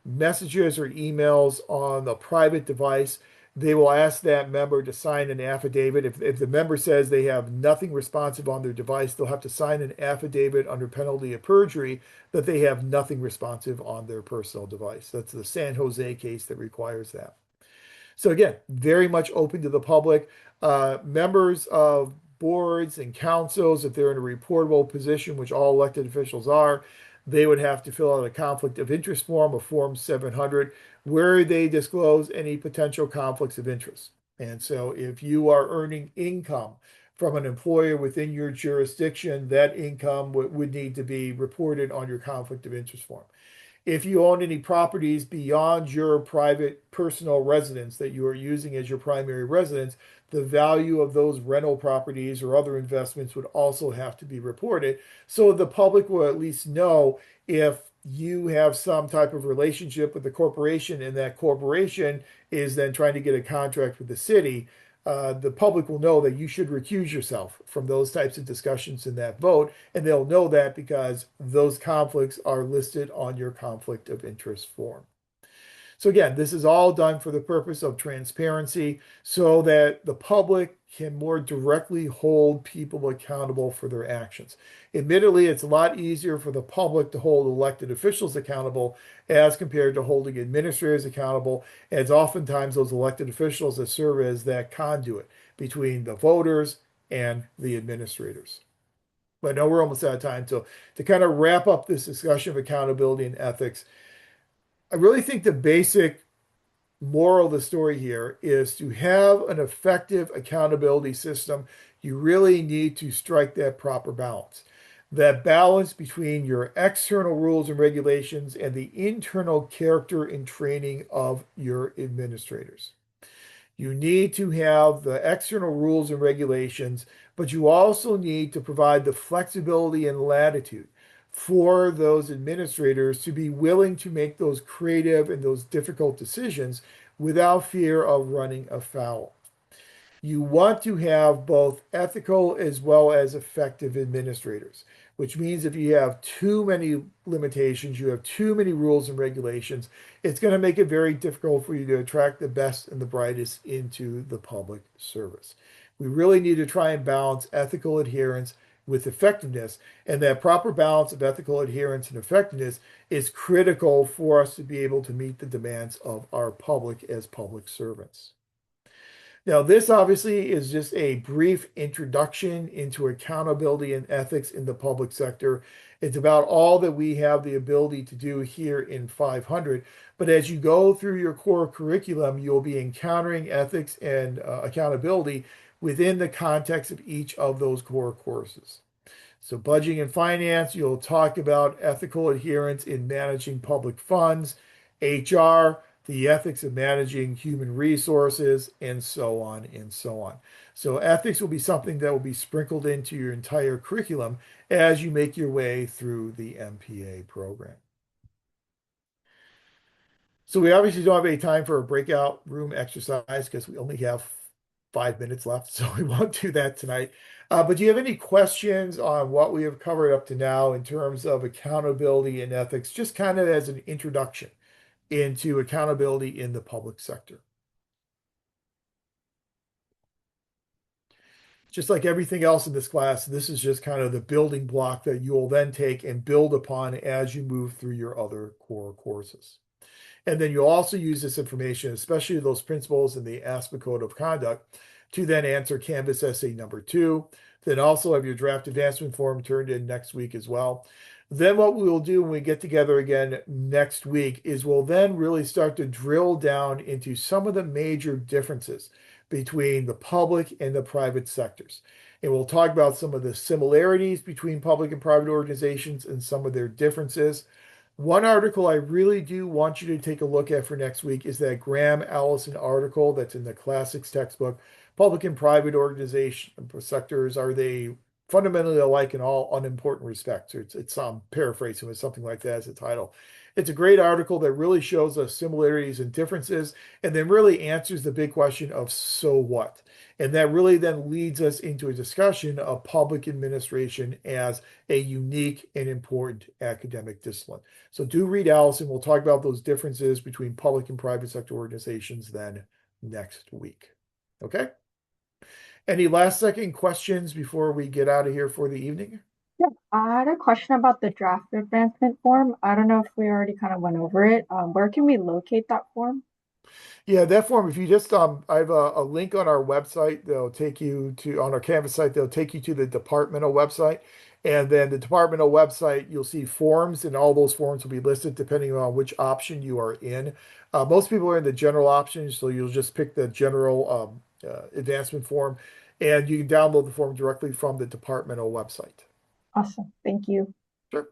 messages or emails on a private device, they will ask that member to sign an affidavit. If the member says they have nothing responsive on their device, they'll have to sign an affidavit under penalty of perjury that they have nothing responsive on their personal device. That's the San Jose case that requires that. So again, very much open to the public. Members of boards and councils, if they're in a reportable position, which all elected officials are, they would have to fill out a conflict of interest form, a Form 700, where they disclose any potential conflicts of interest. And so if you are earning income from an employer within your jurisdiction, that income would need to be reported on your conflict of interest form. If you own any properties beyond your private personal residence that you are using as your primary residence, the value of those rental properties or other investments would also have to be reported. So the public will at least know if you have some type of relationship with the corporation and that corporation is then trying to get a contract with the city. The public will know that you should recuse yourself from those types of discussions in that vote, and they'll know that because those conflicts are listed on your conflict of interest form. So again, this is all done for the purpose of transparency so that the public can more directly hold people accountable for their actions. Admittedly, it's a lot easier for the public to hold elected officials accountable as compared to holding administrators accountable, as oftentimes those elected officials that serve as that conduit between the voters and the administrators. But I know we're almost out of time. So to kind of wrap up this discussion of accountability and ethics, I really think the basic moral of the story here is to have an effective accountability system, you really need to strike that proper balance. That balance between your external rules and regulations and the internal character and training of your administrators. You need to have the external rules and regulations, but you also need to provide the flexibility and latitude for those administrators to be willing to make those creative and those difficult decisions without fear of running afoul. You want to have both ethical as well as effective administrators, which means if you have too many limitations, you have too many rules and regulations, it's going to make it very difficult for you to attract the best and the brightest into the public service. We really need to try and balance ethical adherence with effectiveness. And that proper balance of ethical adherence and effectiveness is critical for us to be able to meet the demands of our public as public servants. Now, this obviously is just a brief introduction into accountability and ethics in the public sector. It's about all that we have the ability to do here in 500. But as you go through your core curriculum, you'll be encountering ethics and accountability within the context of each of those core courses. So, budgeting and finance, you'll talk about ethical adherence in managing public funds, HR, the ethics of managing human resources, and so on and so on. So, ethics will be something that will be sprinkled into your entire curriculum as you make your way through the MPA program. So, we obviously don't have any time for a breakout room exercise because we only have 5 minutes left, so we won't do that tonight. But do you have any questions on what we have covered up to now in terms of accountability and ethics, just kind of as an introduction into accountability in the public sector? Just like everything else in this class, this is just kind of the building block that you will then take and build upon as you move through your other core courses. And then you'll also use this information, especially those principles in the ASPA Code of Conduct, to then answer Canvas essay number 2. Then also have your draft advancement form turned in next week as well. Then what we will do when we get together again next week is we'll then really start to drill down into some of the major differences between the public and the private sectors. And we'll talk about some of the similarities between public and private organizations and some of their differences. One article I really do want you to take a look at for next week is that Graham Allison article that's in the classics textbook. Public and private organization sectors, are they fundamentally alike in all unimportant respects? It's paraphrasing with something like that as a title. It's a great article that really shows us similarities and differences, and then really answers the big question of so what? And that really then leads us into a discussion of public administration as a unique and important academic discipline. So do read Allison. We'll talk about those differences between public and private sector organizations then next week. Okay? Any last second questions before we get out of here for the evening? Yeah, I had a question about the draft advancement form. I don't know if we already kind of went over it. Where can we locate that form? Yeah, that form, if you just I have a link on our website, they'll take you to on our Canvas site, they'll take you to the departmental website. And then the departmental website, you'll see forms, and all those forms will be listed depending on which option you are in. Most people are in the general option, so you'll just pick the general advancement form, and you can download the form directly from the departmental website. Awesome. Thank you. Sure.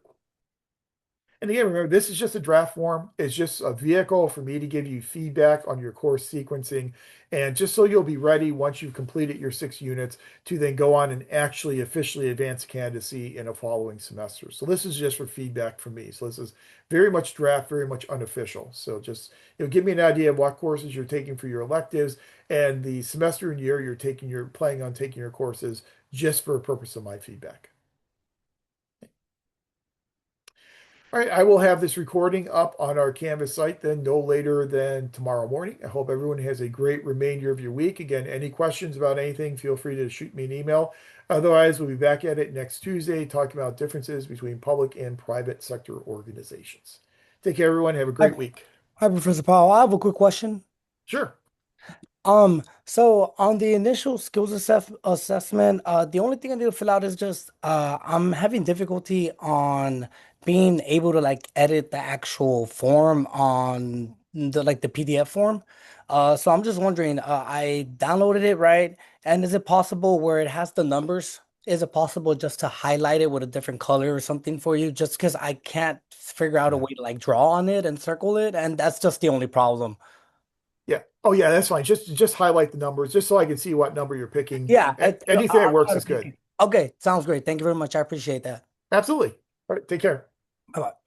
And again, remember, this is just a draft form. It's just a vehicle for me to give you feedback on your course sequencing. And just so you'll be ready once you've completed your 6 units to then go on and actually officially advance candidacy in a following semester. So this is just for feedback from me. So this is very much draft, very much unofficial. So just give me an idea of what courses you're taking for your electives and the semester and year you're planning on taking your courses, just for a purpose of my feedback. All right, I will have this recording up on our Canvas site then no later than tomorrow morning. I hope everyone has a great remainder of your week. Again, any questions about anything, feel free to shoot me an email. Otherwise, we'll be back at it next Tuesday talking about differences between public and private sector organizations. Take care, everyone. Have a great week. Hi, Professor Powell. I have a quick question. Sure. So on the initial skills assessment, the only thing I need to fill out is just I'm having difficulty on being able to like edit the actual form on the PDF form. So I'm just wondering, I downloaded it, right? And is it possible where it has the numbers? Is it possible just to highlight it with a different color or something for you? Just because I can't figure out a way to like draw on it and circle it, and that's just the only problem. Yeah. Oh, yeah, that's fine. Just highlight the numbers, just so I can see what number you're picking. Yeah, Anything that I'll works try to is pick good. it. Okay, sounds great. Thank you very much. I appreciate that. Absolutely. All right, take care. Bye bye.